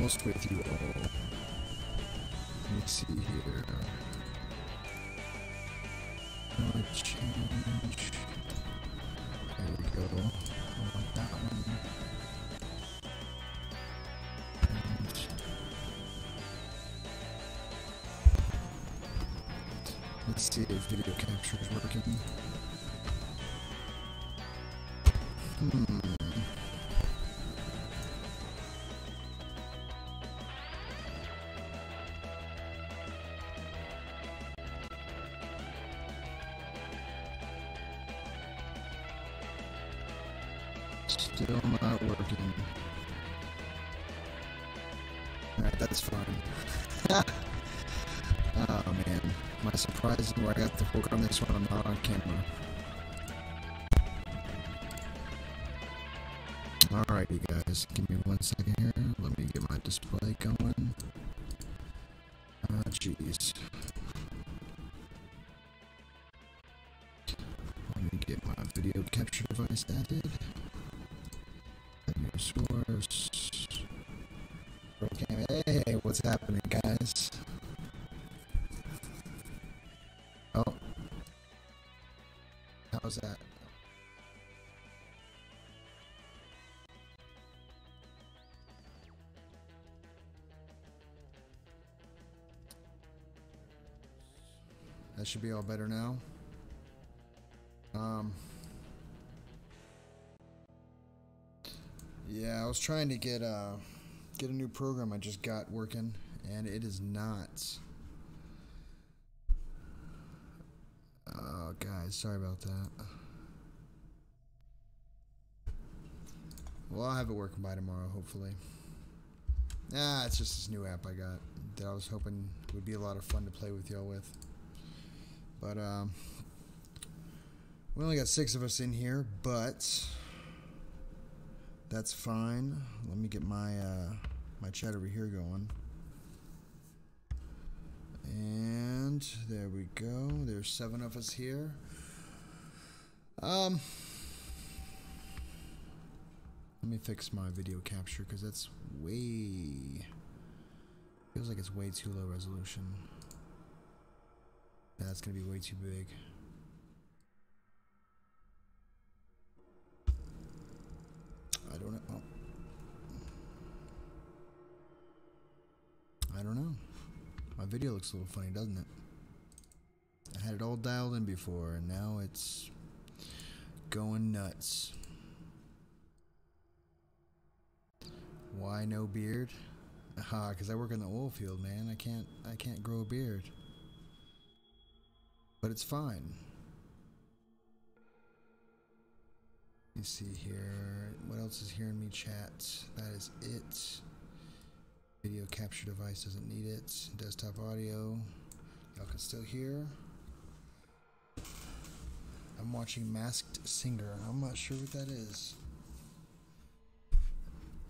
almost with you all. Let me see here. Change. There we go. I want that one. And let's see if video capture is working. Still not working. Alright, that's fine. Oh man, my surprise where I got to work on this one, I'm not on camera. Alrighty guys, give me 1 second here. Let me get my display going. Jeez. Let me get my video capture device added. Source. Okay, hey, what's happening, guys? Oh. How's that? That should be all better now. Yeah, I was trying to get a new program I just got working, and it is not. Oh, guys, sorry about that. Well, I'll have it working by tomorrow, hopefully. It's just this new app I got that I was hoping would be a lot of fun to play with y'all with. But we only got 6 of us in here, but that's fine. Let me get my my chat over here going. And there we go. There's 7 of us here. Let me fix my video capture because that's feels like it's way too low resolution. That's gonna be way too big. I don't know. Oh. I don't know. My video looks a little funny, doesn't it? I had it all dialed in before, and now it's going nuts. Why no beard? Aha, because I work in the oil field, man. I can't grow a beard. But it's fine. Let me see here. What else is here in me chat? That is it. Video capture device doesn't need it. Desktop audio. Y'all can still hear. I'm watching Masked Singer. I'm not sure what that is.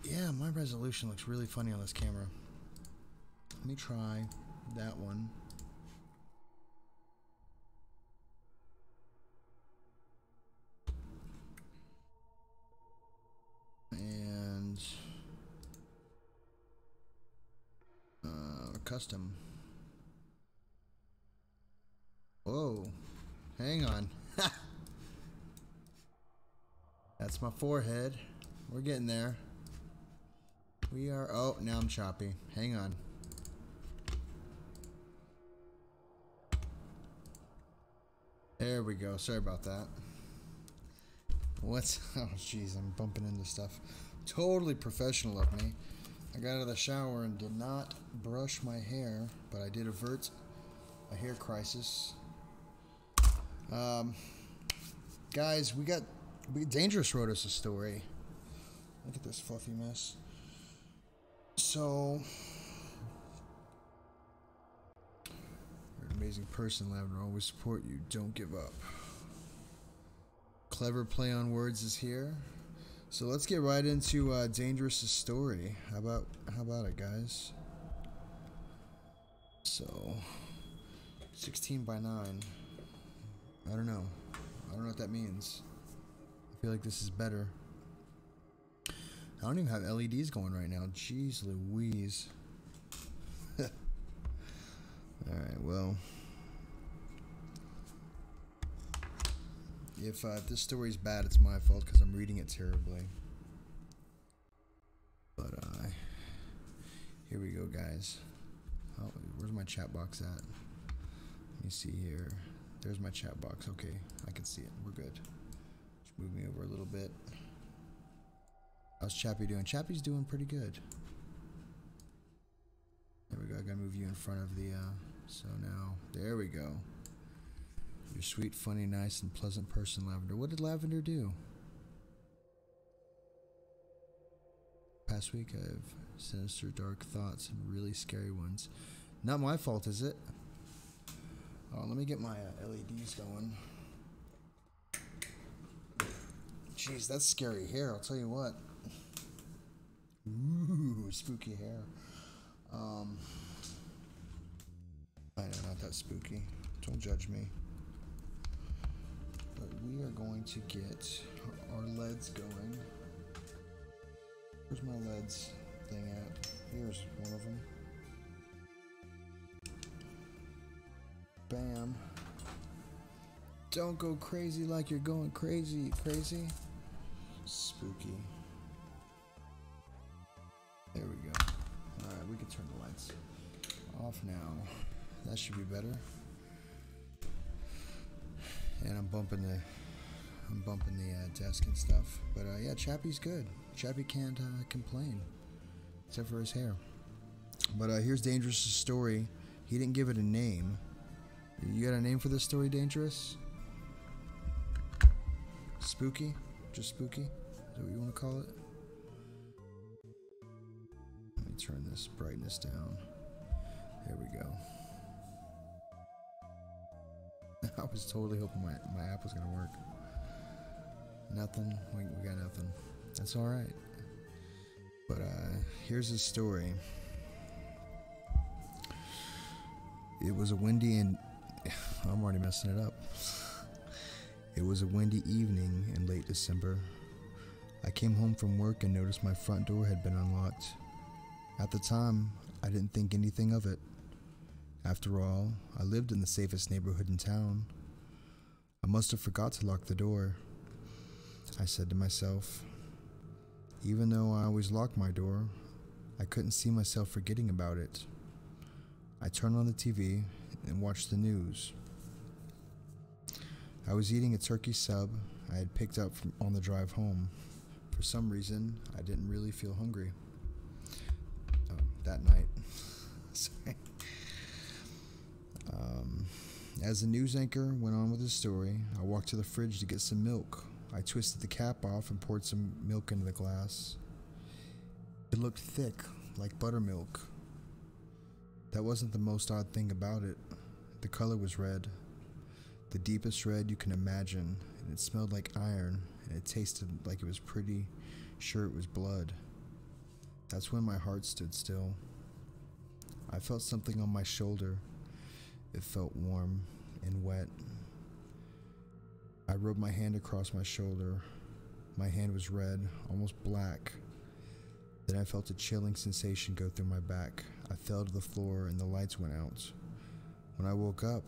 Yeah, my resolution looks really funny on this camera. Let me try that one. And custom. Whoa, hang on. That's my forehead. We're getting there. We are. Oh, now I'm choppy. Hang on. There we go. Sorry about that. What's... Oh, jeez. I'm bumping into stuff. Totally professional of me. I got out of the shower and did not brush my hair, but I did avert a hair crisis. Guys, Dangerous wrote us a story. Look at this fluffy mess. So... You're an amazing person, Lavender. Always support you. Don't give up. Clever play on words is here. So let's get right into Dangerous' story. How about it, guys? So 16 by 9. I don't know. I don't know what that means. I feel like this is better. I don't even have LEDs going right now. Jeez Louise. Alright, well. If this story's bad, it's my fault because I'm reading it terribly. But, here we go, guys. Oh, where's my chat box at? Let me see here. There's my chat box. Okay, I can see it. We're good. Just move me over a little bit. How's Chappie doing? Chappie's doing pretty good. There we go. I gotta move you in front of the, so now, there we go. You're sweet, funny, nice, and pleasant person, Lavender. What did Lavender do? Past week, I have sinister, dark thoughts and really scary ones. Not my fault, is it? Oh, let me get my LEDs going. Jeez, that's scary hair, I'll tell you what. Ooh, spooky hair. I know, not that spooky. Don't judge me. But we are going to get our LEDs going. Where's my LEDs thing at? Here's one of them. Bam. Don't go crazy like you're going crazy. Spooky. There we go. Alright, we can turn the lights off now. That should be better. And I'm bumping the desk and stuff. But yeah, Chappie's good. Chappie can't complain, except for his hair. But here's Dangerous' story. He didn't give it a name. You got a name for this story, Dangerous? Spooky? Just spooky? Is that what you want to call it? Let me turn this brightness down. There we go. I was totally hoping my app was going to work. Nothing. We got nothing. That's alright. But here's his story. It was a windy and... I'm already messing it up. It was a windy evening in late December. I came home from work and noticed my front door had been unlocked. At the time, I didn't think anything of it. After all, I lived in the safest neighborhood in town. I must have forgot to lock the door. I said to myself, even though I always lock my door, I couldn't see myself forgetting about it. I turned on the TV and watched the news. I was eating a turkey sub I had picked up on the drive home. For some reason, I didn't really feel hungry. That night. Sorry. As the news anchor went on with his story, I walked to the fridge to get some milk. I twisted the cap off and poured some milk into the glass. It looked thick, like buttermilk. That wasn't the most odd thing about it. The color was red. The deepest red you can imagine, and it smelled like iron, and it tasted like it was pretty sure it was blood. That's when my heart stood still. I felt something on my shoulder. It felt warm and wet. I rubbed my hand across my shoulder. My hand was red, almost black. Then I felt a chilling sensation go through my back. I fell to the floor and the lights went out. When I woke up,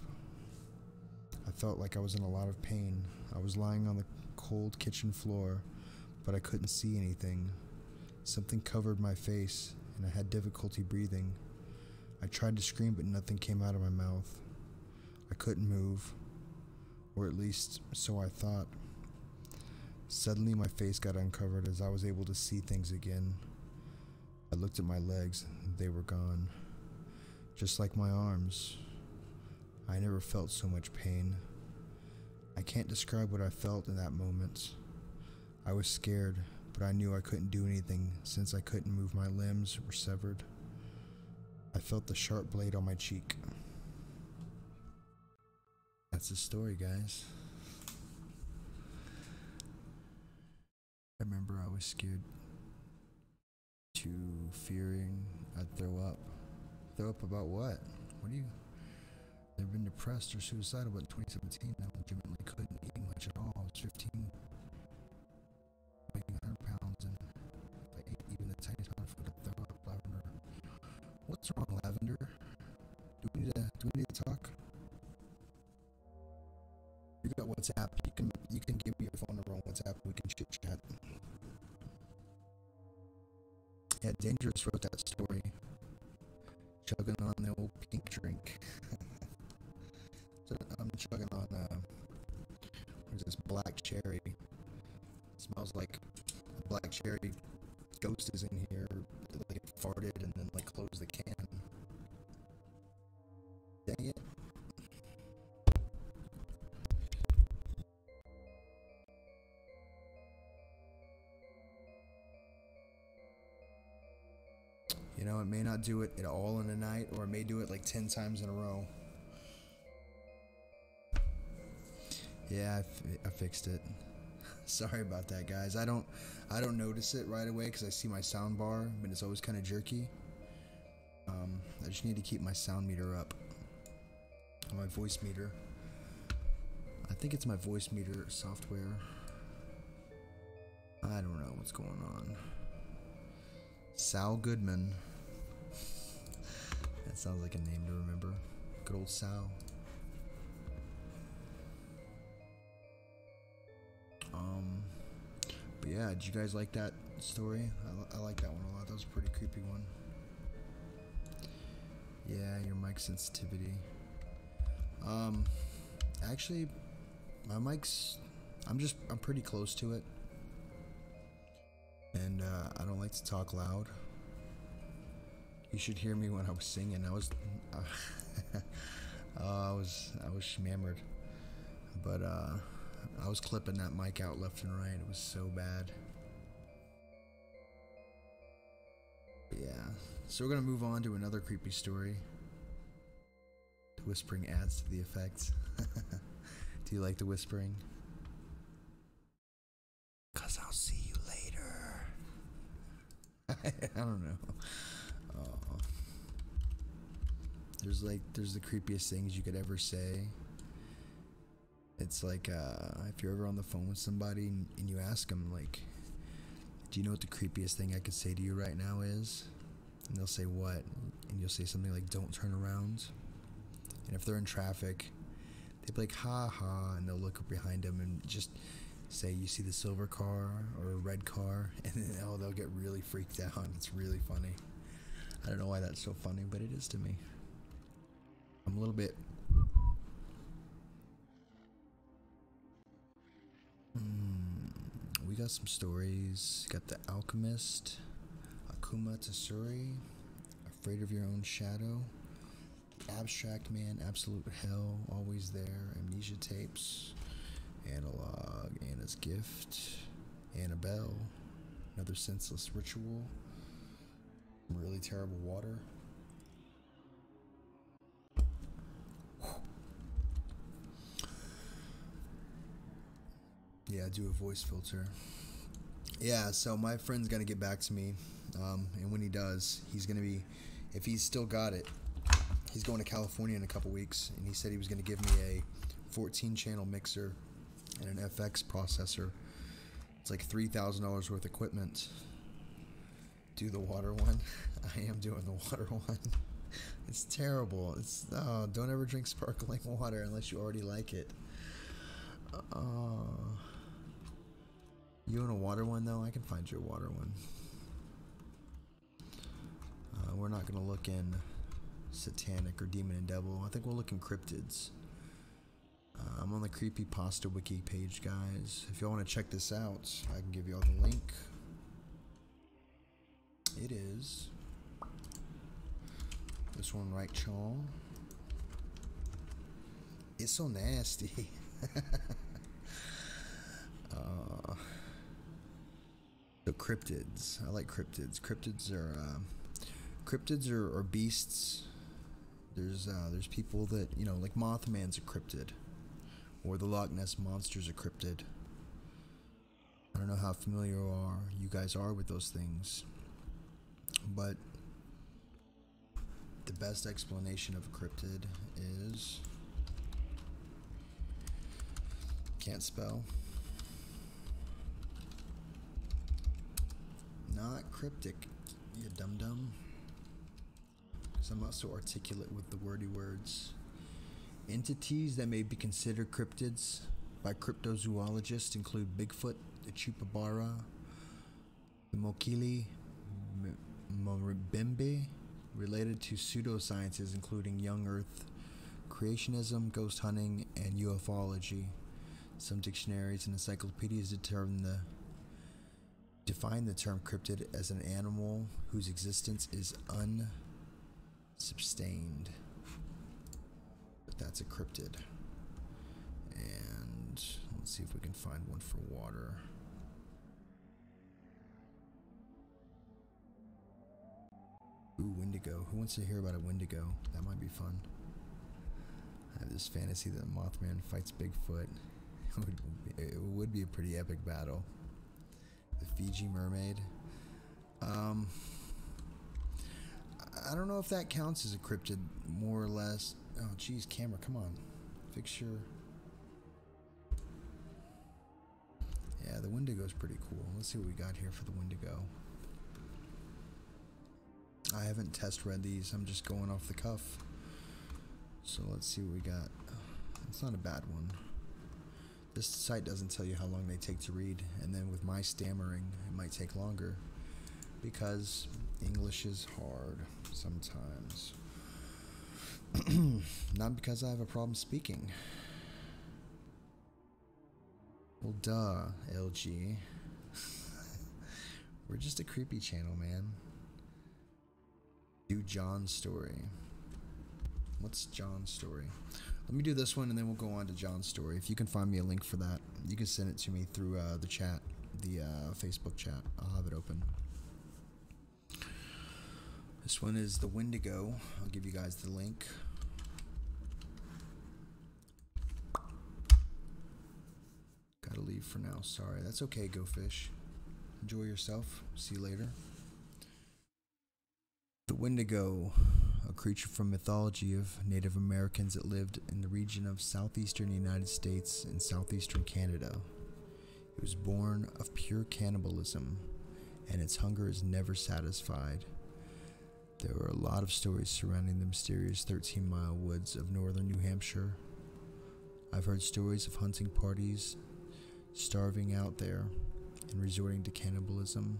I felt like I was in a lot of pain. I was lying on the cold kitchen floor, but I couldn't see anything. Something covered my face, and I had difficulty breathing. I tried to scream, but nothing came out of my mouth. I couldn't move, or at least so I thought. Suddenly my face got uncovered as I was able to see things again. I looked at my legs, and they were gone. Just like my arms. I never felt so much pain. I can't describe what I felt in that moment. I was scared, but I knew I couldn't do anything since I couldn't move. My limbs were severed. I felt the sharp blade on my cheek. That's the story, guys. I remember I was scared to fearing I'd throw up. Throw up about what? What do you... I've been depressed or suicidal, but in 2017 I legitimately couldn't eat much at all. I was 15, weighing 100 pounds, and if I What's wrong, Lavender? Do we need to talk? You got WhatsApp. You can give me your phone number on WhatsApp. We can chit chat. Yeah, Dangerous wrote that story. Chugging on the old pink drink. So I'm chugging on what is this, black cherry. It smells like a black cherry. Ghost is in here. Like it farted and then like closed the can. Dang it. You know, it may not do it at all in a night, or it may do it like 10 times in a row. Yeah, I fixed it. Sorry about that, guys. I don't notice it right away because I see my sound bar, but it's always kind of jerky. I just need to keep my sound meter up. My voice meter. I think it's my voice meter software. I don't know what's going on. Sal Goodman. That sounds like a name to remember. Good old Sal. But yeah, did you guys like that story? I like that one a lot. That was a pretty creepy one. Yeah, your mic sensitivity. Actually, my mic's, I'm pretty close to it. And, I don't like to talk loud. You should hear me when I was singing. I was shmammered. But, I was clipping that mic out left and right. It was so bad. But yeah. So we're gonna move on to another creepy story. The whispering adds to the effect. Do you like the whispering? 'Cause I'll see you later. I don't know. Oh. There's the creepiest things you could ever say. It's like, if you're ever on the phone with somebody and you ask them, like, do you know what the creepiest thing I could say to you right now is? And they'll say, what? And you'll say something like, don't turn around. And if they're in traffic, they'll be like, ha ha, and they'll look behind them and just say, you see the silver car or a red car? And then, they'll get really freaked out. It's really funny. I don't know why that's so funny, but it is to me. I'm a little bit... We got some stories. Got The Alchemist, Akuma Tasuri, Afraid of Your Own Shadow, Abstract Man, Absolute Hell, Always There, Amnesia Tapes, Analog, Anna's Gift, Annabelle, Another Senseless Ritual, Really Terrible Water. Yeah, do a voice filter. Yeah, so my friend's gonna get back to me, and when he does, he's gonna be, if he's still got it, he's going to California in a couple weeks, and he said he was gonna give me a 14-channel mixer and an FX processor. It's like $3,000 worth of equipment. Do the water one. I am doing the water one. It's terrible. It's don't ever drink sparkling water unless you already like it. You want a water one though? I can find you a water one. We're not gonna look in satanic or demon and devil. I think we'll look in cryptids. I'm on the Creepypasta wiki page, guys. If y'all want to check this out, I can give y'all the link. It is this one right, y'all. It's so nasty. So cryptids. I like cryptids. Cryptids are beasts. There's people that, you know, like Mothman's a cryptid, or the Loch Ness Monster's a cryptid. I don't know how familiar you guys are with those things, but the best explanation of a cryptid is, can't spell. Not cryptic, you dum-dum. so I'm not so articulate with the wordy words. Entities that may be considered cryptids by cryptozoologists include Bigfoot, the Chupacabra, the Mokili Mbembe, related to pseudosciences including young Earth, creationism, ghost hunting, and ufology. Some dictionaries and encyclopedias define the term cryptid as an animal whose existence is unsubstantiated. But that's a cryptid. And let's see if we can find one for water. Ooh, Wendigo. Who wants to hear about a Wendigo? That might be fun. I have this fantasy that Mothman fights Bigfoot. It would be a pretty epic battle. The Fiji mermaid. I don't know if that counts as a cryptid, more or less. Oh, geez, camera, come on. Fix your... Yeah, the Wendigo's pretty cool. Let's see what we got here for the Wendigo. I haven't test read these. I'm just going off the cuff. So let's see what we got. It's not a bad one. This site doesn't tell you how long they take to read, and then with my stammering, it might take longer because English is hard sometimes. Not because I have a problem speaking. Well, duh, LG. We're just a creepy channel, man. Do John's story. What's John's story? Let me do this one and then we'll go on to John's story. If you can find me a link for that, you can send it to me through the chat, the Facebook chat. I'll have it open. This one is the Wendigo. I'll give you guys the link. Gotta leave for now. Sorry. That's okay, Go Fish. Enjoy yourself. See you later. The Wendigo, a creature from mythology of Native Americans that lived in the region of southeastern United States and southeastern Canada. It was born of pure cannibalism, and its hunger is never satisfied. There are a lot of stories surrounding the mysterious 13-mile woods of northern New Hampshire. I've heard stories of hunting parties starving out there and resorting to cannibalism.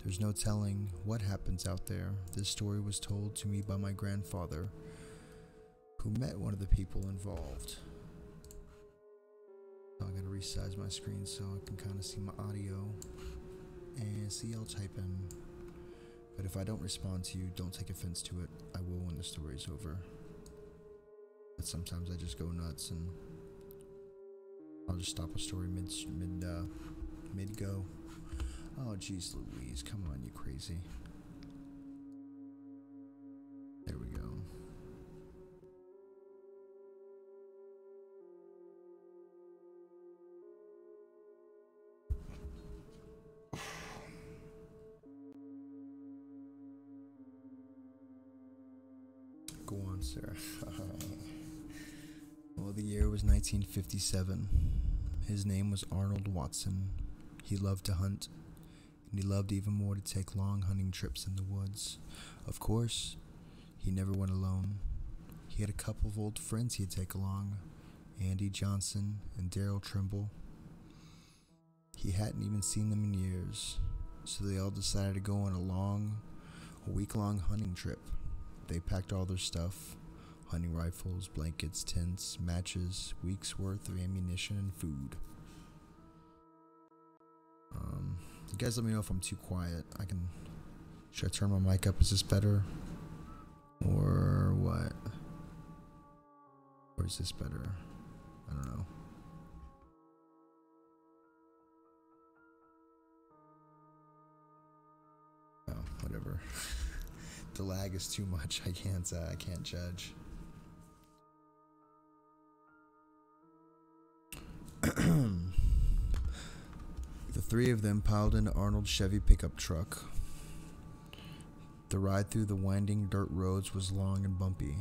There's no telling what happens out there. This story was told to me by my grandfather, who met one of the people involved. So I gotta resize my screen so I can kind of see my audio. And see, I'll type in. But if I don't respond to you, don't take offense to it. I will when the story's over. But sometimes I just go nuts and I'll just stop a story mid go. Oh, geez, Louise, come on, you crazy. There we go. Go on, sir. Well, the year was 1957. His name was Arnold Watson. He loved to hunt, and he loved even more to take long hunting trips in the woods. Of course, he never went alone. He had a couple of old friends he'd take along, Andy Johnson and Daryl Trimble. He hadn't even seen them in years, so they all decided to go on a week-long hunting trip. They packed all their stuff, hunting rifles, blankets, tents, matches, weeks worth of ammunition and food. You guys let me know if I'm too quiet. Should I turn my mic up? Is this better? Or what? Or is this better? I don't know. Oh, whatever. The lag is too much. I can't judge. The three of them piled into Arnold's Chevy pickup truck. The ride through the winding dirt roads was long and bumpy.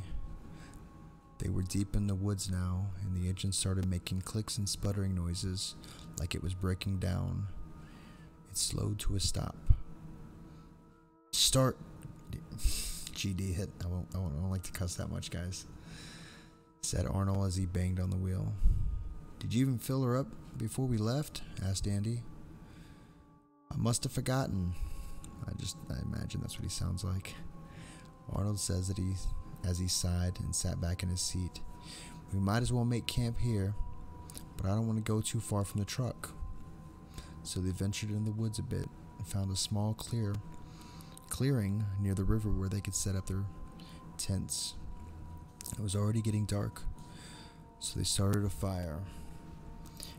They were deep in the woods now, and the engine started making clicks and sputtering noises like it was breaking down. It slowed to a stop. Start. GD hit. I don't like to cuss that much, guys. Said Arnold as he banged on the wheel. Did you even fill her up before we left? Asked Andy. I must have forgotten. I imagine that's what he sounds like. Arnold says that as he sighed and sat back in his seat. We might as well make camp here, but I don't want to go too far from the truck. So they ventured in the woods a bit and found a small clearing near the river where they could set up their tents. It was already getting dark, so they started a fire,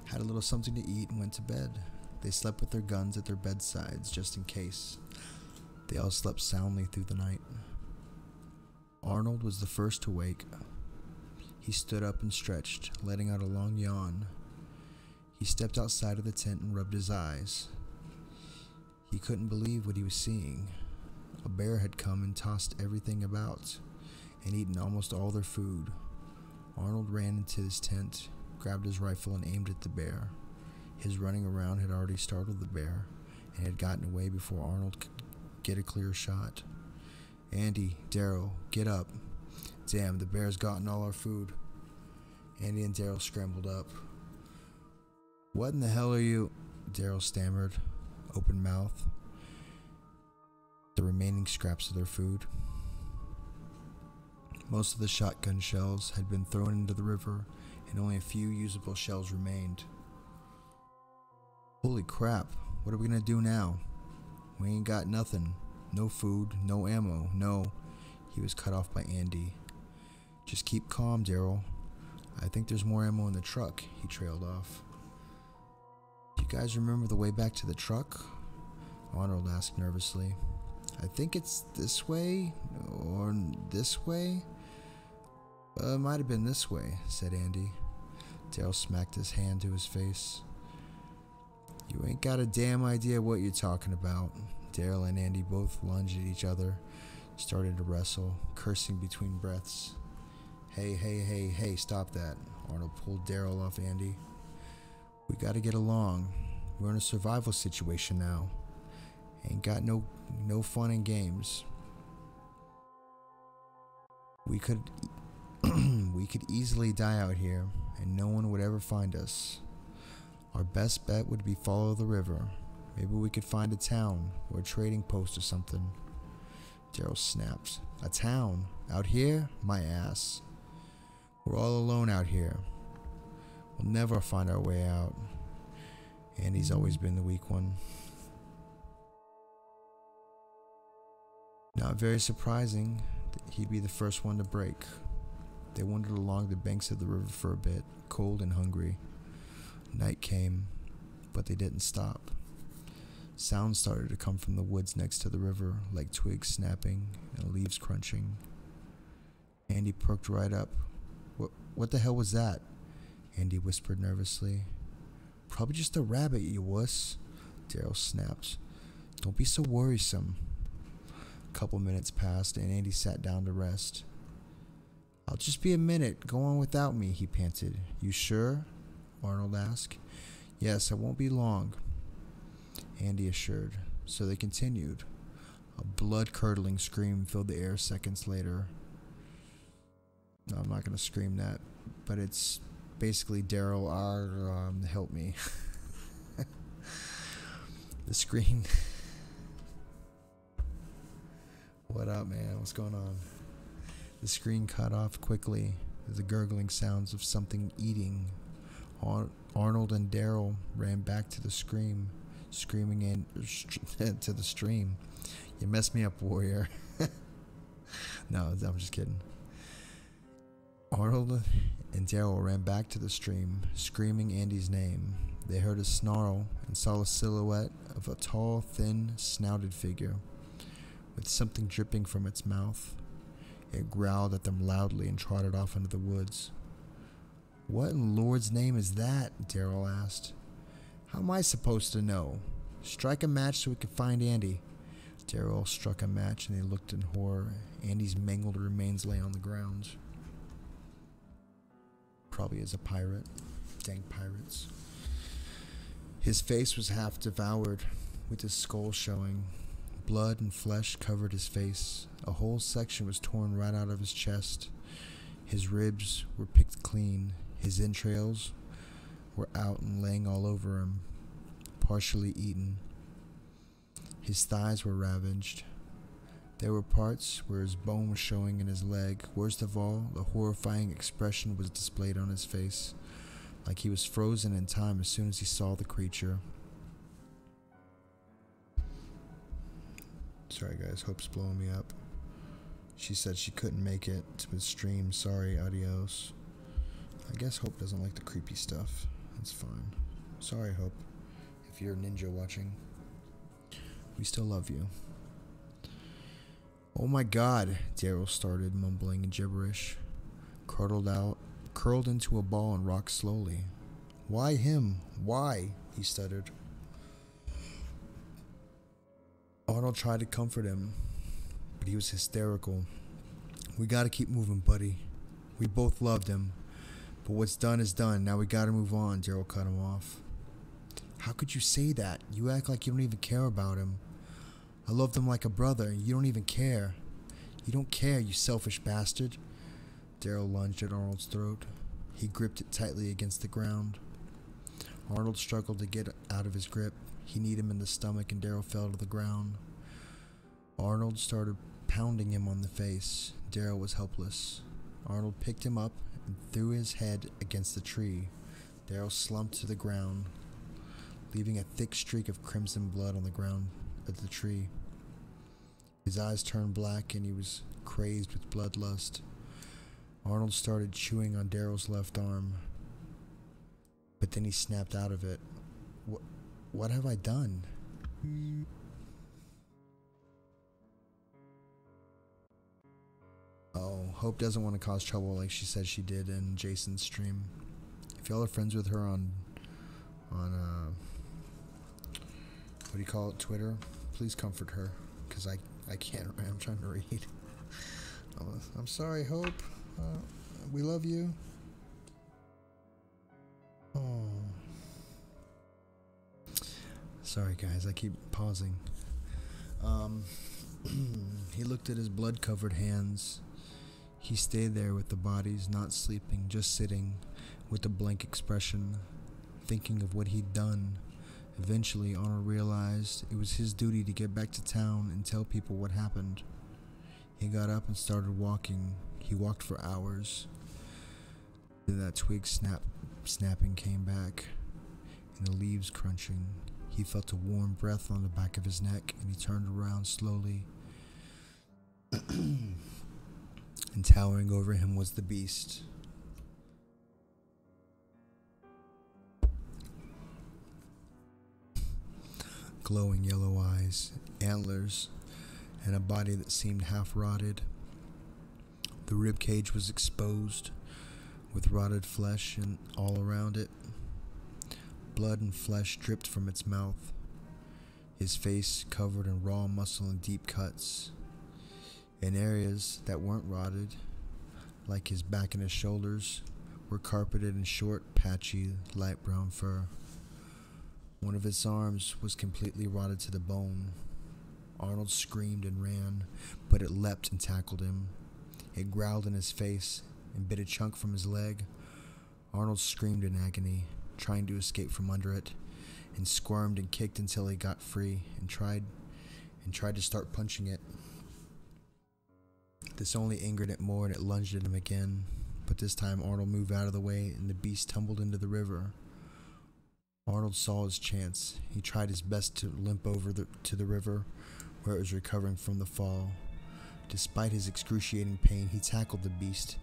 had a little something to eat, and went to bed. They slept with their guns at their bedsides just in case. They all slept soundly through the night. Arnold was the first to wake. He stood up and stretched, letting out a long yawn. He stepped outside of the tent and rubbed his eyes. He couldn't believe what he was seeing. A bear had come and tossed everything about and eaten almost all their food. Arnold ran into his tent, grabbed his rifle, and aimed at the bear. His running around had already startled the bear and had gotten away before Arnold could get a clear shot. Andy, Daryl, get up. Damn, the bear's gotten all our food. Andy and Daryl scrambled up. What in the hell are you? Daryl stammered, open mouth. The remaining scraps of their food. Most of the shotgun shells had been thrown into the river, and only a few usable shells remained. Holy crap, what are we gonna do now? We ain't got nothing. No food, no ammo, no. He was cut off by Andy. Just keep calm, Daryl. I think there's more ammo in the truck, he trailed off. You guys remember the way back to the truck? Arnold asked nervously. I think it's this way, or this way? It might have been this way, said Andy. Daryl smacked his hand to his face. You ain't got a damn idea what you're talking about. Daryl and Andy both lunged at each other, started to wrestle, cursing between breaths. Hey, stop that. Arnold pulled Daryl off Andy. We gotta get along. We're in a survival situation now. Ain't got no fun and games. We could easily die out here, and no one would ever find us. Our best bet would be follow the river. Maybe we could find a town or a trading post or something. Daryl snapped. A town? Out here? My ass. We're all alone out here. We'll never find our way out. Andy's always been the weak one. Not very surprising that he'd be the first one to break. They wandered along the banks of the river for a bit, cold and hungry. Night came, but they didn't stop. Sounds started to come from the woods next to the river, like twigs snapping and leaves crunching. Andy perked right up. What the hell was that? Andy whispered nervously. Probably just a rabbit, you wuss, Daryl snapped. Don't be so worrisome. A couple minutes passed and Andy sat down to rest. I'll just be a minute. Go on without me, he panted. You sure? Arnold asked. Yes, I won't be long, Andy assured. So they continued. A blood-curdling scream filled the air seconds later. No, I'm not going to scream that, but it's basically Daryl, help me. The scream. What up, man? What's going on? The screen cut off quickly as the gurgling sounds of something eating. Arnold and Daryl ran back to the screaming to the stream. You messed me up, warrior. No, I'm just kidding. Arnold and Daryl ran back to the stream, screaming Andy's name. They heard a snarl and saw a silhouette of a tall, thin, snouted figure with something dripping from its mouth. It growled at them loudly and trotted off into the woods. What in Lord's name is that? Daryl asked. How am I supposed to know? Strike a match so we can find Andy. Daryl struck a match and they looked in horror. Andy's mangled remains lay on the ground. Probably as a pirate. Dang pirates. His face was half devoured, with his skull showing. Blood and flesh covered his face. A whole section was torn right out of his chest. His ribs were picked clean. His entrails were out and laying all over him, partially eaten. His thighs were ravaged. There were parts where his bone was showing in his leg. Worst of all, the horrifying expression was displayed on his face, like he was frozen in time as soon as he saw the creature. Sorry guys, Hope's blowing me up. She said she couldn't make it to the stream. Sorry, adios. I guess Hope doesn't like the creepy stuff. That's fine. Sorry, Hope. If you're a ninja watching, we still love you. Oh my god, Daryl started, mumbling gibberish. Curled into a ball and rocked slowly. Why him? Why? He stuttered. Arnold tried to comfort him, but he was hysterical. We gotta keep moving, buddy. We both loved him. But what's done is done. Now we gotta move on, Daryl cut him off. How could you say that? You act like you don't even care about him. I loved him like a brother. You don't even care. You don't care, you selfish bastard. Daryl lunged at Arnold's throat. He gripped it tightly against the ground. Arnold struggled to get out of his grip. He kneed him in the stomach and Daryl fell to the ground. Arnold started pounding him on the face. Daryl was helpless. Arnold picked him up and threw his head against the tree. Daryl slumped to the ground, leaving a thick streak of crimson blood on the ground of the tree. His eyes turned black and he was crazed with bloodlust. Arnold started chewing on Daryl's left arm, but then he snapped out of it. What have I done? Oh, Hope doesn't want to cause trouble like she said she did in Jason's stream. If y'all are friends with her on what do you call it, Twitter, please comfort her, because I can't. I'm trying to read. I'm sorry, Hope. We love you. Oh. Sorry guys, I keep pausing. He looked at his blood-covered hands. He stayed there with the bodies, not sleeping, just sitting, with a blank expression, thinking of what he'd done. Eventually, Arnold realized it was his duty to get back to town and tell people what happened. He got up and started walking. He walked for hours. Then that twig snapping came back, and the leaves crunching. He felt a warm breath on the back of his neck, and he turned around slowly. And towering over him was the beast. Glowing yellow eyes, antlers, and a body that seemed half rotted. The rib cage was exposed, with rotted flesh and all around it. Blood and flesh dripped from its mouth. His face covered in raw muscle and deep cuts. In areas that weren't rotted, like his back and his shoulders, were carpeted in short, patchy, light brown fur. One of his arms was completely rotted to the bone. Arnold screamed and ran, but it leapt and tackled him. It growled in his face and bit a chunk from his leg. Arnold screamed in agony, trying to escape from under it, and squirmed and kicked until he got free and tried to start punching it. This only angered it more, and it lunged at him again, but this time Arnold moved out of the way and the beast tumbled into the river. Arnold saw his chance. He tried his best to limp over to the river, where it was recovering from the fall. Despite his excruciating pain, he tackled the beast,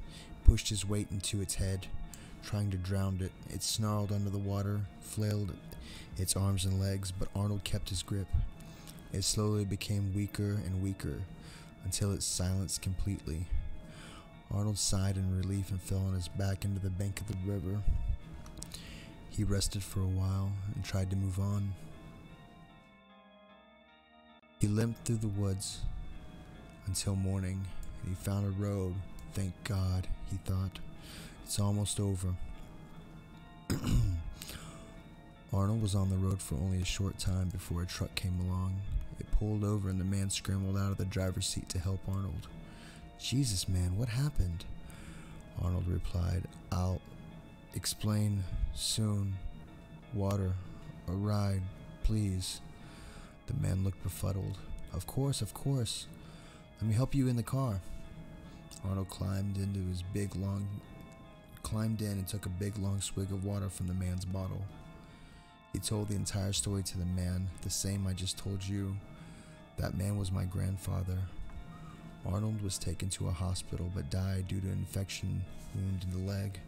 pushed his weight into its head, trying to drown it. It snarled under the water, flailed its arms and legs, but Arnold kept his grip. It slowly became weaker and weaker, until it silenced completely. Arnold sighed in relief and fell on his back into the bank of the river. He rested for a while and tried to move on. He limped through the woods until morning, and he found a road. Thank God, he thought. It's almost over. Arnold was on the road for only a short time before a truck came along. It pulled over and the man scrambled out of the driver's seat to help Arnold. Jesus, man, what happened? Arnold replied, I'll explain soon. Water, a ride, please. The man looked befuddled. Of course. Let me help you in the car. Arnold climbed in and took a big long swig of water from the man's bottle. He told the entire story to the man, the same I just told you. That man was my grandfather. Arnold was taken to a hospital but died due to an infection wound in the leg.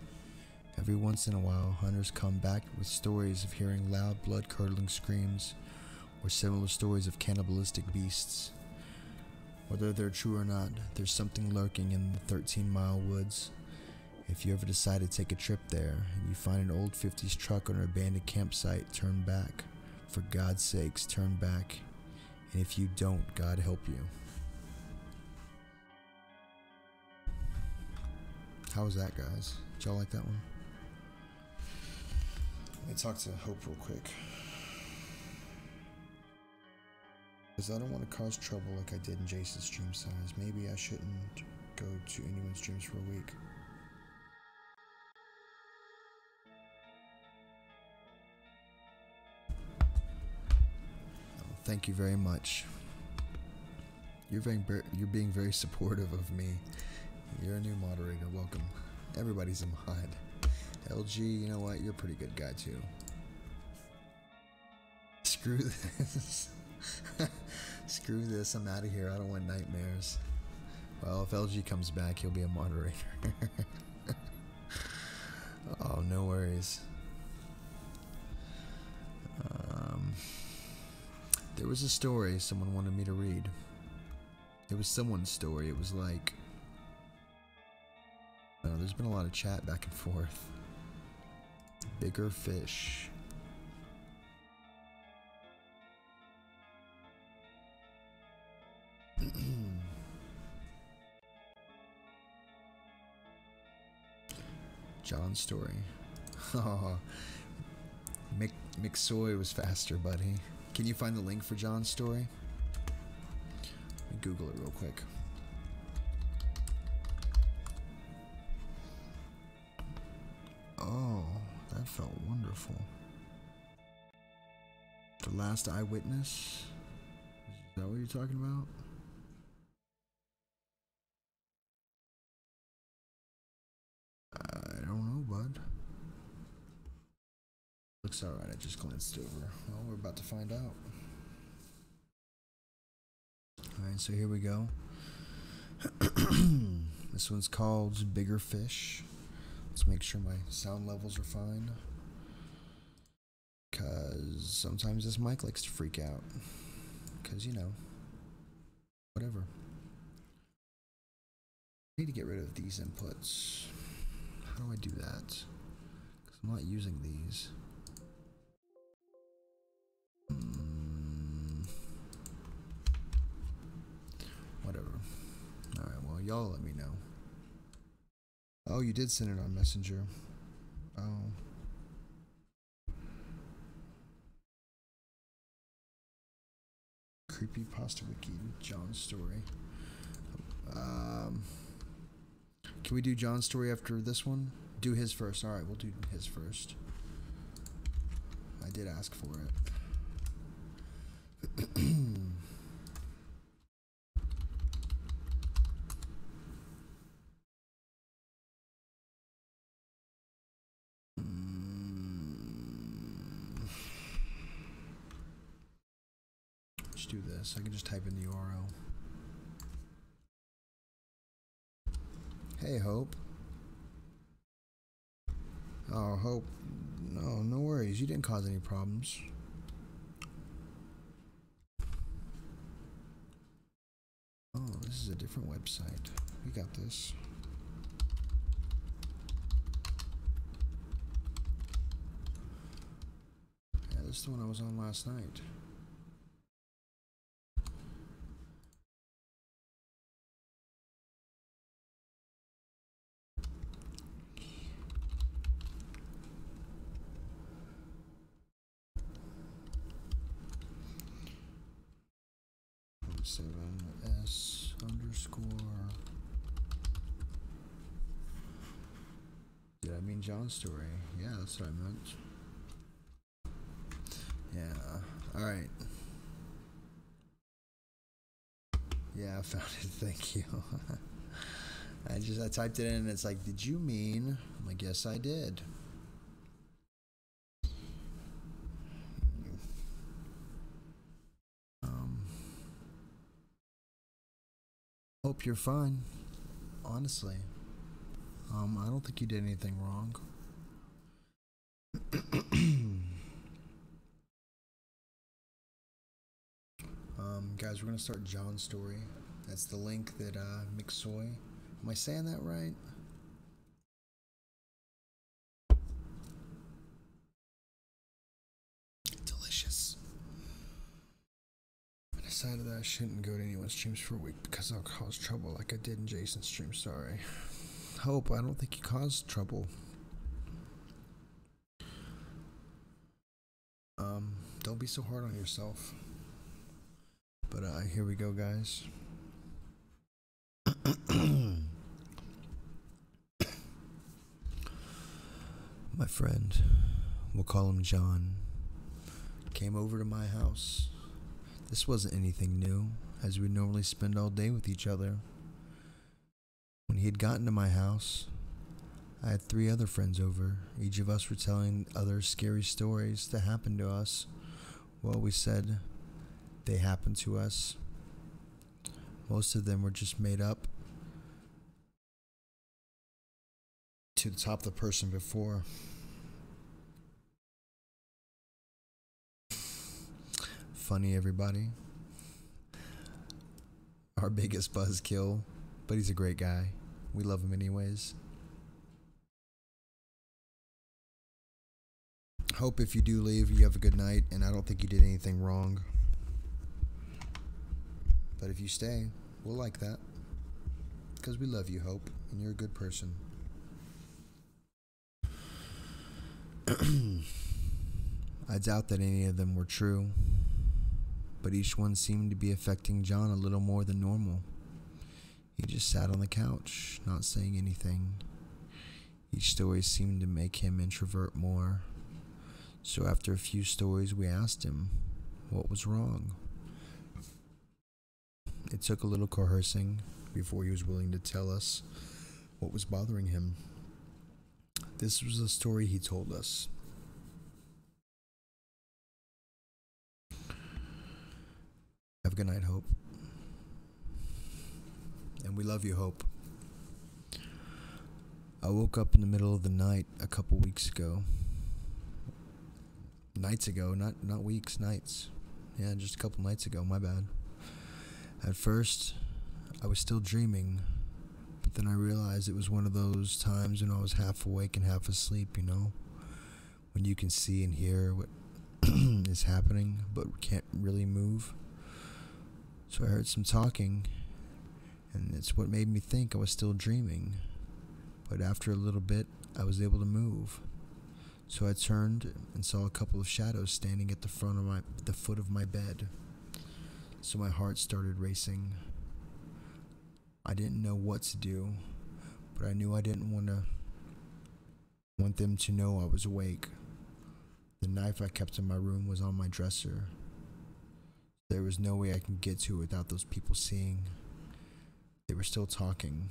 Every once in a while, hunters come back with stories of hearing loud, blood-curdling screams or similar stories of cannibalistic beasts. Whether they're true or not, there's something lurking in the 13-mile woods. If you ever decide to take a trip there and you find an old 50s truck on an abandoned campsite, turn back. For God's sakes, turn back. And if you don't, God help you. How was that, guys? Did y'all like that one? Let me talk to Hope real quick. Because I don't want to cause trouble like I did in Jason's stream size. Maybe I shouldn't go to anyone's streams for a week. Thank you very much. You're being very supportive of me. You're a new moderator. Welcome. Everybody's a mod. LG, you know what? You're a pretty good guy too. Screw this. Screw this. I'm out of here. I don't want nightmares. Well, if LG comes back, he'll be a moderator. Oh, no worries. There was a story someone wanted me to read. It was someone's story. It was like... there's been a lot of chat back and forth. Bigger fish. John's story. Oh, McSoy was faster, buddy. Can you find the link for John's story? Let me Google it real quick. Oh, that felt wonderful. The Last Eyewitness? Is that what you're talking about? I don't know, bud. Looks alright, I just glanced over. Well, we're about to find out. Alright, so here we go. This one's called Bigger Fish. Let's make sure my sound levels are fine. Because sometimes this mic likes to freak out. Because, you know, whatever. I need to get rid of these inputs. How do I do that? Because I'm not using these. Whatever. Alright, well, y'all let me know. Oh, you did send it on Messenger. Oh. Creepypasta Wiki, John's story. Can we do John's story after this one? Do his first. Alright, we'll do his first. I did ask for it. Let's do this. I can just type in the URL. Hey, Hope. Oh, Hope. No, no worries. You didn't cause any problems. Oh, this is a different website. We got this. Yeah, this is the one I was on last night. 7S underscore. Did I mean John's story? Yeah, that's what I meant. Yeah. Alright. Yeah, I found it. Thank you. I typed it in and it's like, did you mean? I'm like, yes, I did. Hope you're fine. Honestly. I don't think you did anything wrong. Guys, we're gonna start John's story. That's the link that McSoy. Am I saying that right? Delicious. I decided that I shouldn't go to anyone's streams for a week because I'll cause trouble like I did in Jason's stream. Sorry. Hope, I don't think you caused trouble. Don't be so hard on yourself. But here we go, guys. My friend, we'll call him John, came over to my house. This wasn't anything new, as we normally spend all day with each other. When he had gotten to my house, I had 3 other friends over. Each of us were telling other scary stories that happened to us. Well, we said they happened to us. Most of them were just made up to top the person before. Funny, everybody. Our biggest buzzkill, but he's a great guy. We love him anyways. Hope if you do leave, you have a good night, and I don't think you did anything wrong. But if you stay, we'll like that. Because we love you, Hope, and you're a good person. I doubt that any of them were true, but each one seemed to be affecting John a little more than normal. He just sat on the couch, not saying anything. Each story seemed to make him introvert more. So after a few stories, we asked him what was wrong. It took a little coercing before he was willing to tell us what was bothering him. This was the story he told us. Have a good night, Hope. And we love you, Hope. I woke up in the middle of the night a couple weeks ago. Nights ago, not weeks, nights. Yeah, just a couple nights ago, my bad. At first, I was still dreaming, but then I realized it was one of those times when I was half awake and half asleep, you know? When you can see and hear what is happening, but can't really move. So I heard some talking, and it's what made me think I was still dreaming. But after a little bit, I was able to move. So I turned and saw a couple of shadows standing at the foot of my bed. So my heart started racing. I didn't know what to do, but I knew I didn't want them to know I was awake. The knife I kept in my room was on my dresser. There was no way I could get to it without those people seeing. They were still talking,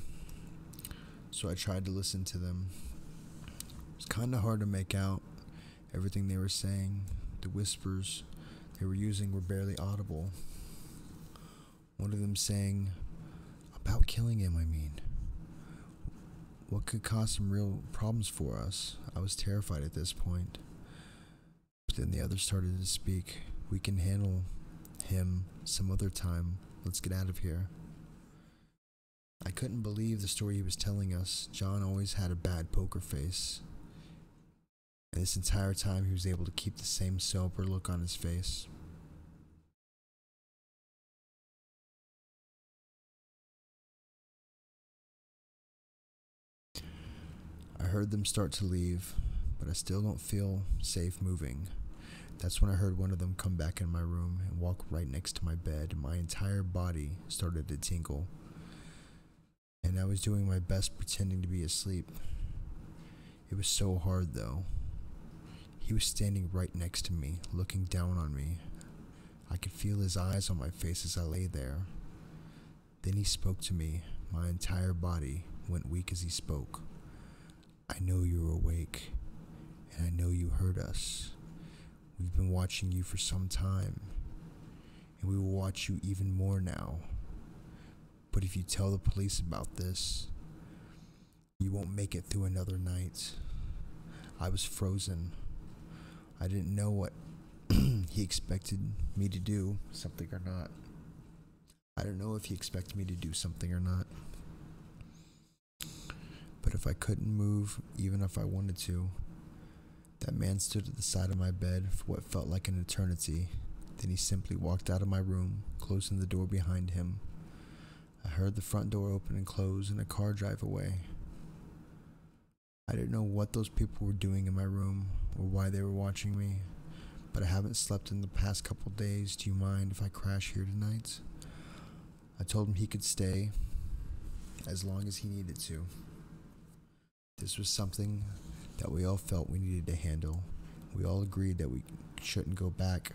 so I tried to listen to them. It was kind of hard to make out everything they were saying. The whispers they were using were barely audible. One of them saying, "About killing him, I mean. What could cause some real problems for us?" I was terrified at this point. But then the others started to speak. "We can handle him some other time. Let's get out of here." I couldn't believe the story he was telling us. John always had a bad poker face. And this entire time he was able to keep the same sober look on his face. I heard them start to leave, but I still don't feel safe moving. That's when I heard one of them come back in my room and walk right next to my bed. My entire body started to tingle, and I was doing my best pretending to be asleep. It was so hard though. He was standing right next to me, looking down on me. I could feel his eyes on my face as I lay there. Then he spoke to me. My entire body went weak as he spoke. I know you're awake, and I know you heard us. We've been watching you for some time, and we will watch you even more now. But if you tell the police about this, you won't make it through another night. I was frozen. I didn't know what he expected me to do, something or not. I don't know if he expected me to do something or not. But if I couldn't move, even if I wanted to, that man stood at the side of my bed for what felt like an eternity. Then he simply walked out of my room, closing the door behind him. I heard the front door open and close and a car drive away. I didn't know what those people were doing in my room or why they were watching me, but I haven't slept in the past couple days. Do you mind if I crash here tonight? I told him he could stay as long as he needed to. This was something that we all felt we needed to handle. We all agreed that we shouldn't go back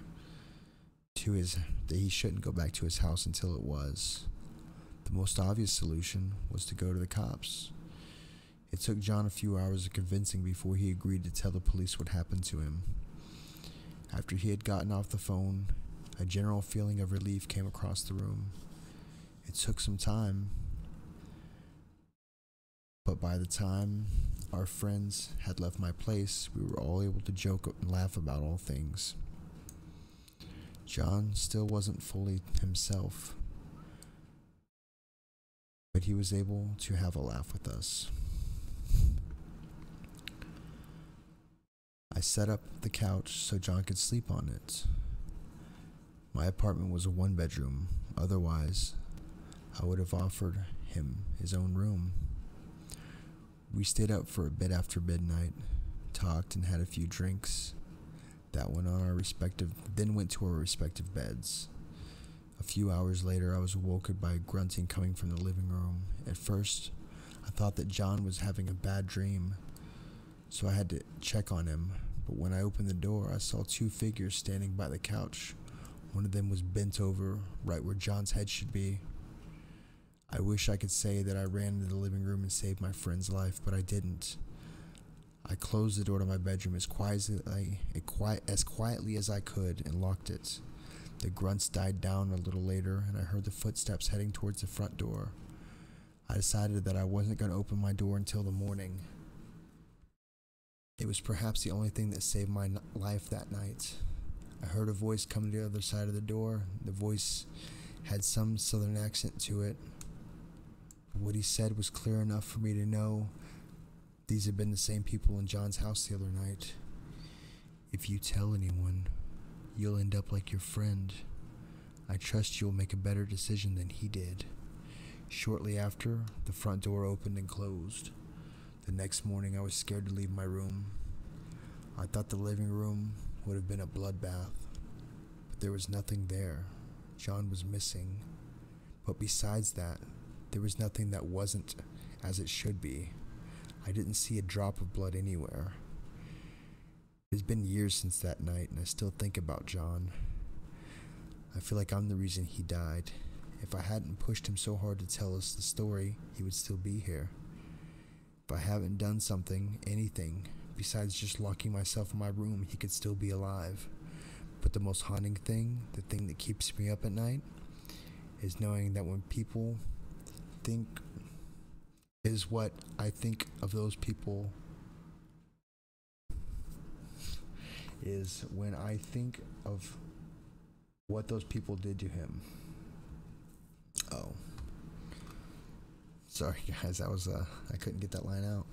to he shouldn't go back to his house until it was. The most obvious solution was to go to the cops. It took John a few hours of convincing before he agreed to tell the police what happened to him. After he had gotten off the phone, a general feeling of relief came across the room. It took some time, but by the time our friends had left my place, we were all able to joke and laugh about all things. John still wasn't fully himself, but he was able to have a laugh with us. I set up the couch so John could sleep on it. My apartment was a one-bedroom. Otherwise, I would have offered him his own room. We stayed up for a bit after midnight, talked and had a few drinks. Then went to our respective beds. A few hours later, I was awoken by grunting coming from the living room. At first, I thought that John was having a bad dream, so I had to check on him. But when I opened the door, I saw two figures standing by the couch. One of them was bent over, right where John's head should be. I wish I could say that I ran into the living room and saved my friend's life, but I didn't. I closed the door to my bedroom as quietly as I could and locked it. The grunts died down a little later, and I heard the footsteps heading towards the front door. I decided that I wasn't going to open my door until the morning. It was perhaps the only thing that saved my life that night. I heard a voice come to the other side of the door. The voice had some southern accent to it. What he said was clear enough for me to know these had been the same people in John's house the other night. If you tell anyone, you'll end up like your friend. I trust you'll make a better decision than he did. Shortly after, the front door opened and closed. The next morning, I was scared to leave my room. I thought the living room would have been a bloodbath, but there was nothing there. John was missing. But besides that, there was nothing that wasn't as it should be. I didn't see a drop of blood anywhere. It's been years since that night, and I still think about John. I feel like I'm the reason he died. If I hadn't pushed him so hard to tell us the story, he would still be here. If I haven't done anything, besides just locking myself in my room, he could still be alive. But the most haunting thing, the thing that keeps me up at night, is knowing that when people think is what I think of those people is when I think of what those people did to him. Oh. Sorry guys, I couldn't get that line out.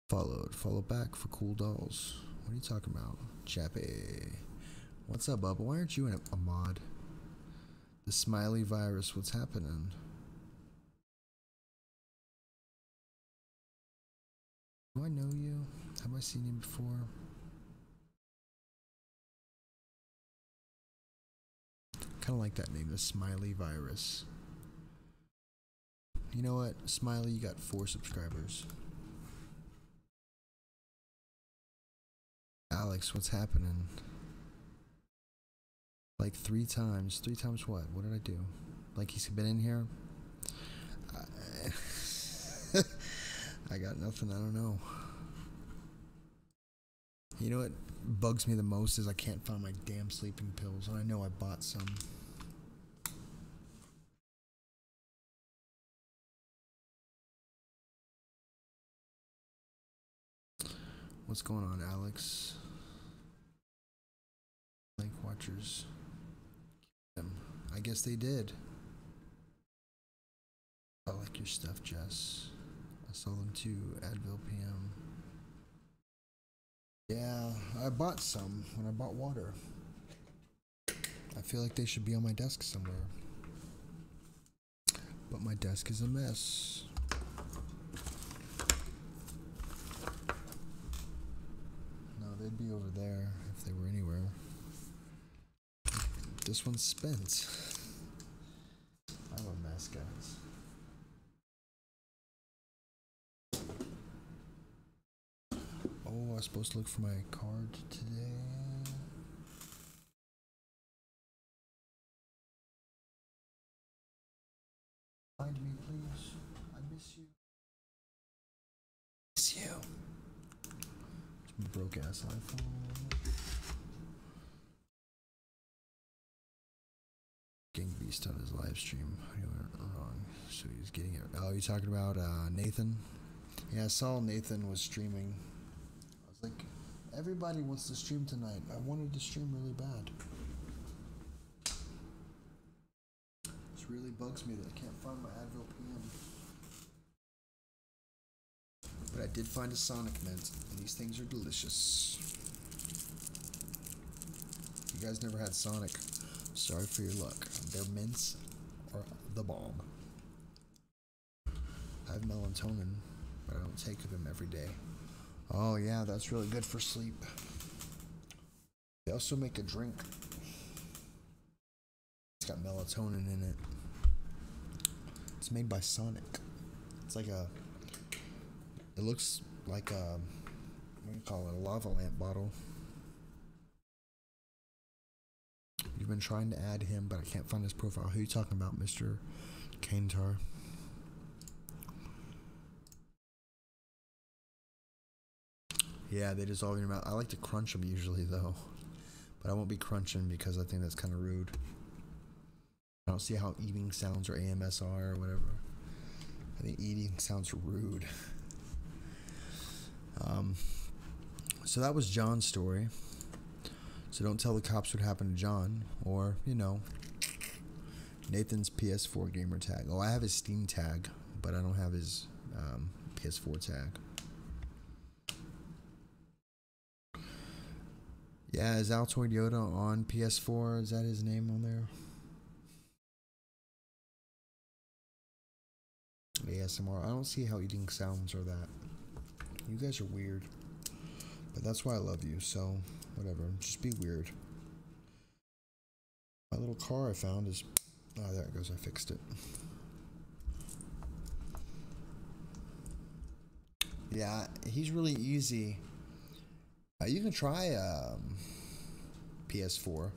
Follow back for cool dolls. What are you talking about? Chappy. What's up, Bubba? Why aren't you in a mod? The smiley virus, what's happening? Do I know you? Have I seen you before? Kind of like that name, the Smiley Virus. You know what, Smiley, you got 4 subscribers. Alex, what's happening? Like 3 times. 3 times what? What did I do? Like he's been in here? I got nothing, I don't know. You know what bugs me the most is I can't find my damn sleeping pills, and I know I bought some. What's going on, Alex? Lake Watchers. I guess they did. I like your stuff, Jess. I saw them too, Advil PM. Yeah, I bought some when I bought water. I feel like they should be on my desk somewhere. But my desk is a mess. No, they'd be over there if they were anywhere. This one's spent. I'm a mess, guys. Oh, I was supposed to look for my card today. Find me, please. I miss you. Miss you. It's my broke ass iPhone. Getting Beast on his live stream. You went wrong. So he's getting it. Oh, you talking about Nathan? Yeah, I saw Nathan was streaming. I was like, everybody wants to stream tonight. I wanted to stream really bad. This really bugs me that I can't find my Advil PM. But I did find a Sonic Mint, and these things are delicious. You guys never had Sonic? Sorry for your luck. Their mints are the bomb. I have melatonin, but I don't take them every day. Oh yeah, that's really good for sleep. They also make a drink. It's got melatonin in it. It's made by Sonic. It's like a... It looks like a... What do you call it? A lava lamp bottle. You've been trying to add him, but I can't find his profile. Who are you talking about, Mr. Kaintar? Yeah, they dissolve in your mouth. I like to crunch them usually, though. But I won't be crunching because I think that's kind of rude. I don't see how eating sounds or AMSR or whatever. I think eating sounds rude. So that was John's story. So don't tell the cops what happened to John. Or, you know, Nathan's PS4 gamer tag. Oh, I have his Steam tag, but I don't have his PS4 tag. Yeah, is Altoid Yoda on PS4? Is that his name on there? ASMR. I don't see how eating sounds are that. You guys are weird. But that's why I love you, so whatever. Just be weird. My little car I found is... Oh, there it goes. I fixed it. Yeah, he's really easy. You can try PS4.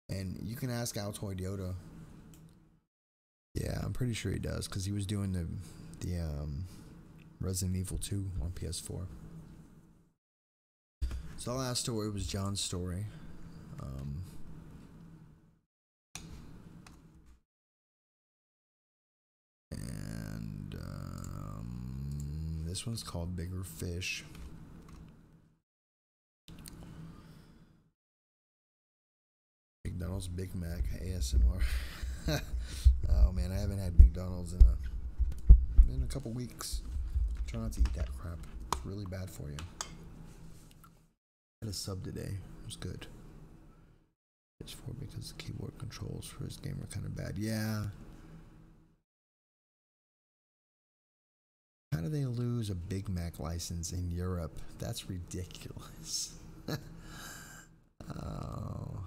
And you can ask Altoid Yoda. Yeah, I'm pretty sure he does, because he was doing the Resident Evil 2 on PS4. So the last story was John's story. And this one's called Bigger Fish. McDonald's Big Mac ASMR. Oh man, I haven't had McDonald's in a couple weeks. Try not to eat that crap. It's really bad for you. I had a sub today. It was good. It's for because the keyboard controls for his game are kind of bad. Yeah. How do they lose a Big Mac license in Europe? That's ridiculous. Oh.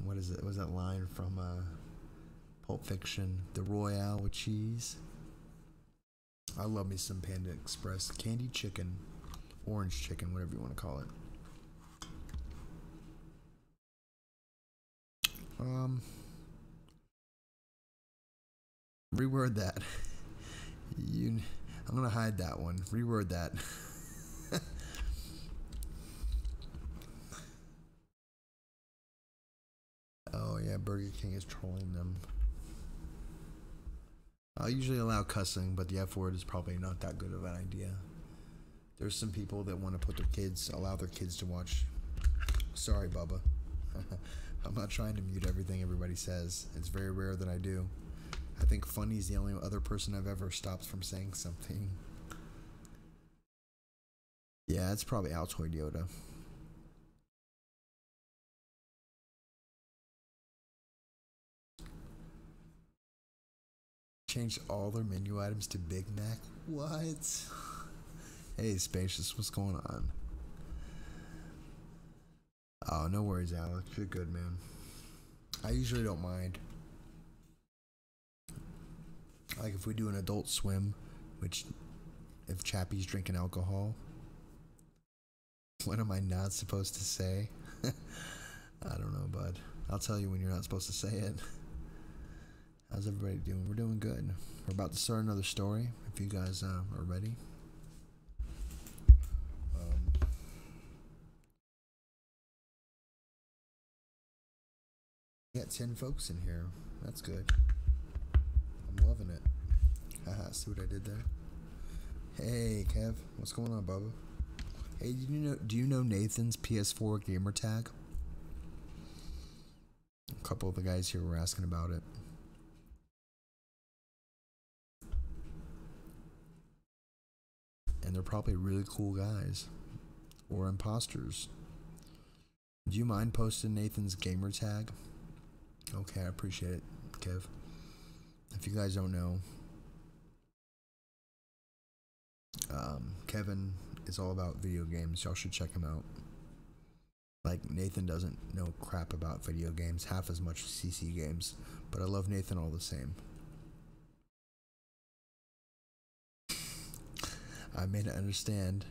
What is it? Was that line from Pulp Fiction? The Royale with cheese. I love me some Panda Express candy chicken, orange chicken, whatever you want to call it. Reword that. I'm gonna hide that one. Reword that. Oh yeah, Burger King is trolling them. I usually allow cussing, but the F word is probably not that good of an idea. There's some people that want to allow their kids to watch. Sorry, Bubba. I'm not trying to mute everything everybody says. It's very rare that I do. I think Funny's the only other person I've ever stopped from saying something. Yeah, it's probably Altoid Yoda. Changed all their menu items to Big Mac? What? Hey, Spacious, what's going on? Oh, no worries, Alex. You're good, man. I usually don't mind. Like if we do an Adult Swim, which if Chappie's drinking alcohol, what am I not supposed to say? I don't know, bud. I'll tell you when you're not supposed to say it. How's everybody doing? We're doing good. We're about to start another story, if you guys are ready. We got 10 folks in here. That's good. I'm loving it. Haha, see what I did there? Hey, Kev. What's going on, Bubba? Hey, do you know Nathan's PS4 gamer tag? A couple of the guys here were asking about it. And they're probably really cool guys. Or imposters. Do you mind posting Nathan's gamer tag? Okay, I appreciate it, Kev. If you guys don't know, Kevin is all about video games. Y'all should check him out. Like, Nathan doesn't know crap about video games, half as much as CC games, but I love Nathan all the same. I may not understand,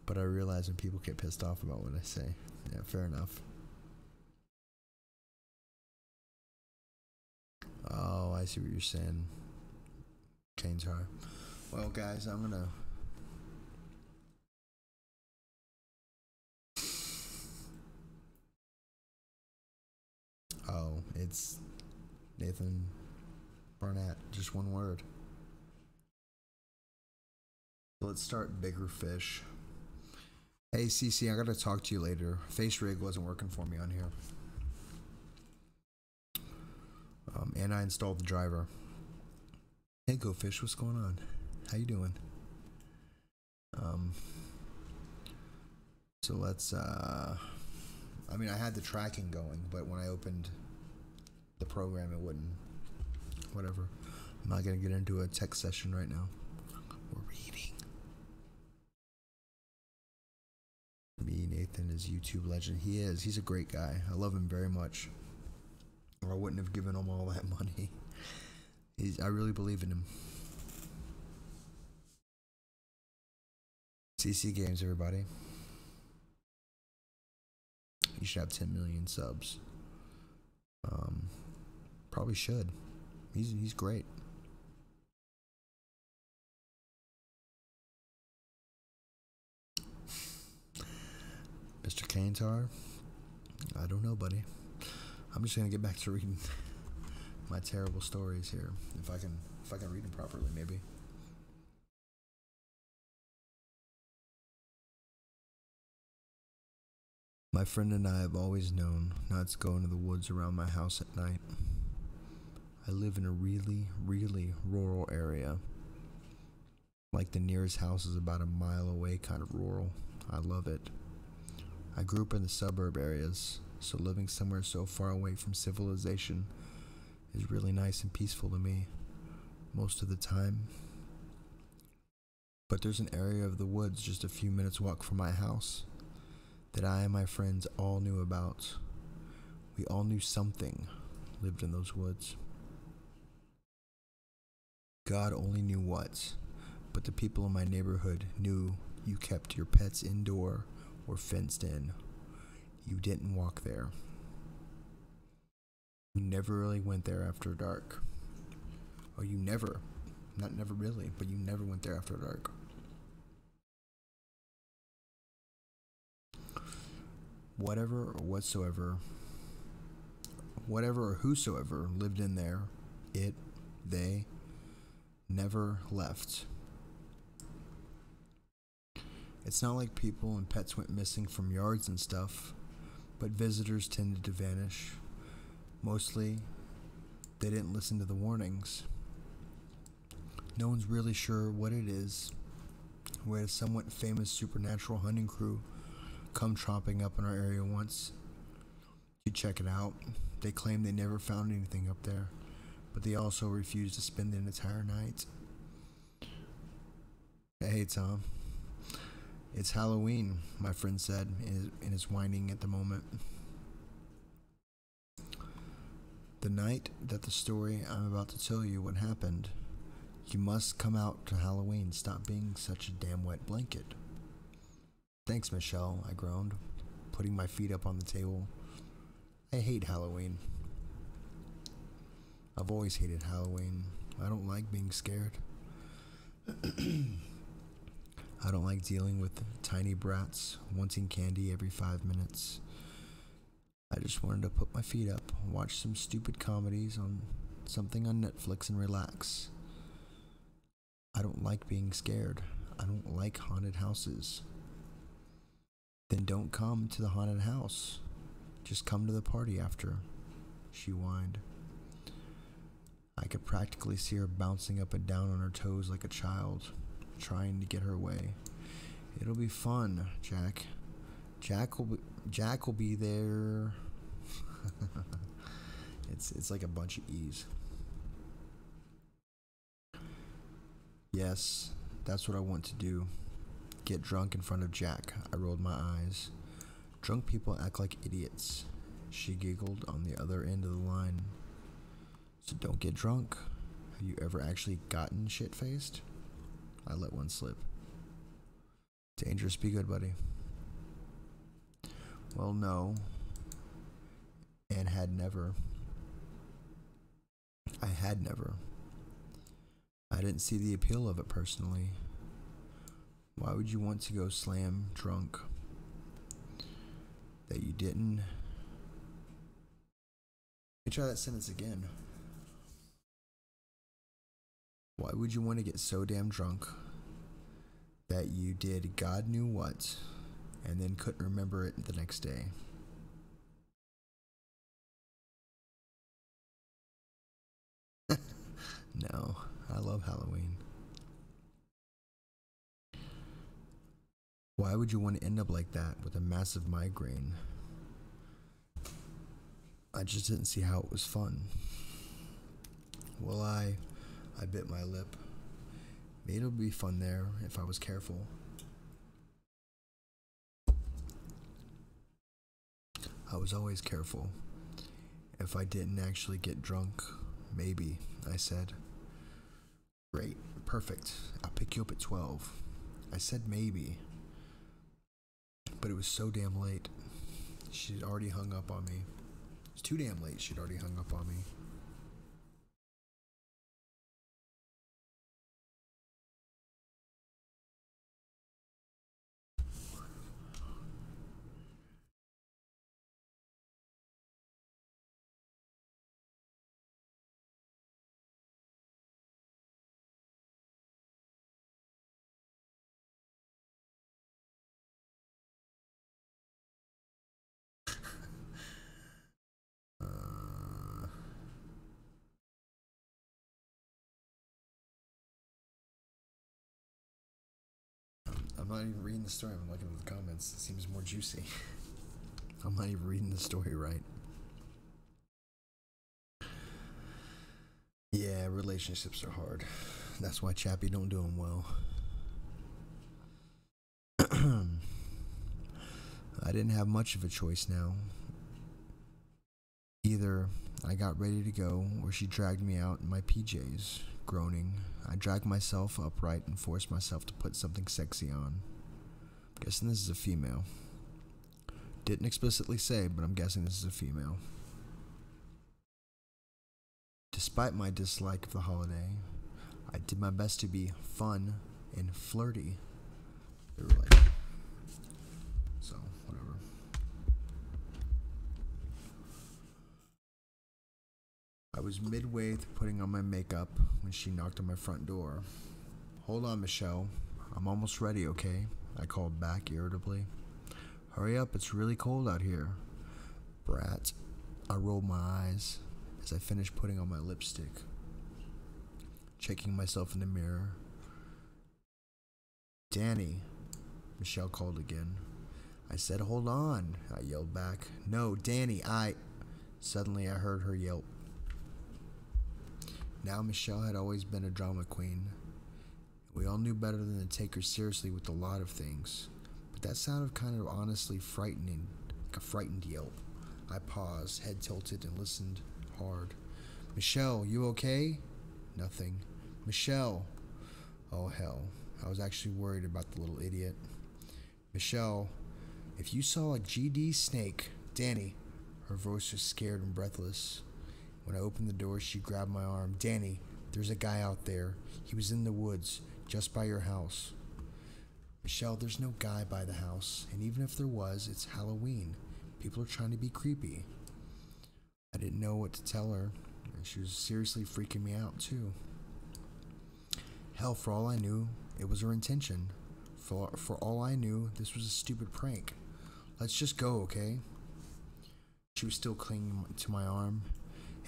but I realize when people get pissed off about what I say. Yeah, fair enough. Oh, I see what you're saying. Kane's hard. Well, guys, I'm gonna... Oh, it's Nathan Barnett. Just one word. Let's start Bigger Fish. Hey, CC, I gotta talk to you later. Face rig wasn't working for me on here. And I installed the driver. Hey, Go Fish, what's going on? How you doing? So let's, I mean, I had the tracking going, but when I opened the program, it wouldn't. Whatever. I'm not gonna get into a tech session right now. We're reading. Me, Nathan is YouTube legend. He is. He's a great guy. I love him very much. Or I wouldn't have given him all that money. I really believe in him. CC Games, everybody. You should have 10 million subs. Probably should. He's great. Mr. Kantar? I don't know, buddy. I'm just gonna get back to reading my terrible stories here. If I can read them properly, maybe. My friend and I have always known not to go into the woods around my house at night. I live in a really, really rural area. Like the nearest house is about a mile away, kind of rural. I love it. I grew up in the suburb areas, so living somewhere so far away from civilization is really nice and peaceful to me most of the time. But there's an area of the woods just a few minutes walk from my house that I and my friends all knew about. We all knew something lived in those woods. God only knew what, but the people in my neighborhood knew you kept your pets indoor or fenced in. You didn't walk there. You never really went there after dark. Or you never, not never really, but you never went there after dark. Whatever or whatsoever, whatever or whosoever lived in there, they never left. It's not like people and pets went missing from yards and stuff, but visitors tended to vanish. Mostly, they didn't listen to the warnings. No one's really sure what it is. We had a somewhat famous supernatural hunting crew come tromping up in our area once to check it out. They claimed they never found anything up there, but they also refused to spend the entire night. Hey, Tom. It's Halloween, my friend said, and is whining at the moment. The night that the story I'm about to tell you what happened, you must come out to Halloween. Stop being such a damn wet blanket. Thanks, Michelle, I groaned, putting my feet up on the table. I hate Halloween. I've always hated Halloween. I don't like being scared. I don't like dealing with tiny brats wanting candy every 5 minutes. I just wanted to put my feet up, watch some stupid comedies on something on Netflix and relax. I don't like being scared. I don't like haunted houses. Then don't come to the haunted house. Just come to the party after, she whined. I could practically see her bouncing up and down on her toes like a child, trying to get her way. It'll be fun, Jack. Jack will be there. It's like a bunch of E's. Yes, that's what I want to do. Get drunk in front of Jack. I rolled my eyes. Drunk people act like idiots. She giggled on the other end of the line. So don't get drunk. Have you ever actually gotten shit-faced? I let one slip. Dangerous, be good, buddy. Well, no. And had never. I had never. I didn't see the appeal of it personally. Why would you want to go slam drunk? That you didn't. Let me try that sentence again. Why would you want to get so damn drunk that you did God knew what and then couldn't remember it the next day? No, I love Halloween. Why would you want to end up like that with a massive migraine? I just didn't see how it was fun. Well, I bit my lip. Maybe it'll be fun there if I was careful. I was always careful. If I didn't actually get drunk, maybe, I said. Great, perfect. I'll pick you up at 12. I said maybe. But it was so damn late. She'd already hung up on me. It was too damn late. She'd already hung up on me. I'm not even reading the story. I'm looking at the comments. It seems more juicy. I'm not even reading the story right. Yeah, relationships are hard. That's why Chappie don't do them well. I didn't have much of a choice now. Either I got ready to go, or she dragged me out in my PJs. Groaning, I dragged myself upright and forced myself to put something sexy on. Guessing this is a female. Didn't explicitly say, but I'm guessing this is a female. Despite my dislike of the holiday, I did my best to be fun and flirty. They were like, so, whatever. I was midway through putting on my makeup when she knocked on my front door. Hold on, Michelle. I'm almost ready, okay? I called back irritably. Hurry up, it's really cold out here. Brat. I rolled my eyes as I finished putting on my lipstick. Checking myself in the mirror. Danny, Michelle called again. I said, hold on, I yelled back. No, Danny, Suddenly I heard her yelp. Now Michelle had always been a drama queen. We all knew better than to take her seriously with a lot of things. But that sounded kind of honestly frightening, like a frightened yelp. I paused, head tilted, and listened hard. Michelle, you okay? Nothing. Michelle. Oh, hell. I was actually worried about the little idiot. Michelle, if you saw a GD snake, Danny. Her voice was scared and breathless. When I opened the door, she grabbed my arm. Danny, there's a guy out there. He was in the woods, just by your house. Michelle, there's no guy by the house, and even if there was, it's Halloween. People are trying to be creepy. I didn't know what to tell her, and she was seriously freaking me out, too. Hell, for all I knew, it was her intention. For all I knew, this was a stupid prank. Let's just go, okay? She was still clinging to my arm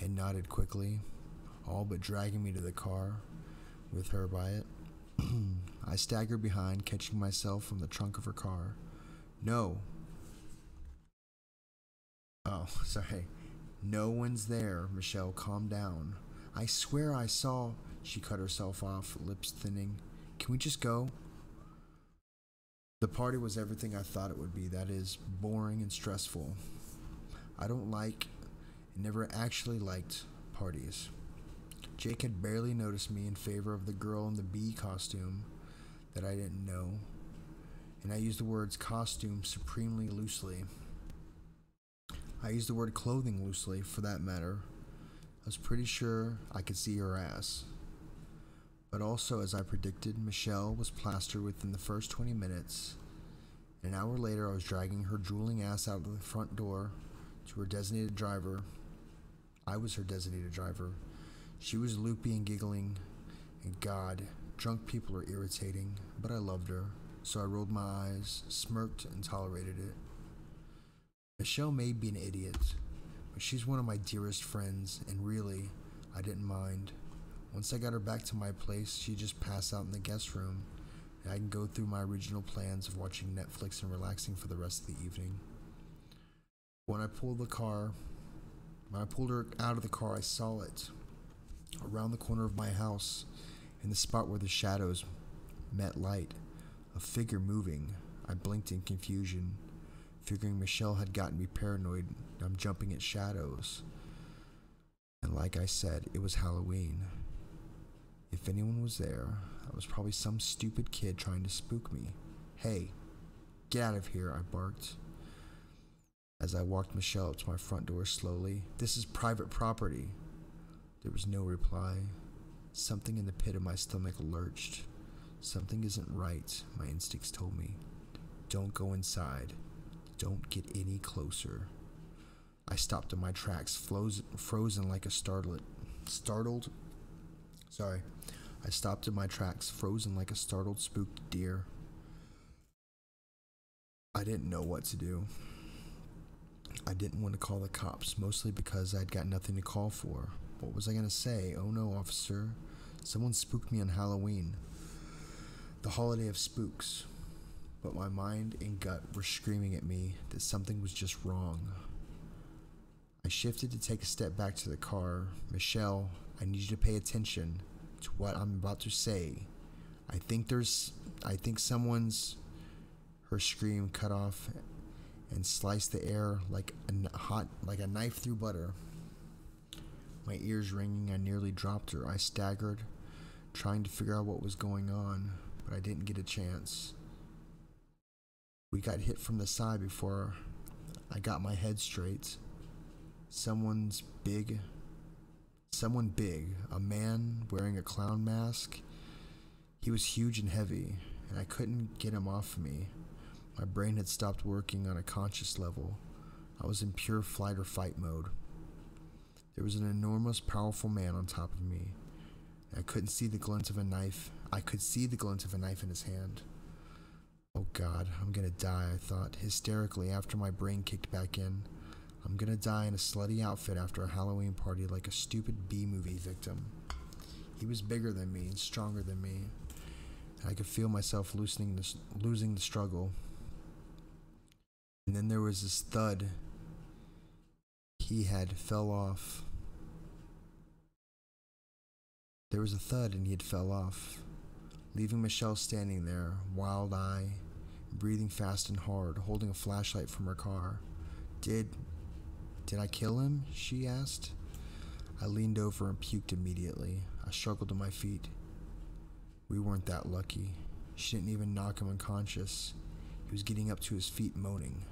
and nodded quickly, all but dragging me to the car with her by it. I staggered behind, catching myself from the trunk of her car. No. Oh, sorry. No one's there, Michelle. Calm down. I swear I saw... She cut herself off, lips thinning. Can we just go? The party was everything I thought it would be. That is, boring and stressful. I don't like, and never actually liked, parties. Jake had barely noticed me in favor of the girl in the bee costume that I didn't know, and I used the words costume supremely loosely. I used the word clothing loosely, for that matter. I was pretty sure I could see her ass. But also, as I predicted, Michelle was plastered within the first 20 minutes. An hour later, I was dragging her drooling ass out of the front door to her designated driver. I was her designated driver. She was loopy and giggling, and God, drunk people are irritating, but I loved her, so I rolled my eyes, smirked, and tolerated it. Michelle may be an idiot, but she's one of my dearest friends, and really, I didn't mind. Once I got her back to my place, she'd just pass out in the guest room, and I can go through my original plans of watching Netflix and relaxing for the rest of the evening. When I pulled her out of the car, I saw it. Around the corner of my house, in the spot where the shadows met light, a figure moving. I blinked in confusion, figuring Michelle had gotten me paranoid. I'm jumping at shadows. And like I said, it was Halloween. If anyone was there, I was probably some stupid kid trying to spook me. Hey, get out of here, I barked. As I walked Michelle up to my front door slowly. This is private property. There was no reply. Something in the pit of my stomach lurched. Something isn't right, my instincts told me. Don't go inside. Don't get any closer. I stopped in my tracks, frozen like a I stopped in my tracks, frozen like a startled, spooked deer. I didn't know what to do. I didn't want to call the cops, mostly because I'd got nothing to call for. What was I going to say? Oh no, officer. Someone spooked me on Halloween. The holiday of spooks. But my mind and gut were screaming at me that something was just wrong. I shifted to take a step back to the car. Michelle, I need you to pay attention to what I'm about to say. I think someone's... Her scream cut off and sliced the air like a knife through butter. My ears ringing, I nearly dropped her. I staggered, trying to figure out what was going on, but I didn't get a chance. We got hit from the side before I got my head straight. Someone big, a man wearing a clown mask. He was huge and heavy, and I couldn't get him off me. My brain had stopped working on a conscious level. I was in pure flight or fight mode. There was an enormous, powerful man on top of me. I couldn't see the glint of a knife. I could see the glint of a knife in his hand. Oh God, I'm gonna die, I thought, hysterically after my brain kicked back in. I'm gonna die in a slutty outfit after a Halloween party like a stupid B-movie victim. He was bigger than me and stronger than me, and I could feel myself losing the struggle. And then there was this thud. He had fell off. There was a thud and he had fell off, leaving Michelle standing there, wild-eyed, breathing fast and hard, holding a flashlight from her car. Did I kill him? She asked. I leaned over and puked immediately. I struggled to my feet. We weren't that lucky. She didn't even knock him unconscious. He was getting up to his feet, moaning.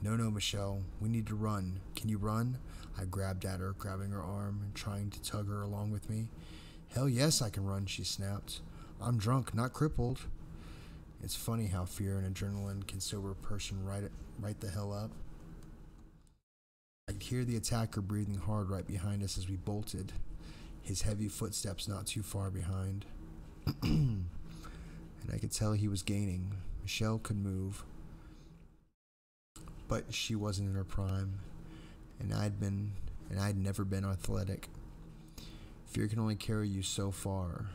No, Michelle, we need to run. Can you run? I grabbed at her, grabbing her arm and trying to tug her along with me. Hell yes, I can run, she snapped. I'm drunk, not crippled. It's funny how fear and adrenaline can sober a person right the hell up. I could hear the attacker breathing hard right behind us as we bolted, his heavy footsteps not too far behind. And I could tell he was gaining. Michelle could move, but she wasn't in her prime, and I'd never been athletic. Fear can only carry you so far.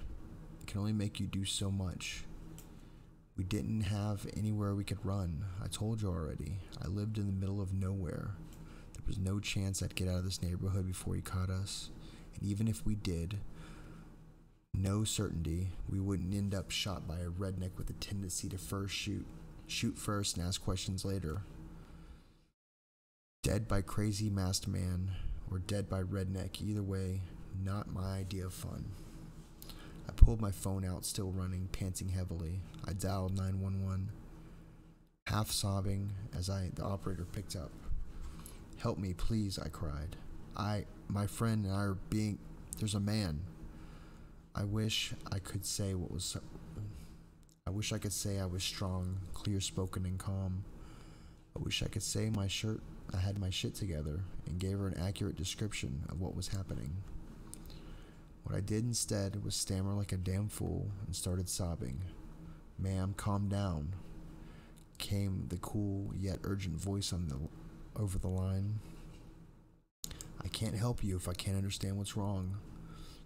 It can only make you do so much. We didn't have anywhere we could run. I told you already. I lived in the middle of nowhere. There was no chance I'd get out of this neighborhood before he caught us. And even if we did, no certainty we wouldn't end up shot by a redneck with a tendency to shoot first and ask questions later. Dead by crazy masked man, or dead by redneck, either way, not my idea of fun. I pulled my phone out, still running, panting heavily. I dialed 911, half sobbing as the operator picked up. Help me, please, I cried. My friend and I are there's a man. I wish I could say I was strong, clear-spoken, and calm. I wish I could say I had my shit together and gave her an accurate description of what was happening. What I did instead was stammer like a damn fool and started sobbing. Ma'am, calm down, came the cool yet urgent voice over the line. I can't help you if I can't understand what's wrong.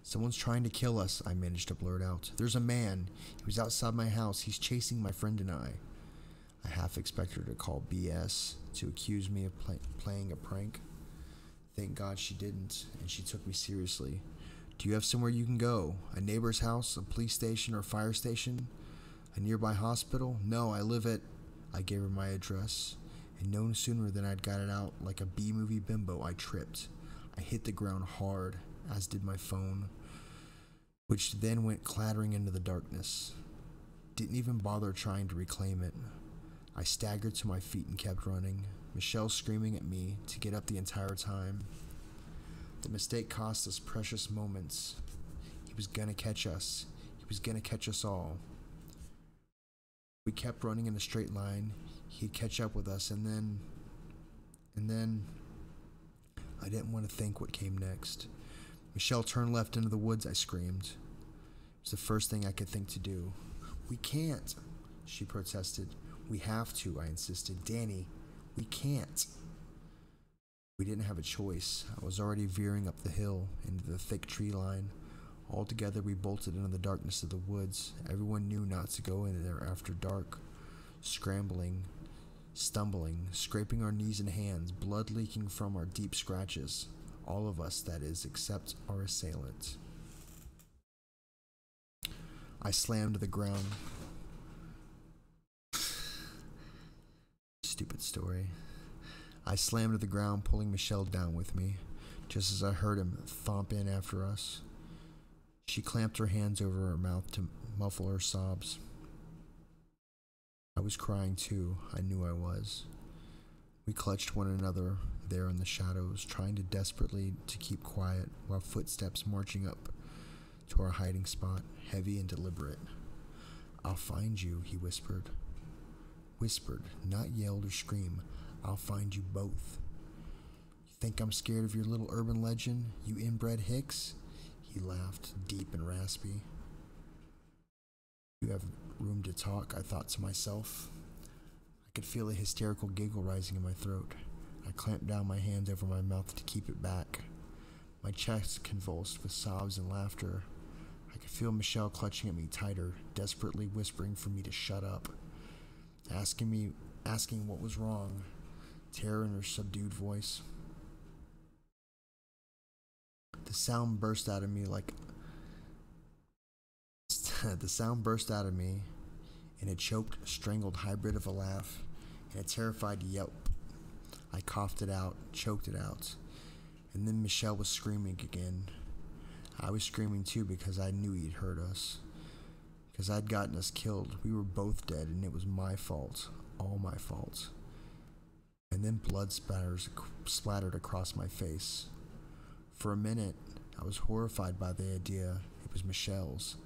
Someone's trying to kill us, I managed to blurt out. There's a man. He was outside my house. He's chasing my friend and I. I half expected her to call BS, to accuse me of playing a prank. Thank God she didn't, and she took me seriously. Do you have somewhere you can go? A neighbor's house, a police station or fire station? A nearby hospital? No, I live at... I gave her my address, and no sooner than I'd got it out like a B-movie bimbo, I tripped. I hit the ground hard, as did my phone, which then went clattering into the darkness. Didn't even bother trying to reclaim it. I staggered to my feet and kept running, Michelle screaming at me to get up the entire time. The mistake cost us precious moments. He was gonna catch us. He was gonna catch us all. We kept running in a straight line. He'd catch up with us, and then I didn't want to think what came next. Michelle, turn left into the woods, I screamed. It was the first thing I could think to do. We can't, she protested. We have to, I insisted. Danny, we can't. We didn't have a choice. I was already veering up the hill into the thick tree line. Altogether, we bolted into the darkness of the woods. Everyone knew not to go in there after dark. Scrambling, stumbling, scraping our knees and hands, blood leaking from our deep scratches. All of us, that is, except our assailant. I slammed to the ground. Stupid story. I slammed to the ground, pulling Michelle down with me, just as I heard him thump in after us. She clamped her hands over her mouth to muffle her sobs. I was crying too. I knew I was. We clutched one another there in the shadows, trying desperately to keep quiet, while footsteps marching up to our hiding spot, heavy and deliberate. "I'll find you," he whispered. Whispered, not yelled or screamed. "I'll find you both." "You think I'm scared of your little urban legend, you inbred hicks?" He laughed, deep and raspy. "You have room to talk," I thought to myself. I could feel a hysterical giggle rising in my throat. I clamped down my hand over my mouth to keep it back. My chest convulsed with sobs and laughter. I could feel Michelle clutching at me tighter, desperately whispering for me to shut up, asking what was wrong, terror in her subdued voice. The sound burst out of me in a choked, strangled hybrid of a laugh and a terrified yelp. I coughed it out, choked it out, and then Michelle was screaming again. I was screaming too because I knew he'd hurt us, because I'd gotten us killed. We were both dead, and it was my fault, all my fault. And then blood splattered across my face. For a minute, I was horrified by the idea it was Michelle's.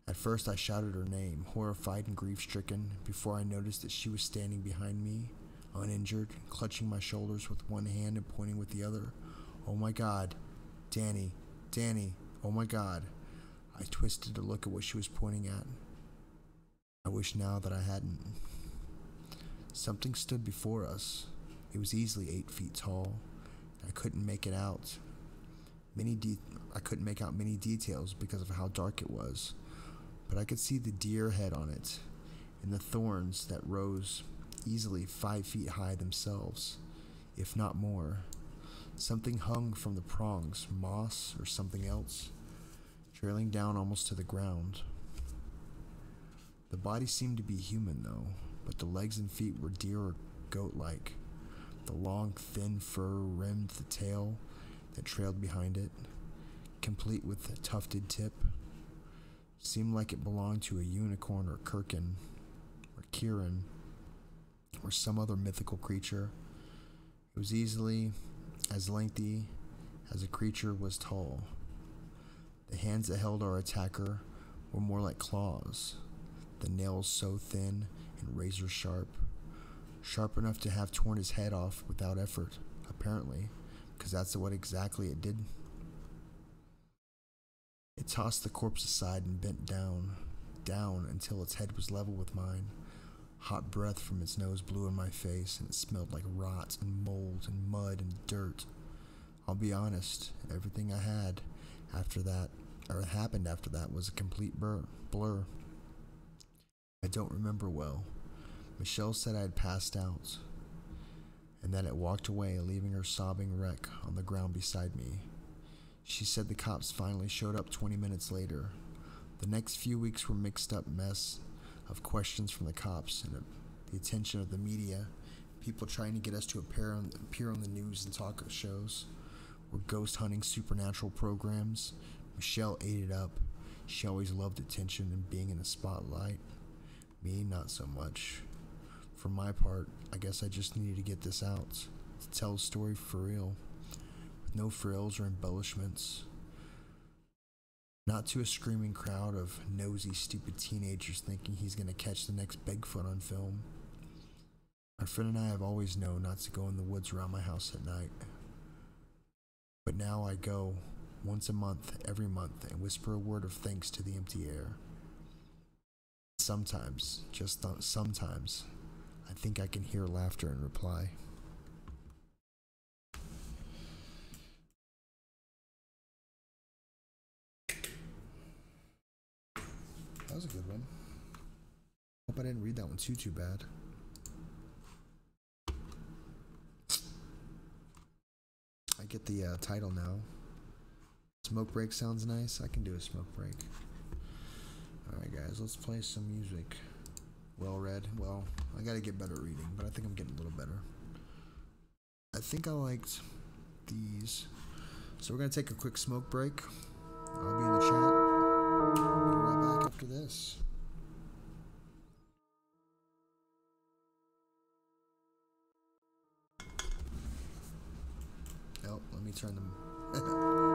At first, I shouted her name, horrified and grief-stricken, before I noticed that she was standing behind me, uninjured, clutching my shoulders with one hand and pointing with the other. "Oh my God, Danny, Danny, oh my God." I twisted to look at what she was pointing at. I wish now that I hadn't. Something stood before us. It was easily 8 feet tall. I couldn't make it out. I couldn't make out many details because of how dark it was, but I could see the deer head on it, and the thorns that rose easily 5 feet high themselves, if not more. Something hung from the prongs, moss or something else, trailing down almost to the ground. The body seemed to be human, though, but the legs and feet were deer or goat-like. The long, thin fur rimmed the tail that trailed behind it, complete with a tufted tip. Seemed like it belonged to a unicorn or Kirkin, or Kirin, or some other mythical creature. It was easily as lengthy as a creature was tall. The hands that held our attacker were more like claws, the nails so thin and razor sharp enough to have torn his head off without effort, apparently, because that's what exactly it did. It tossed the corpse aside and bent down until its head was level with mine. Hot breath from its nose blew in my face, and it smelled like rot and mold and mud and dirt. I'll be honest, everything I had happened after that was a complete blur. I don't remember well. Michelle said I had passed out, and that it walked away, leaving her sobbing wreck on the ground beside me. She said the cops finally showed up 20 minutes later. The next few weeks were mixed up mess of questions from the cops and the attention of the media, people trying to get us to appear on the news and talk shows, or ghost hunting supernatural programs. Michelle ate it up. She always loved attention and being in the spotlight. Me, not so much. For my part, I guess I just needed to get this out, to tell a story for real, with no frills or embellishments. Not to a screaming crowd of nosy, stupid teenagers thinking he's gonna catch the next Bigfoot on film. My friend and I have always known not to go in the woods around my house at night. But now I go once a month, every month, and whisper a word of thanks to the empty air. Sometimes, just sometimes, I think I can hear laughter in reply. That was a good one. Hope I didn't read that one too bad. I get the title now. Smoke break sounds nice. I can do a smoke break. Alright guys, let's play some music. Well read. Well, I gotta get better at reading, but I think I'm getting a little better. I think I liked these. So we're gonna take a quick smoke break. I'll be in the chat. I'll be right back after this. Oh, let me turn them. There we go.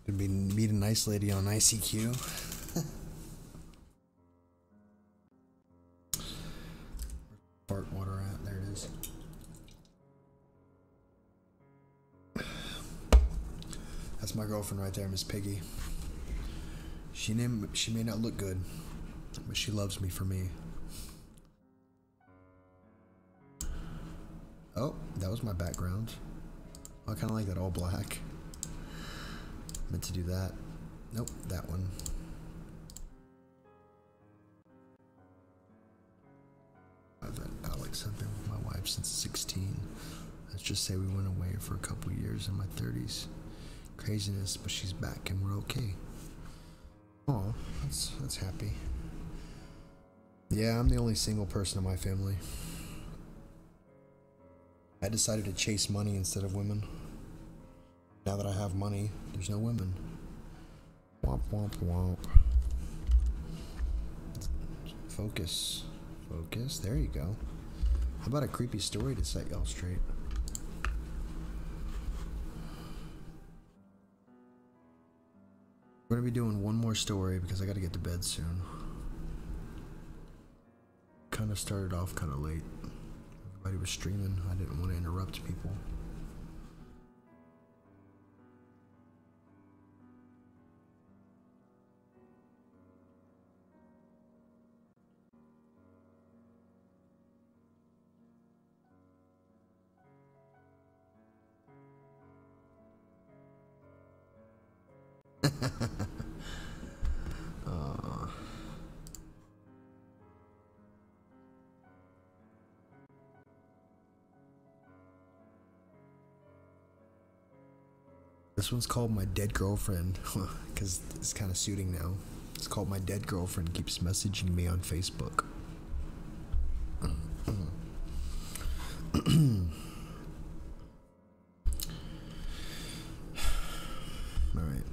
Meet a nice lady on ICQ. Fart water at? There it is. That's my girlfriend right there, Miss Piggy. She may not look good, but she loves me for me. Oh, that was my background. I kind of like that all black. Meant to do that. Nope, that one. I've had Alex have been with my wife since 16. Let's just say we went away for a couple years in my 30s. Craziness, but she's back and we're okay. Oh, that's happy. Yeah, I'm the only single person in my family. I decided to chase money instead of women. Now that I have money, there's no women. Womp womp womp. Focus. Focus. There you go. How about a creepy story to set y'all straight? We're gonna be doing one more story because I gotta get to bed soon. Kind of started off kind of late. Everybody was streaming. I didn't want to interrupt people. This one's called My Dead Girlfriend, because it's kind of suiting now. It's called My Dead Girlfriend Keeps Messaging Me on Facebook. Alright.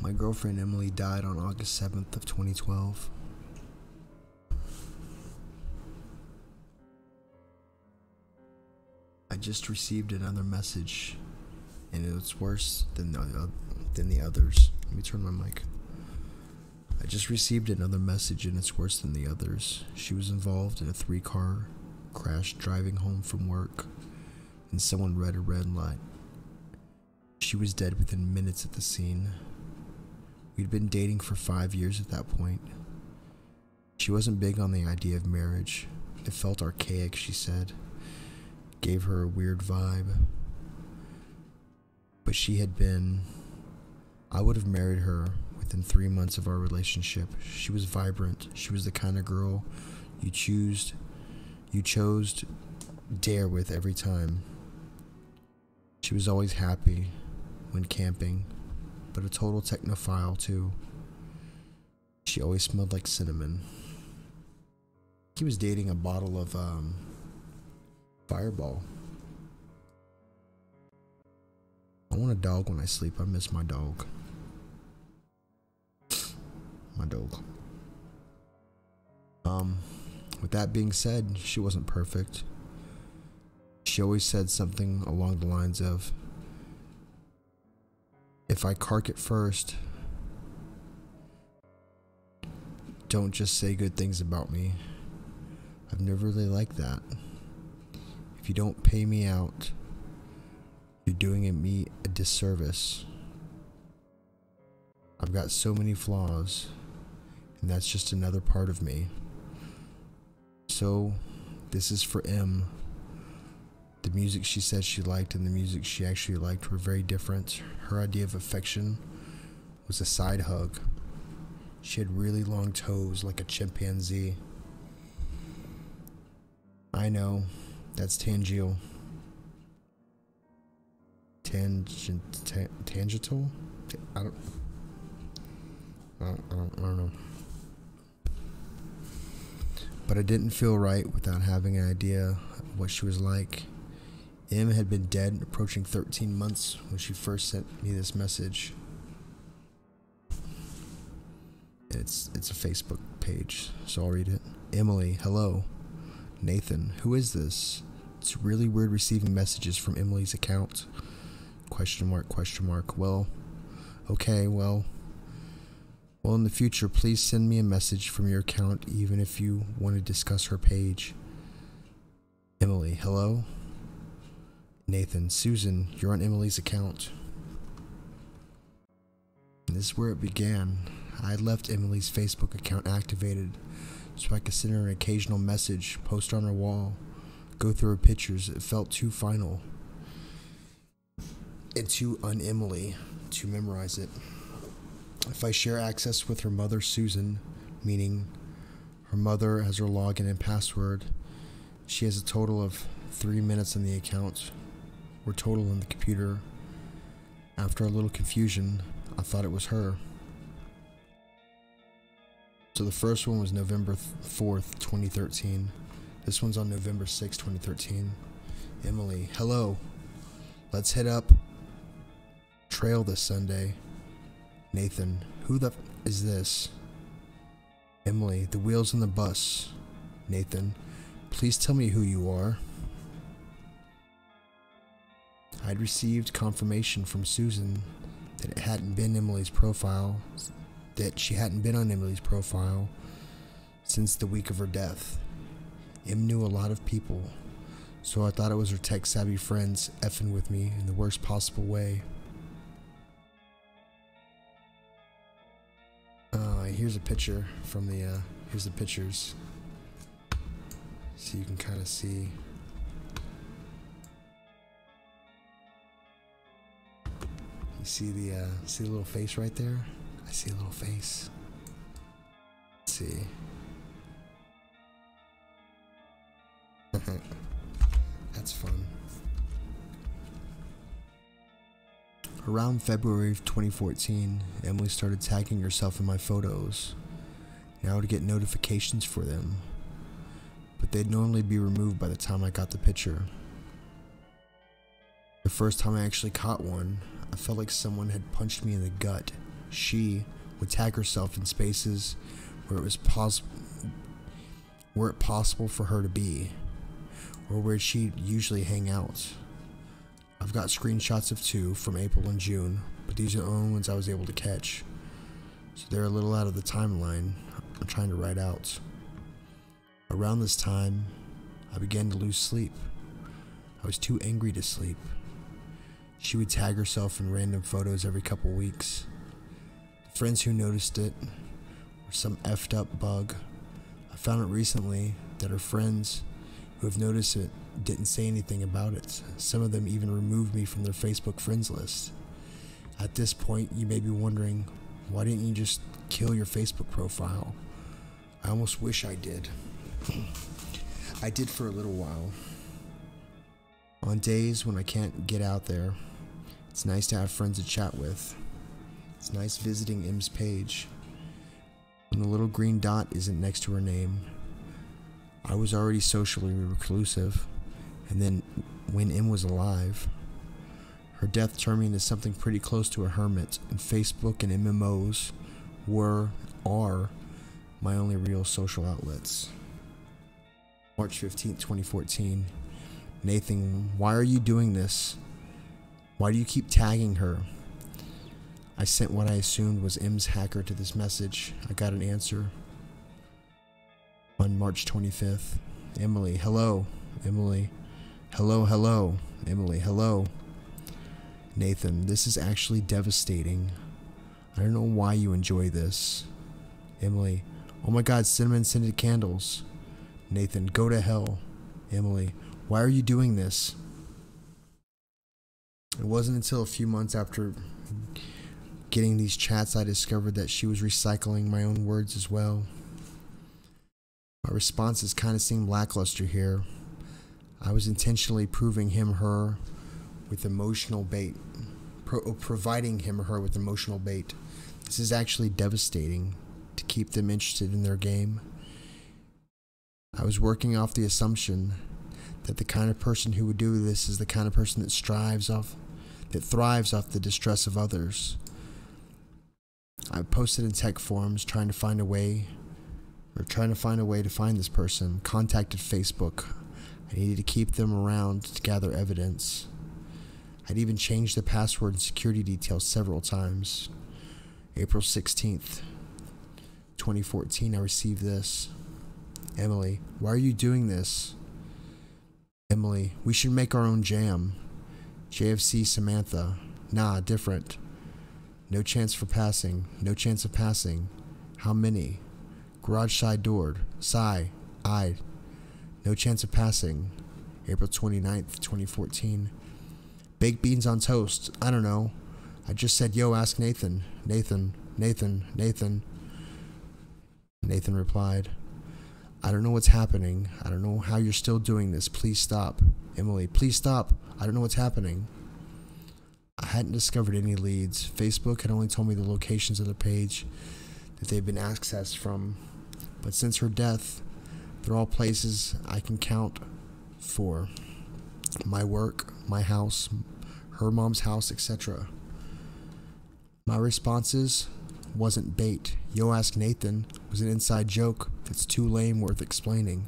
My girlfriend Emily died on August 7th of 2012. I just received another message, and it's worse than the others. Let me turn my mic. I just received another message, and it's worse than the others. She was involved in a 3-car crash driving home from work, and someone read a red light. She was dead within minutes at the scene. We'd been dating for 5 years at that point. She wasn't big on the idea of marriage. It felt archaic, she said. Gave her a weird vibe. But she had been... I would have married her within 3 months of our relationship. She was vibrant. She was the kind of girl you chose to dare with every time. She was always happy when camping, but a total technophile too. She always smelled like cinnamon. He was dating a bottle of Fireball. I want a dog when I sleep. I miss my dog. My dog. With that being said, she wasn't perfect. She always said something along the lines of, if I cark it first, don't just say good things about me. I've never really liked that. If you don't pay me out, you're doing me a disservice. I've got so many flaws, and that's just another part of me. So, this is for M. The music she said she liked and the music she actually liked were very different. Her idea of affection was a side hug. She had really long toes like a chimpanzee. I know, that's Tangiel. Tangital? I don't know. But I didn't feel right without having an idea of what she was like. M had been dead approaching 13 months when she first sent me this message. It's a Facebook page, so I'll read it. Emily, hello. Nathan, who is this? It's really weird receiving messages from Emily's account. Question mark. Well, okay, well, in the future, please send me a message from your account, even if you want to discuss her page. Emily, hello? Nathan, Susan, you're on Emily's account. And this is where it began. I had left Emily's Facebook account activated so I could send her an occasional message, post her on her wall, go through her pictures. It felt too final and too un-Emily to memorize it. If I share access with her mother, Susan, meaning her mother has her login and password, she has a total of 3 minutes on the account, or total on the computer. After a little confusion, I thought it was her. So the first one was November 4th, 2013. This one's on November 6th, 2013. Emily, hello. Let's hit up trail this Sunday. Nathan, who the is this? Emily, the wheels on the bus. Nathan, please tell me who you are. I'd received confirmation from Susan that it hadn't been Emily's profile, that she hadn't been on Emily's profile since the week of her death. Em knew a lot of people, so I thought it was her tech-savvy friends effing with me in the worst possible way. Here's a picture from the, here's the pictures. So you can kind of see. You see the little face right there? I see a little face. Let's see. That's fun. Around February of 2014, Emily started tagging herself in my photos. Now I would get notifications for them, but they'd normally be removed by the time I got the picture. The first time I actually caught one, I felt like someone had punched me in the gut. She would tag herself in spaces where it was possible for her to be, or where she'd usually hang out. I've got screenshots of 2 from April and June, but these are the only ones I was able to catch, so they're a little out of the timeline I'm trying to write out. Around this time, I began to lose sleep. I was too angry to sleep. She would tag herself in random photos every couple weeks. The friends who noticed it were some effed up bug. I found out recently that her friends who have noticed it didn't say anything about it. Some of them even removed me from their Facebook friends list. At this point, you may be wondering, why didn't you just kill your Facebook profile? I almost wish I did. I did for a little while. On days when I can't get out there, it's nice to have friends to chat with. It's nice visiting Em's page. When the little green dot isn't next to her name, I was already socially reclusive, and then when Em was alive, her death turned me into something pretty close to a hermit, and Facebook and MMOs are my only real social outlets. March 15th, 2014. Nathan, why are you doing this? Why do you keep tagging her? I sent what I assumed was Em's hacker to this message. I got an answer. On March 25th, Emily, hello. Emily, hello, hello. Emily, hello. Nathan, this is actually devastating. I don't know why you enjoy this. Emily, oh my god, cinnamon scented candles. Nathan, go to hell. Emily, why are you doing this? It wasn't until a few months after getting these chats I discovered that she was recycling my own words as well. My responses kind of seemed lackluster here. I was intentionally proving him her with emotional bait, providing him or her with emotional bait. This is actually devastating to keep them interested in their game. I was working off the assumption that the kind of person who would do this is the kind of person that thrives off the distress of others. I posted in tech forums trying to find a way to find this person, contacted Facebook. I needed to keep them around to gather evidence. I'd even changed the password and security details several times. April 16th, 2014, I received this. Emily, why are you doing this? Emily, we should make our own jam. JFC Samantha, nah, different. No chance for passing. No chance of passing. How many? Garage side door. Sigh. I. No chance of passing. April 29th, 2014. Baked beans on toast. I don't know. I just said, yo, ask Nathan. Nathan. Nathan replied, I don't know what's happening. I don't know how you're still doing this. Please stop. Emily, please stop. I don't know what's happening. I hadn't discovered any leads. Facebook had only told me the locations of the page that they've been accessed from. But since her death, they're all places I can count for. My work, my house, her mom's house, etc. My responses wasn't bait. Yo, ask Nathan was an inside joke that's too lame worth explaining.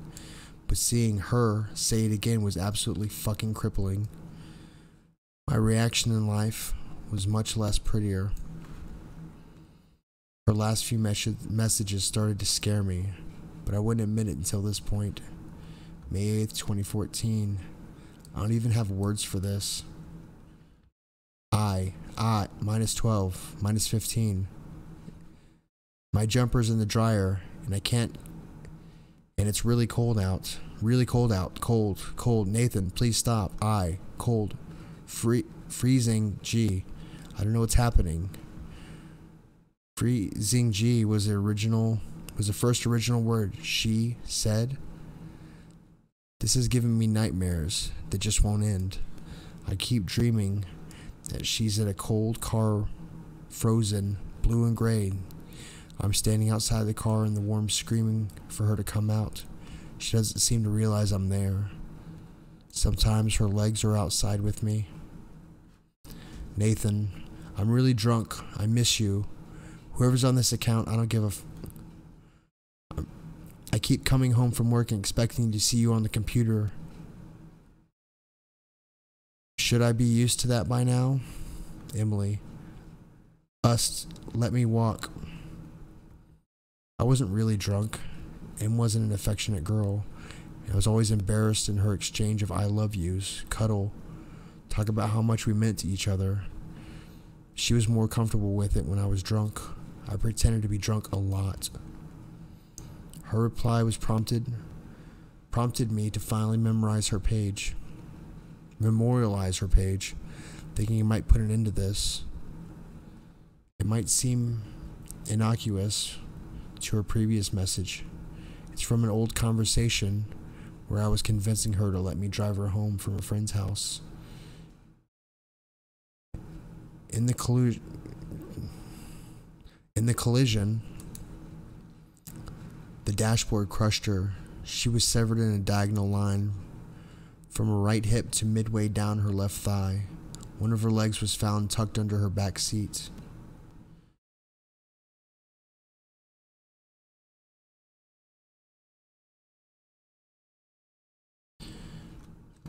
But seeing her say it again was absolutely fucking crippling. My reaction in life was much less prettier. Her last few messages started to scare me, but I wouldn't admit it until this point. May 8th, 2014. I don't even have words for this. Minus 12, minus 15. My jumper's in the dryer, and I can't, and it's really cold out. Really cold out. Cold. Nathan, please stop. Cold. Freezing G. I don't know what's happening. Freezing G was the first original word she said. This is giving me nightmares that just won't end. I keep dreaming that she's at a cold car, frozen, blue and gray. I'm standing outside the car in the warm, screaming for her to come out. She doesn't seem to realize I'm there. Sometimes her legs are outside with me. Nathan, I'm really drunk. I miss you. Whoever's on this account, I don't give a I keep coming home from work and expecting to see you on the computer. Should I be used to that by now? Emily. Let me walk. I wasn't really drunk and wasn't an affectionate girl. I was always embarrassed in her exchange of I love yous, cuddle, talk about how much we meant to each other. She was more comfortable with it when I was drunk. I pretended to be drunk a lot. Her reply was prompted me to finally memorialize her page, thinking I might put an end to this. It might seem innocuous to her previous message. It's from an old conversation where I was convincing her to let me drive her home from a friend's house. In the collision, the dashboard crushed her. She was severed in a diagonal line from her right hip to midway down her left thigh. One of her legs was found tucked under her back seat.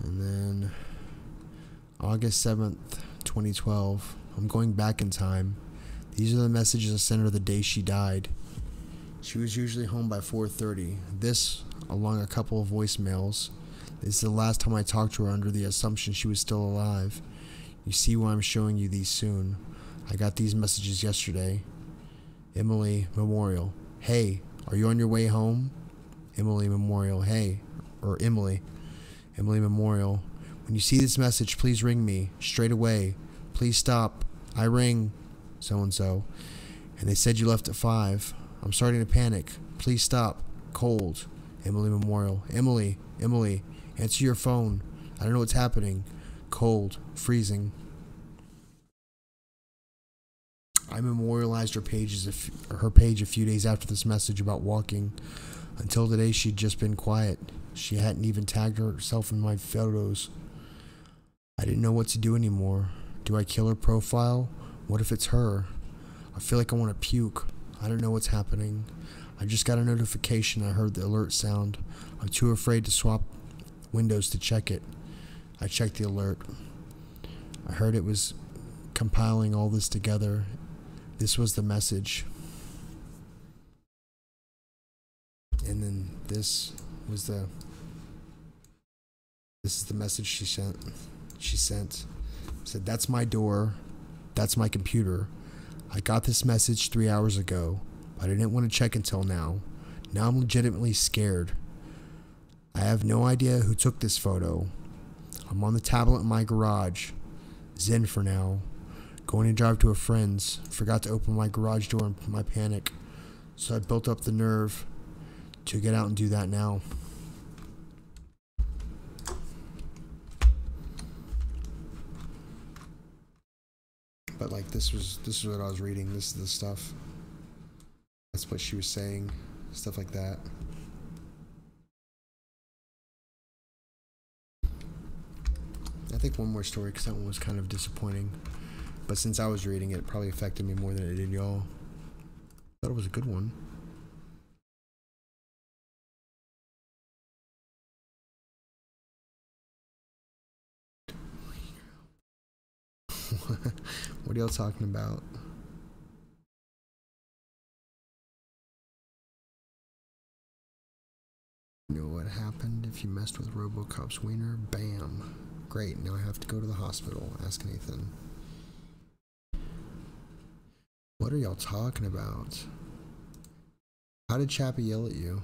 And then August 7th, 2012. I'm going back in time. These are the messages I sent her the day she died. She was usually home by 4:30. This, along a couple of voicemails. This is the last time I talked to her under the assumption she was still alive. You see why I'm showing you these soon. I got these messages yesterday. Emily Memorial. Hey, are you on your way home? Emily Memorial. Hey. Or Emily Memorial. When you see this message, please ring me. Straight away. Please stop. I ring so-and-so. And they said you left at 5. I'm starting to panic. Please stop. Cold. Emily Memorial. Emily. Answer your phone. I don't know what's happening. Cold. Freezing. I memorialized her page a few days after this message about walking. Until today, she'd just been quiet. She hadn't even tagged herself in my photos. I didn't know what to do anymore. Do I kill her profile? What if it's her? I feel like I want to puke. I don't know what's happening. I just got a notification. I heard the alert sound. I'm too afraid to swap Windows to check it. I checked the alert. I heard it was compiling all this together. This was the message. And then this is the message she sent. She said, that's my door. That's my computer. I got this message 3 hours ago, but I didn't want to check until now. Now I'm legitimately scared. I have no idea who took this photo. I'm on the tablet in my garage. Zen for now. Going to drive to a friend's. Forgot to open my garage door in my panic. So I built up the nerve to get out and do that now. But like this is what I was reading. This is the stuff. That's what she was saying. Stuff like that. I think one more story because that one was kind of disappointing. But since I was reading it, it probably affected me more than it did y'all. Thought it was a good one. What are y'all talking about? You know what happened if you messed with RoboCop's wiener? Bam. Great, now I have to go to the hospital. Ask Nathan. What are y'all talking about? How did Chappie yell at you?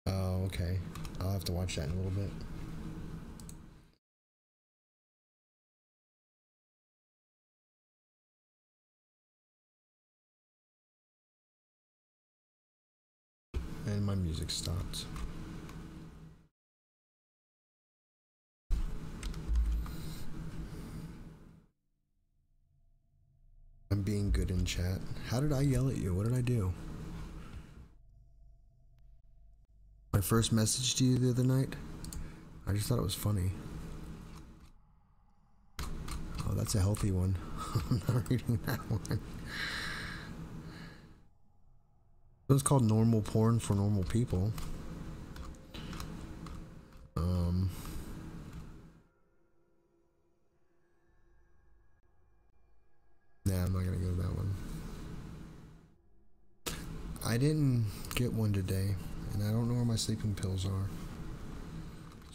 Oh, okay. I'll have to watch that in a little bit. And my music stopped. I'm being good in chat. How did I yell at you? What did I do? My first message to you the other night? I just thought it was funny. Oh, that's a healthy one. I'm not reading that one. It was called Normal Porn for Normal People. Nah, I'm not gonna go to that one. I didn't get one today, and I don't know where my sleeping pills are.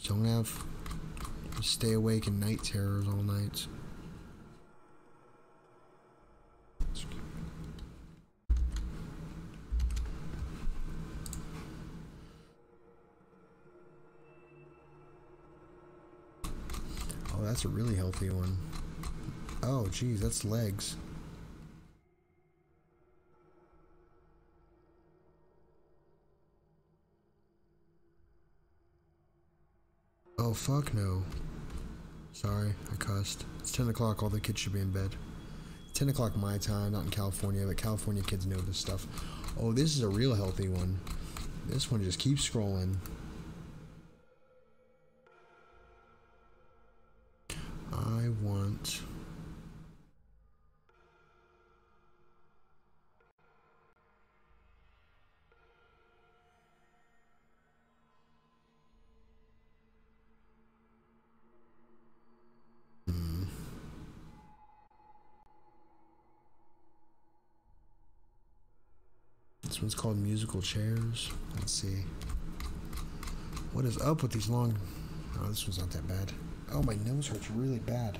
So I'm gonna have to stay awake in night terrors all night. Oh, that's a really healthy one. Oh, geez, that's legs. Oh, fuck no. Sorry, I cussed. It's 10 o'clock, all the kids should be in bed. 10 o'clock my time, not in California, but California kids know this stuff. Oh, this is a real healthy one. This one just keeps scrolling. I want... This one's called Musical Chairs. Let's see. What is up with these long... Oh, this one's not that bad. Oh, my nose hurts really bad.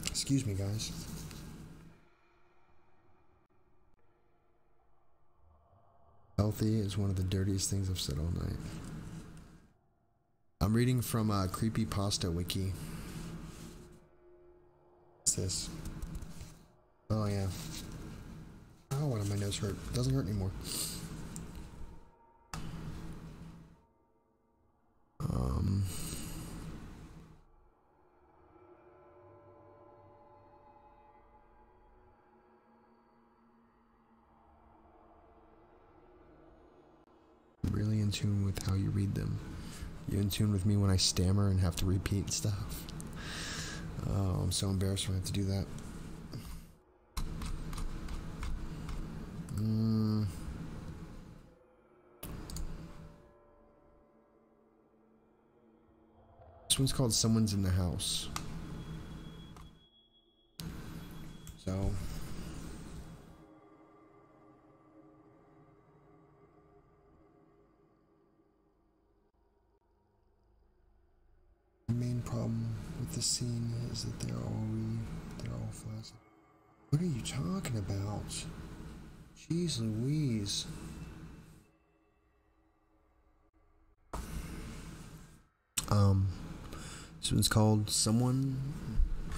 Excuse me, guys. Healthy is one of the dirtiest things I've said all night. I'm reading from Creepypasta Wiki. What's this? Oh, yeah. Oh, why did my nose hurt? It doesn't hurt anymore. Really in tune with how you read them. You in tune with me when I stammer and have to repeat stuff. Oh, I'm so embarrassed when I have to do that. This one's called Someone's in the House. So The main problem with the scene is that they're all flaccid. What are you talking about? Jeez Louise. This one's called Someone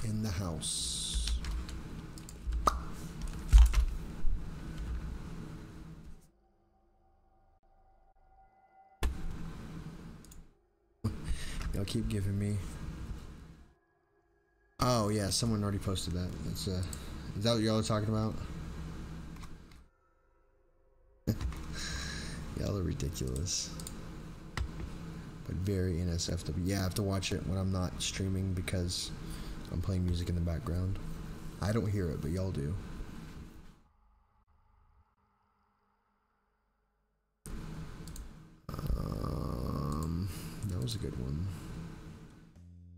in the House. Y'all keep giving me. Oh yeah, someone already posted that. That's is that what y'all are talking about? Y'all are ridiculous. But very NSFW. Yeah, I have to watch it when I'm not streaming because I'm playing music in the background. I don't hear it, but y'all do. That was a good one.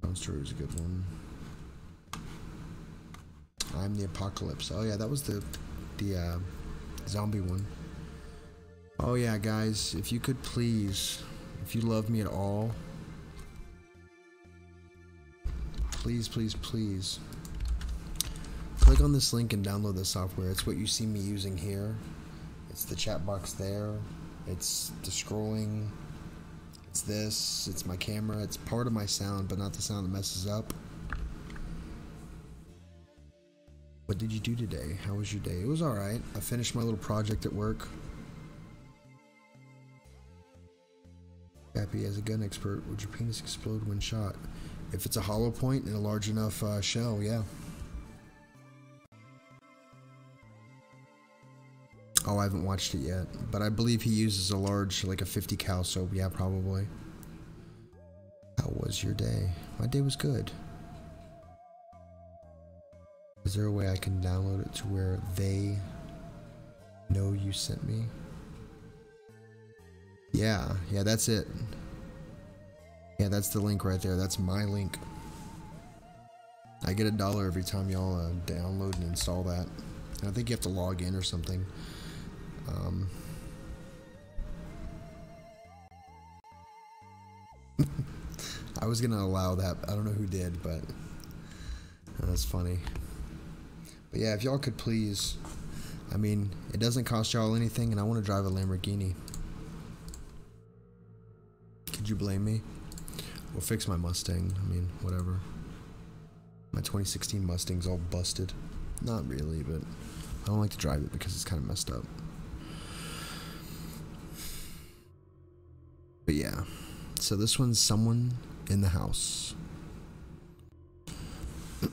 Sound Story was a good one. I'm the Apocalypse. Oh yeah, that was the zombie one. Oh yeah, guys, if you could please, if you love me at all, please, please, please, click on this link and download the software. It's what you see me using here. It's the chat box there. It's the scrolling. It's this. It's my camera. It's part of my sound, but not the sound that messes up. What did you do today? How was your day? It was alright. I finished my little project at work. Happy as a gun expert, would your penis explode when shot? If it's a hollow point and a large enough shell, yeah. Oh, I haven't watched it yet, but I believe he uses a large, like a 50 cal, so yeah, probably. How was your day? My day was good. Is there a way I can download it to where they know you sent me? Yeah, that's it. Yeah, that's the link right there. That's my link. I get $1 every time y'all download and install that. And I think you have to log in or something. I was gonna allow that. I don't know who did, but that's funny. But yeah, if y'all could please, I mean, it doesn't cost y'all anything, and I want to drive a Lamborghini. Could you blame me? We'll fix my Mustang. I mean, whatever. My 2016 Mustang's all busted. Not really, but I don't like to drive it because it's kind of messed up. But yeah, so this one's Someone in the House.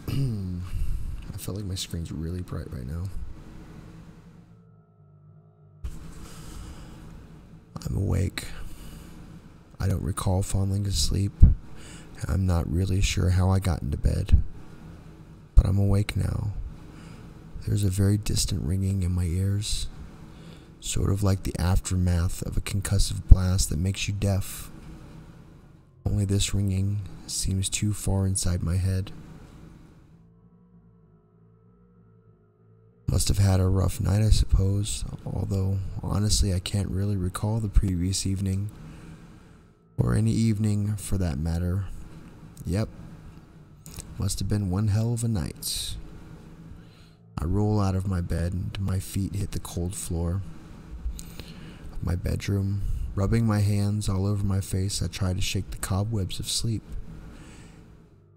I feel like my screen's really bright right now. I'm awake. I don't recall falling asleep. I'm not really sure how I got into bed. But I'm awake now. There's a very distant ringing in my ears. Sort of like the aftermath of a concussive blast that makes you deaf. Only this ringing seems too far inside my head. Must have had a rough night, I suppose, although honestly I can't really recall the previous evening, or any evening for that matter. Yep, must have been one hell of a night. I roll out of my bed and my feet hit the cold floor of my bedroom. Rubbing my hands all over my face, I try to shake the cobwebs of sleep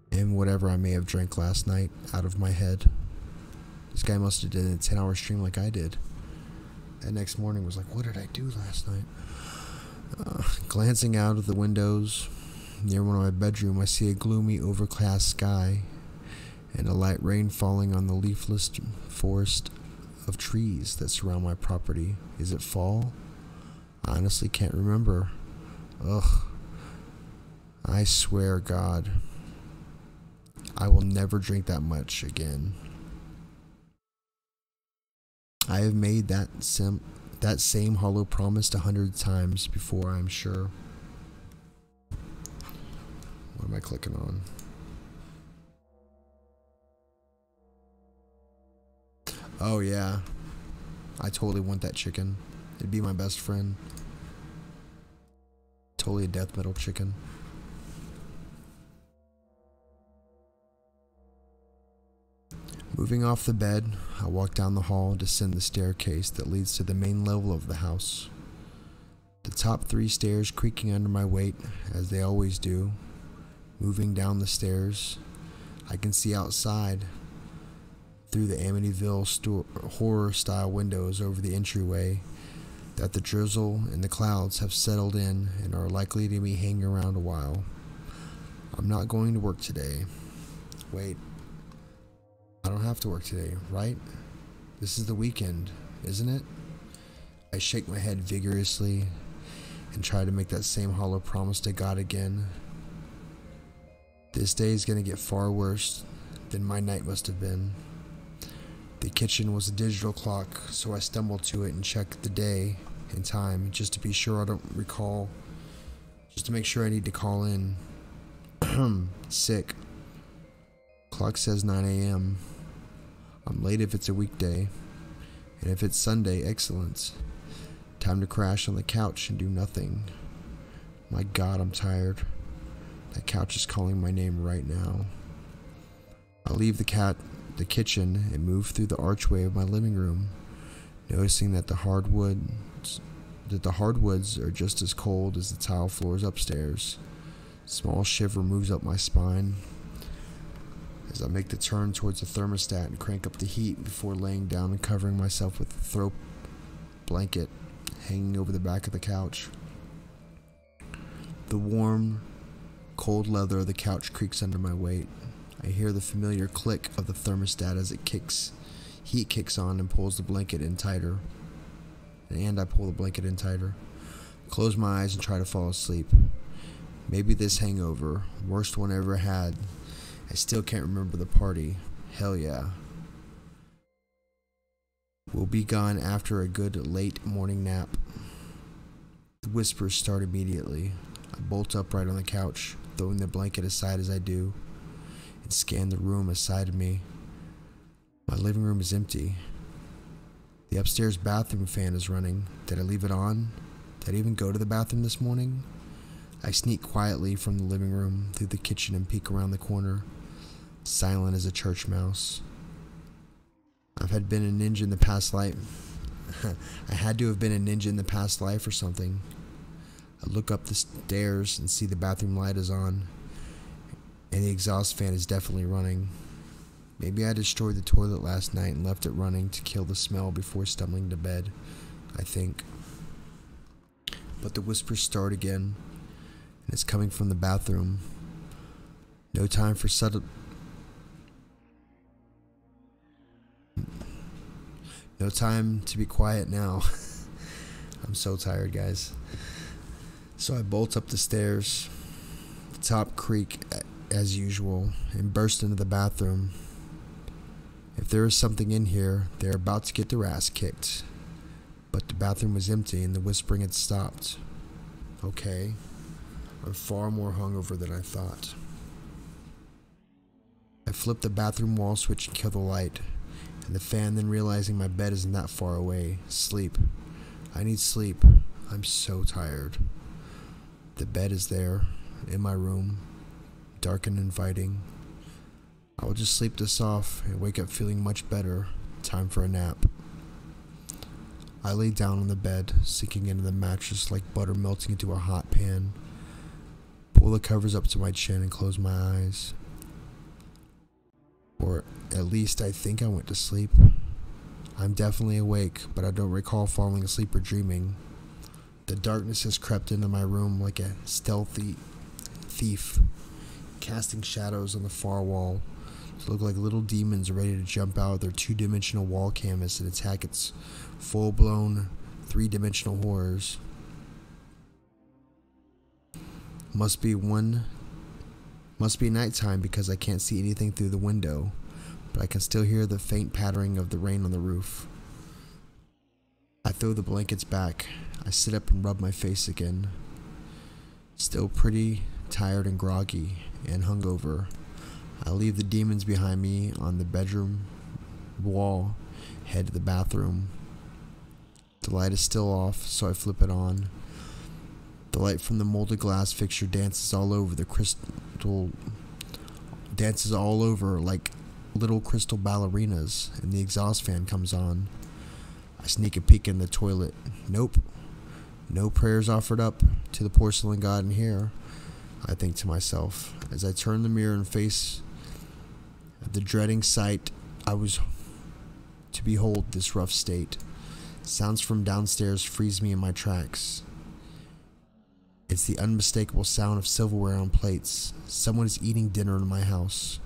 and whatever I may have drank last night out of my head. This guy must have did a 10-hour stream like I did. That next morning was like, what did I do last night? Glancing out of the windows near one of my bedroom, I see a gloomy, overcast sky and a light rain falling on the leafless forest of trees that surround my property. Is it fall? I honestly can't remember. Ugh. I swear, God, I will never drink that much again. I have made that same hollow promise 100 times before, I'm sure. What am I clicking on? Oh yeah, I totally want that chicken. It'd be my best friend. Totally a death metal chicken. Moving off the bed, I walk down the hall and descend the staircase that leads to the main level of the house. The top 3 stairs creaking under my weight, as they always do. Moving down the stairs, I can see outside through the Amityville horror-style windows over the entryway that the drizzle and the clouds have settled in and are likely to be hanging around a while. I'm not going to work today. Wait, I don't have to work today, right? This is the weekend, isn't it? I shake my head vigorously and try to make that same hollow promise to God again. This day is going to get far worse than my night must have been. The kitchen was a digital clock, so I stumbled to it and checked the day and time just to be sure I don't recall, just to make sure I need to call in. Sick. Clock says 9 a.m. I'm late if it's a weekday, and if it's Sunday, excellent. Time to crash on the couch and do nothing. My God, I'm tired. That couch is calling my name right now. I leave the kitchen and move through the archway of my living room, noticing that the hardwoods are just as cold as the tile floors upstairs. Small shiver moves up my spine as I make the turn towards the thermostat and crank up the heat before laying down and covering myself with a throw blanket hanging over the back of the couch. The warm, cold leather of the couch creaks under my weight. I hear the familiar click of the thermostat as heat kicks on and pulls the blanket in tighter. And I pull the blanket in tighter. Close my eyes and try to fall asleep. Maybe this hangover, worst one I ever had. I still can't remember the party. Hell yeah. We'll be gone after a good late morning nap. The whispers start immediately. I bolt upright on the couch, throwing the blanket aside as I do, and scan the room aside of me. My living room is empty. The upstairs bathroom fan is running. Did I leave it on? Did I even go to the bathroom this morning? I sneak quietly from the living room through the kitchen and peek around the corner, silent as a church mouse. I had been a ninja in the past life. I had to have been a ninja in the past life or something. I look up the stairs and see the bathroom light is on, and the exhaust fan is definitely running. Maybe I destroyed the toilet last night and left it running to kill the smell before stumbling to bed, I think. But the whispers start again, and it's coming from the bathroom. No time for No time to be quiet now. I'm so tired, guys. So I bolt up the stairs, the top creak as usual, and burst into the bathroom. If there is something in here, they're about to get their ass kicked. But the bathroom was empty and the whispering had stopped. Okay, I'm far more hungover than I thought. I flip the bathroom wall switch and kill the light, and the fan, then realizing my bed isn't that far away. Sleep. I need sleep. I'm so tired. The bed is there, in my room, dark and inviting. I will just sleep this off and wake up feeling much better. Time for a nap. I lay down on the bed, sinking into the mattress like butter melting into a hot pan. Pull the covers up to my chin and close my eyes. Or at least I think I went to sleep. I'm definitely awake, but I don't recall falling asleep or dreaming. The darkness has crept into my room like a stealthy thief, casting shadows on the far wall to look like little demons ready to jump out of their two-dimensional wall canvas and attack its full-blown, three-dimensional horrors. Must be nighttime because I can't see anything through the window, but I can still hear the faint pattering of the rain on the roof. I throw the blankets back. I sit up and rub my face again. Still pretty tired and groggy and hungover. I leave the demons behind me on the bedroom wall, head to the bathroom. The light is still off, so I flip it on. The light from the molded glass fixture dances all over the crystal, dances all over like little crystal ballerinas, and the exhaust fan comes on. I sneak a peek in the toilet. Nope. No prayers offered up to the porcelain god in here, I think to myself, as I turn the mirror and face the dreading sight I was to behold this rough state. Sounds from downstairs freeze me in my tracks. It's the unmistakable sound of silverware on plates. Someone is eating dinner in my house.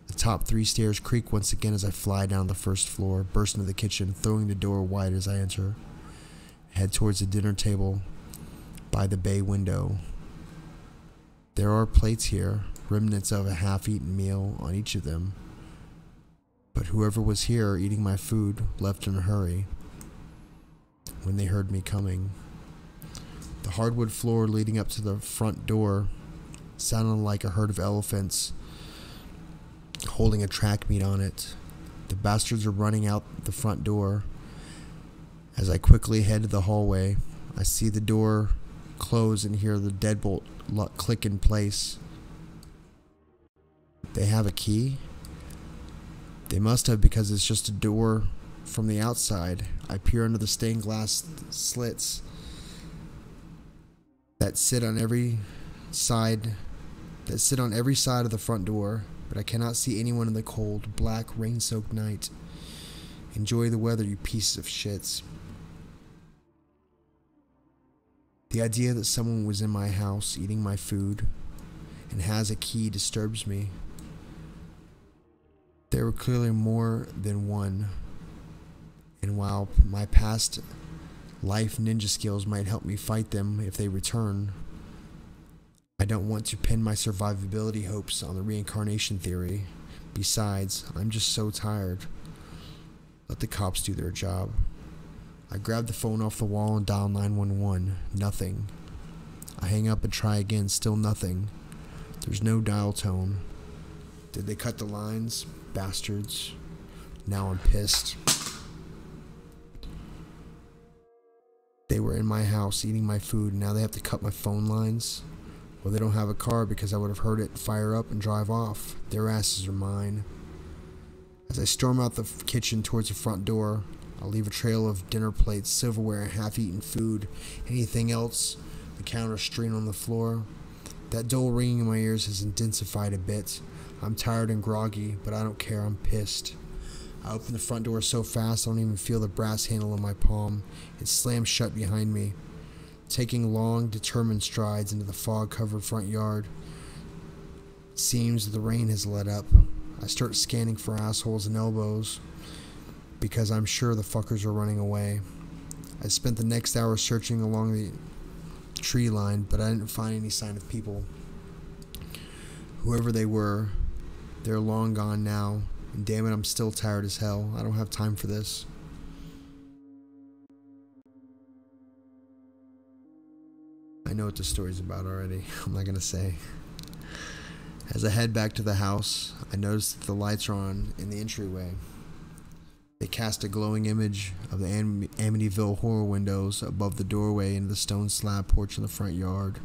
The top 3 stairs creak once again as I fly down the first floor, burst into the kitchen, throwing the door wide as I enter. Head towards the dinner table by the bay window. There are plates here, remnants of a half-eaten meal on each of them. But whoever was here eating my food left in a hurry when they heard me coming. The hardwood floor leading up to the front door sounded like a herd of elephants holding a track meet on it. The bastards are running out the front door. As I quickly head to the hallway, I see the door close and hear the deadbolt click in place. They have a key? They must have, because it's just a door from the outside. I peer under the stained glass slits that sit on every side of the front door, but I cannot see anyone in the cold, black, rain-soaked night. Enjoy the weather, you pieces of shits. The idea that someone was in my house eating my food and has a key disturbs me. There were clearly more than one, and while my past life ninja skills might help me fight them if they return, I don't want to pin my survivability hopes on the reincarnation theory. Besides, I'm just so tired. Let the cops do their job. I grab the phone off the wall and dial 911. Nothing. I hang up and try again. Still nothing. There's no dial tone. Did they cut the lines? Bastards. Now I'm pissed. They were in my house eating my food, and now they have to cut my phone lines? Well, they don't have a car because I would have heard it fire up and drive off. Their asses are mine. As I storm out the kitchen towards the front door, I'll leave a trail of dinner plates, silverware, and half-eaten food. Anything else? The counter strewn on the floor. That dull ringing in my ears has intensified a bit. I'm tired and groggy, but I don't care. I'm pissed. I open the front door so fast I don't even feel the brass handle in my palm. It slams shut behind me. Taking long, determined strides into the fog-covered front yard. Seems the rain has let up. I start scanning for assholes and elbows, because I'm sure the fuckers are running away. I spent the next hour searching along the tree line, but I didn't find any sign of people. Whoever they were, they're long gone now, and damn it, I'm still tired as hell. I don't have time for this. I know what the story's about already. I'm not gonna say. As I head back to the house, I notice that the lights are on in the entryway. They cast a glowing image of the Amityville horror windows above the doorway into the stone slab porch in the front yard.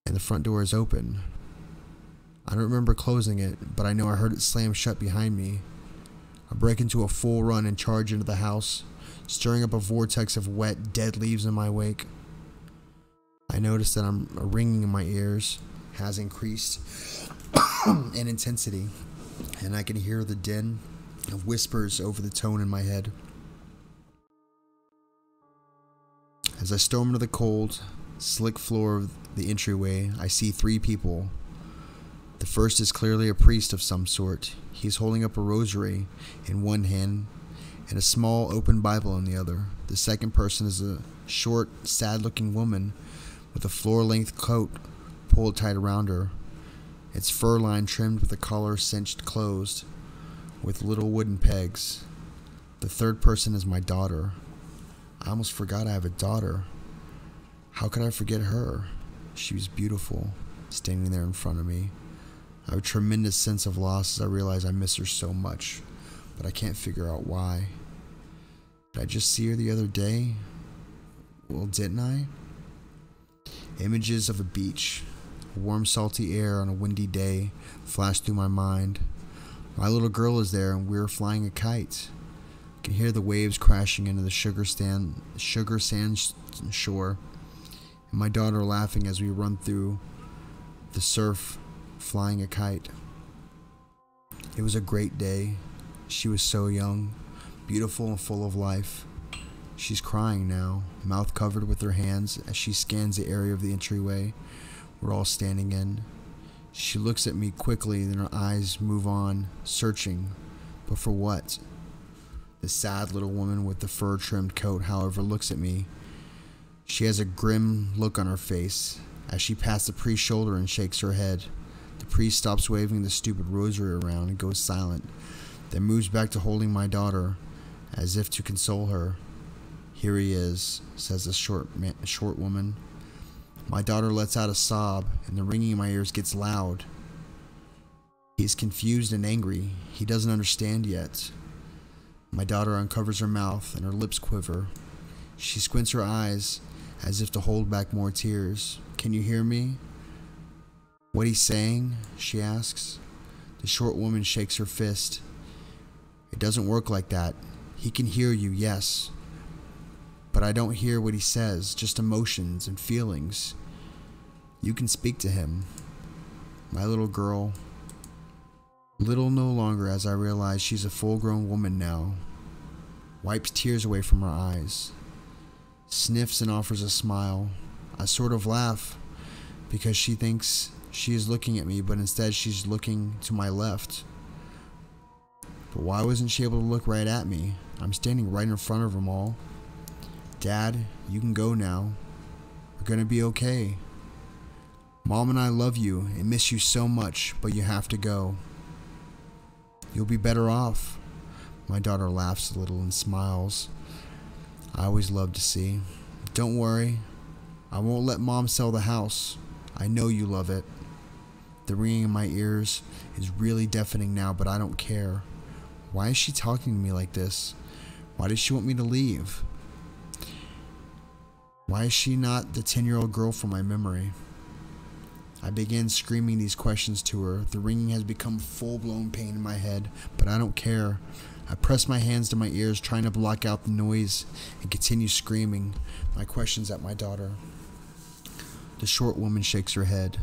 And the front door is open. I don't remember closing it, but I know I heard it slam shut behind me. I break into a full run and charge into the house, stirring up a vortex of wet, dead leaves in my wake. I notice that a ringing in my ears has increased in intensity, and I can hear the din of whispers over the tone in my head. As I storm into the cold, slick floor of the entryway, I see 3 people. The first is clearly a priest of some sort. He's holding up a rosary in one hand and a small open Bible in the other. The second person is a short, sad-looking woman with a floor-length coat pulled tight around her, its fur line trimmed with the collar cinched closed, with little wooden pegs. The third person is my daughter. I almost forgot I have a daughter. How could I forget her? She was beautiful, standing there in front of me. I have a tremendous sense of loss as I realize I miss her so much, but I can't figure out why. Did I just see her the other day? Well, didn't I? Images of a beach, warm salty air on a windy day flashed through my mind. My little girl is there, and we're flying a kite. I can hear the waves crashing into the sugar sand shore, and my daughter laughing as we run through the surf, flying a kite. It was a great day. She was so young, beautiful and full of life. She's crying now, mouth covered with her hands as she scans the area of the entryway we're all standing in. She looks at me quickly, then her eyes move on, searching. But for what? The sad little woman with the fur-trimmed coat, however, looks at me. She has a grim look on her face as she pats the priest's shoulder and shakes her head. The priest stops waving the stupid rosary around and goes silent, then moves back to holding my daughter, as if to console her. "Here he is," says the short woman. My daughter lets out a sob, and the ringing in my ears gets loud. He is confused and angry. He doesn't understand yet. My daughter uncovers her mouth, and her lips quiver. She squints her eyes, as if to hold back more tears. "Can you hear me?" "What he's saying?" she asks. The short woman shakes her fist. "It doesn't work like that. He can hear you, yes. But I don't hear what he says, just emotions and feelings. You can speak to him." My little girl, little no longer as I realize she's a full-grown woman now, wipes tears away from her eyes, sniffs and offers a smile. I sort of laugh because she thinks she is looking at me, but instead she's looking to my left. But why wasn't she able to look right at me? I'm standing right in front of them all. "Dad, you can go now. We're gonna be okay. Mom and I love you and miss you so much, but you have to go. You'll be better off." My daughter laughs a little and smiles. I always love to see. "Don't worry. I won't let Mom sell the house. I know you love it." The ringing in my ears is really deafening now, but I don't care. Why is she talking to me like this? Why does she want me to leave? Why is she not the 10-year-old girl from my memory? I begin screaming these questions to her. The ringing has become full-blown pain in my head, but I don't care. I press my hands to my ears, trying to block out the noise, and continue screaming my questions at my daughter. The short woman shakes her head.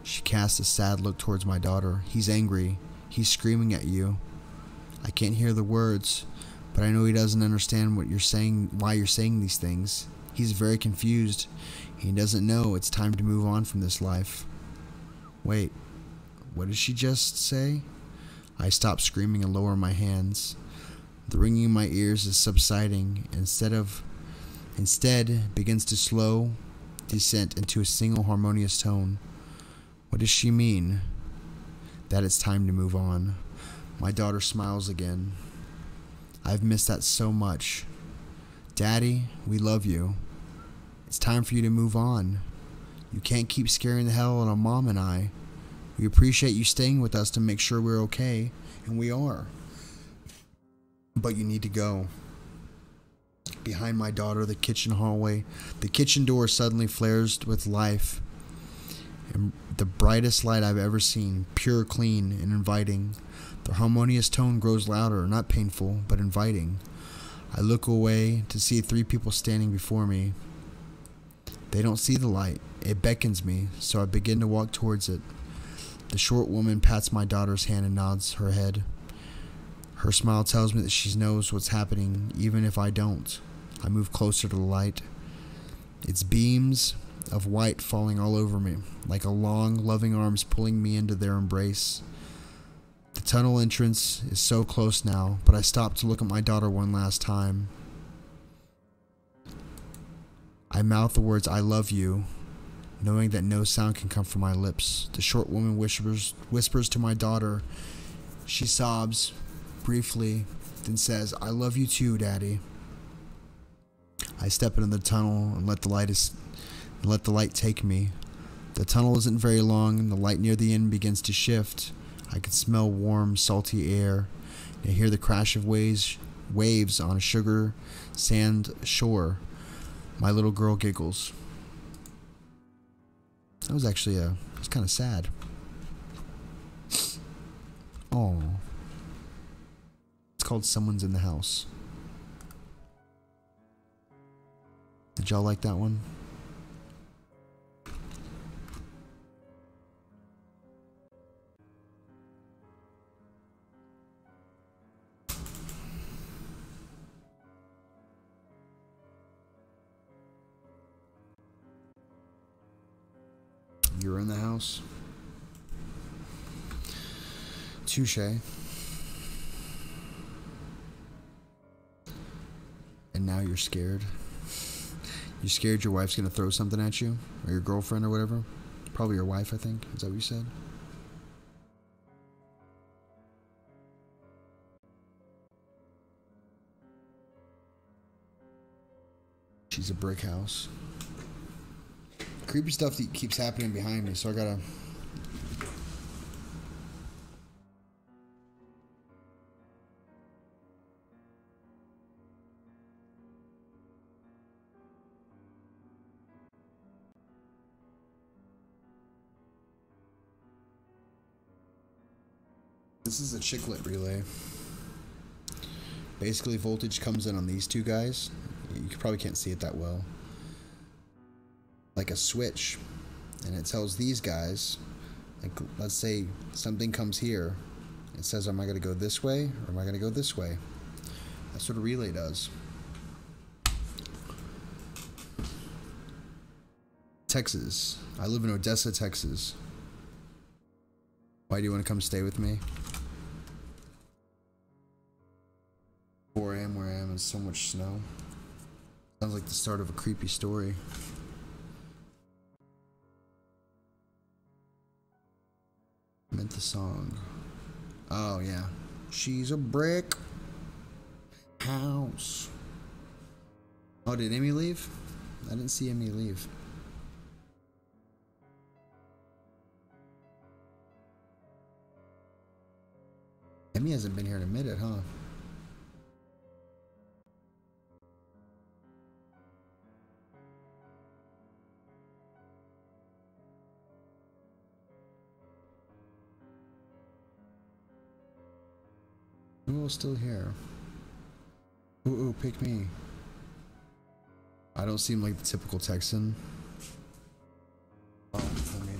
She casts a sad look towards my daughter. "He's angry. He's screaming at you. I can't hear the words, but I know he doesn't understand what you're saying, why you're saying these things. He's very confused. He doesn't know it's time to move on from this life." Wait, what did she just say? I stop screaming and lower my hands. The ringing in my ears is subsiding, instead begins to slow descent into a single harmonious tone. What does she mean? That it's time to move on. My daughter smiles again. I've missed that so much. "Daddy, we love you. It's time for you to move on. You can't keep scaring the hell out of Mom and I. We appreciate you staying with us to make sure we're okay, and we are. But you need to go." Behind my daughter, the kitchen door suddenly flares with life, and the brightest light I've ever seen, pure, clean, and inviting. The harmonious tone grows louder, not painful, but inviting. I look away to see 3 people standing before me. They don't see the light. It beckons me, so I begin to walk towards it. The short woman pats my daughter's hand and nods her head. Her smile tells me that she knows what's happening, even if I don't. I move closer to the light. Its beams of white falling all over me, like a long, loving arms pulling me into their embrace. The tunnel entrance is so close now, but I stop to look at my daughter one last time. I mouth the words, "I love you," knowing that no sound can come from my lips. The short woman whispers to my daughter. She sobs briefly, then says, "I love you too, Daddy." I step into the tunnel and let the light take me. The tunnel isn't very long, and the light near the end begins to shift. I can smell warm, salty air, and I hear the crash of waves on a sugar sand shore. My little girl giggles. That was actually it's kind of sad. Oh, called Someone's in the House. Did y'all like that one? You're in the house. Touche. And now you're scared. You're scared your wife's gonna throw something at you? Or your girlfriend or whatever? Probably your wife, I think. Is that what you said? She's a brick house. Creepy stuff that keeps happening behind me, so I gotta... This is a chiclet relay. Basically, voltage comes in on these two guys. You probably can't see it that well. Like a switch, and it tells these guys, like, let's say something comes here, it says, am I going to go this way or am I going to go this way? That's what a relay does. Texas. I live in Odessa, Texas. Why do you want to come stay with me? 4 a.m. where I am and so much snow. Sounds like the start of a creepy story. Meant the song. Oh yeah. She's a brick house. Oh, did Amy leave? I didn't see Amy leave. Amy hasn't been here in a minute, huh? Who else still here? Ooh, pick me. I don't seem like the typical Texan. Oh, I mean,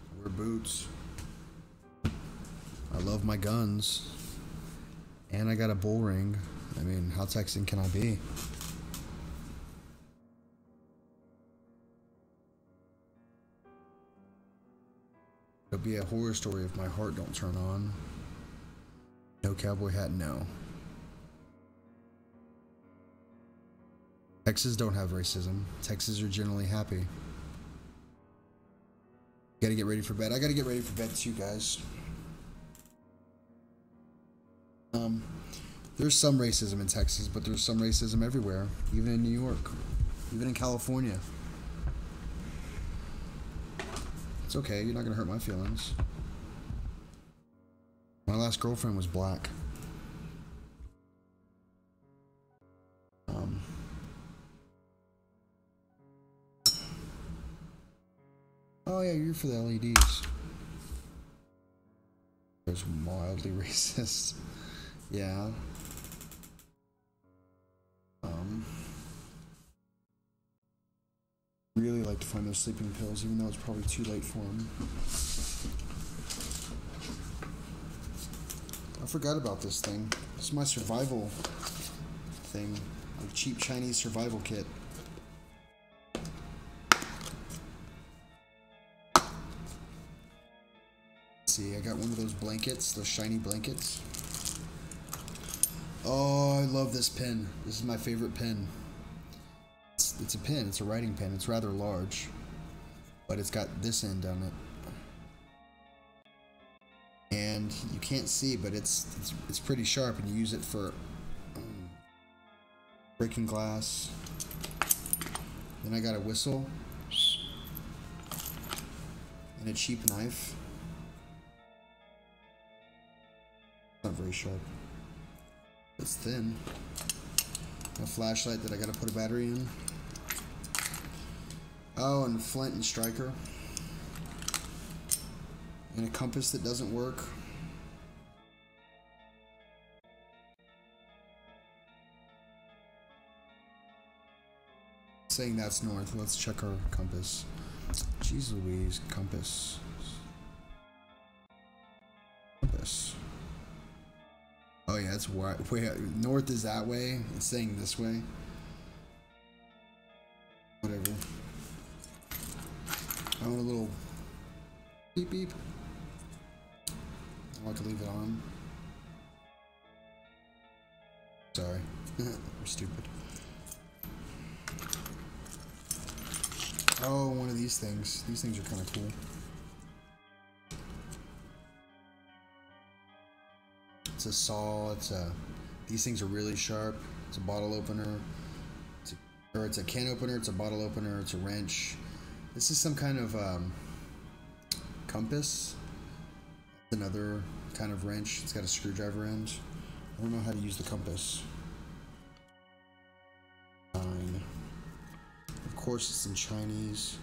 I wear boots. I love my guns. And I got a bull ring. I mean, how Texan can I be? It'll be a horror story if my heart don't turn on. No cowboy hat, no. Texas don't have racism. Texas are generally happy. Gotta get ready for bed. I gotta get ready for bed too, guys. There's some racism in Texas, but there's some racism everywhere. Even in New York. Even in California. It's okay, you're not gonna hurt my feelings. My last girlfriend was black. Oh yeah, you're for the LEDs. It was mildly racist. Yeah. Really like to find those sleeping pills, even though it's probably too late for them. I forgot about this thing. This is my survival thing. A cheap Chinese survival kit. Let's see, I got one of those blankets, those shiny blankets. Oh, I love this pen. This is my favorite pen. It's a pen, it's a writing pen. It's rather large, but it's got this end on it. And you can't see, but it's pretty sharp, and you use it for breaking glass. Then I got a whistle and a cheap knife. Not very sharp. It's thin. A flashlight that I gotta put a battery in. Oh, and flint and striker. And a compass that doesn't work. saying that's north. Let's check our compass. Jeez Louise, compass. Compass. Oh yeah, it's way north is that way. It's saying this way. Whatever. I want a little beep beep. I want to leave it on. Sorry. We're stupid. Oh, one of these things. These things are kind of cool. It's a saw. These things are really sharp. It's a bottle opener. It's a can opener. It's a bottle opener. It's a wrench. This is some kind of compass. It's another kind of wrench. It's got a screwdriver end. I don't know how to use the compass. Fine. Of course, it's in Chinese.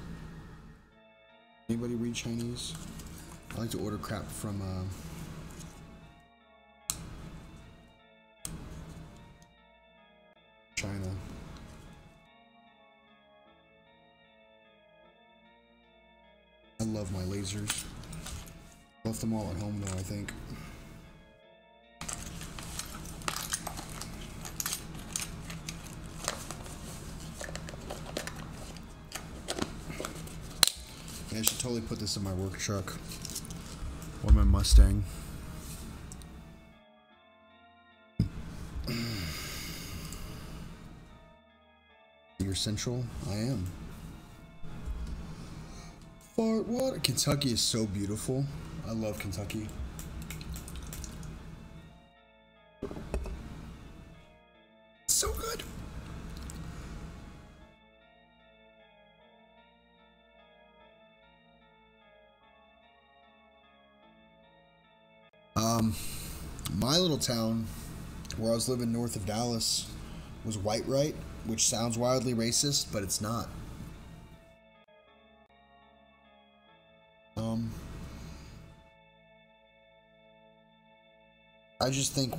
Anybody read Chinese? I like to order crap from China. I love my lasers. Left them all at home though, I think. Yeah, I should totally put this in my work truck or my Mustang. You're central? I am. Fort Water. Kentucky is so beautiful. I love Kentucky. So good. My little town where I was living north of Dallas was Whitewright, which sounds wildly racist, but it's not. I just think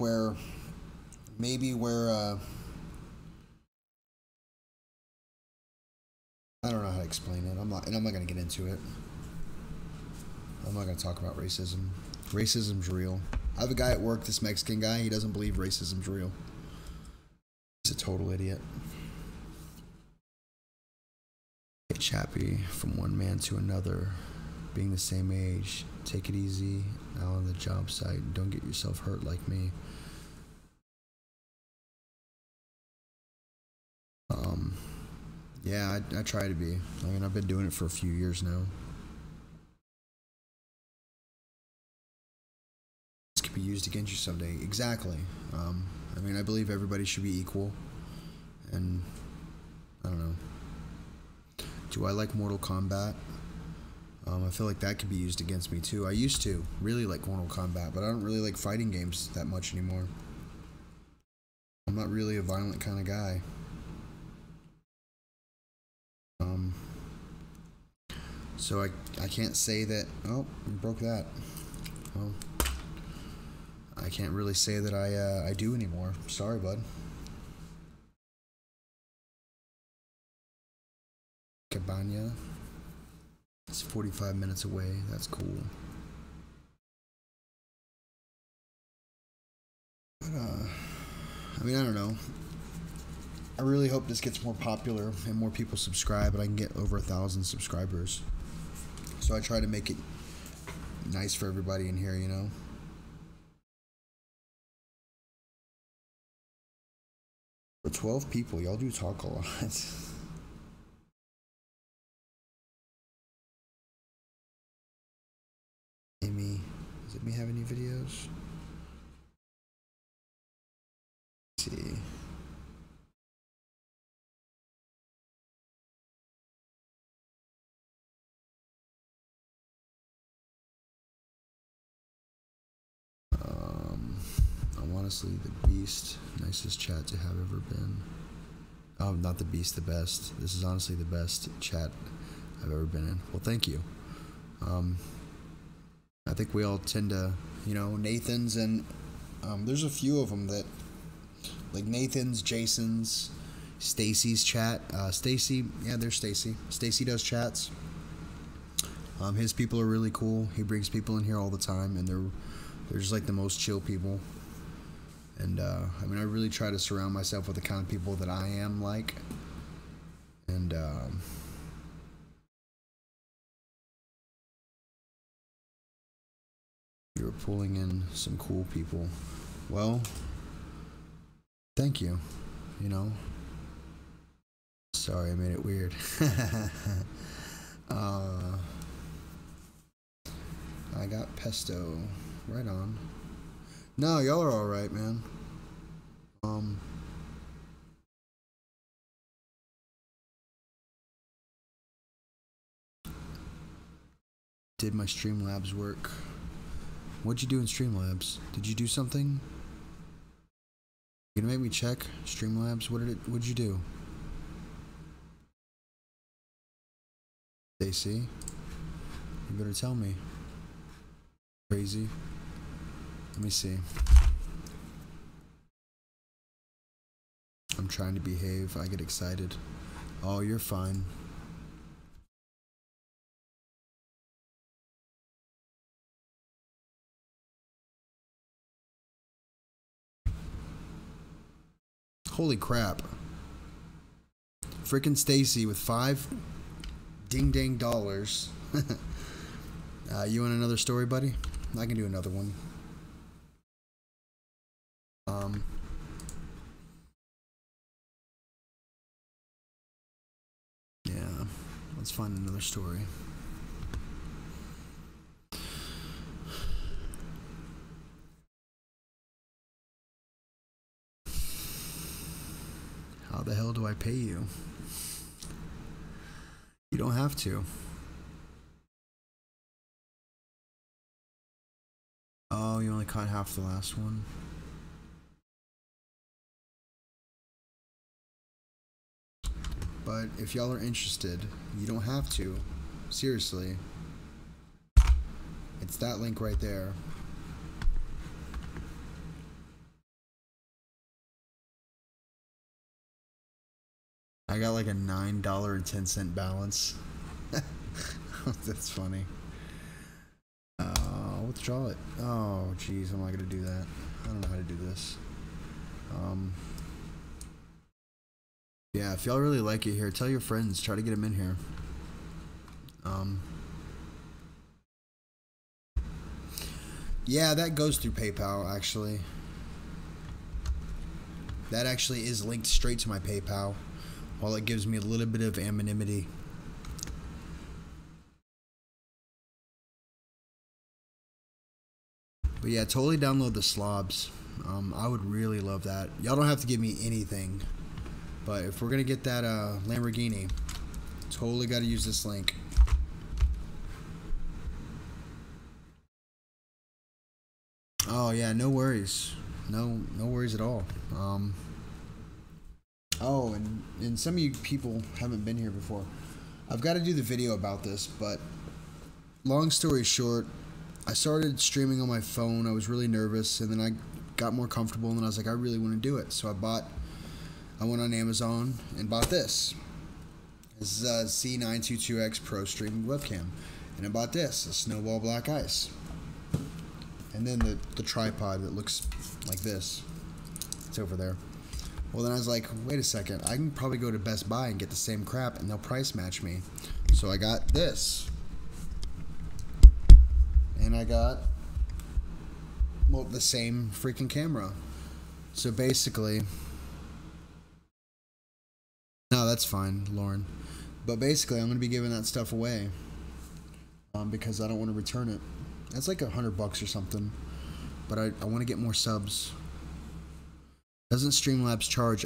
maybe where I don't know how to explain it. I'm not gonna get into it. I'm not gonna talk about racism. Racism's real. I have a guy at work, this Mexican guy, he doesn't believe racism's real. He's a total idiot. Hey, Chappie, from one man to another, being the same age, take it easy out on the job site. Don't get yourself hurt like me. Yeah, I try to be. I mean, I've been doing it for a few years now. This could be used against you someday. Exactly. I mean, I believe everybody should be equal. And, I don't know. Do I like Mortal Kombat? I feel like that could be used against me too. I used to really like Mortal Kombat, but I don't really like fighting games that much anymore. I'm not really a violent kind of guy. So I can't say that. Oh, we broke that. Well, I can't really say that I do anymore. Sorry, bud. Cabana. It's 45 minutes away. That's cool. But I mean, I don't know. I really hope this gets more popular and more people subscribe, and I can get over 1,000 subscribers. So I try to make it nice for everybody in here, you know. For 12 people, y'all do talk a lot. Amy, does it me have any videos? Let's see. I'm honestly the beast. Nicest chat to have ever been. Oh, not the beast, the best. This is honestly the best chat I've ever been in. Well, thank you. I think we all tend to, you know, Nathan's and there's a few of them that, like Nathan's, Jason's, Stacy's chat. Stacy, yeah, there's Stacy. Stacy does chats. His people are really cool. He brings people in here all the time, and they're just like the most chill people. And I mean, I really try to surround myself with the kind of people that I am like. And you're pulling in some cool people. Well, thank you. You know. Sorry, I made it weird. I got pesto. Right on. No, y'all are alright, man. Did my Streamlabs work? What'd you do in Streamlabs? Did you do something? You gonna make me check Streamlabs? What'd you do? Stacy, you better tell me. Crazy. Let me see. I'm trying to behave. I get excited. Oh, you're fine. Holy crap. Frickin' Stacy with $5 ding dang dollars. You want another story, buddy? I can do another one. Yeah, let's find another story. How the hell do I pay you? You don't have to. Oh, you only caught half the last one. But if y'all are interested, you don't have to. Seriously. It's that link right there. I got like a $9.10 balance. That's funny. Withdraw it. Oh, jeez, I'm not gonna do that. I don't know how to do this. Yeah, if y'all really like it here, tell your friends. Try to get them in here. Yeah, that goes through PayPal, actually. That actually is linked straight to my PayPal, while it gives me a little bit of anonymity. But yeah, totally download the slobs. I would really love that. Y'all don't have to give me anything, but if we're gonna get that Lamborghini, totally got to use this link. Oh yeah, no worries. No worries at all. Oh, and some of you people haven't been here before. I've got to do the video about this, but long story short, I started streaming on my phone. I was really nervous, and then I got more comfortable, and then I was like, I really want to do it. So I went on Amazon and bought this. This is a C922X Pro Streaming Webcam. And I bought this, a Snowball Black Ice. And then the tripod that looks like this. It's over there. Well, then I was like, wait a second. I can probably go to Best Buy and get the same crap, and they'll price match me. So I got this. And I got, well, the same freaking camera. So basically, no, that's fine, Lauren. But basically, I'm going to be giving that stuff away because I don't want to return it. That's like $100 or something. But I want to get more subs. Doesn't Streamlabs charge?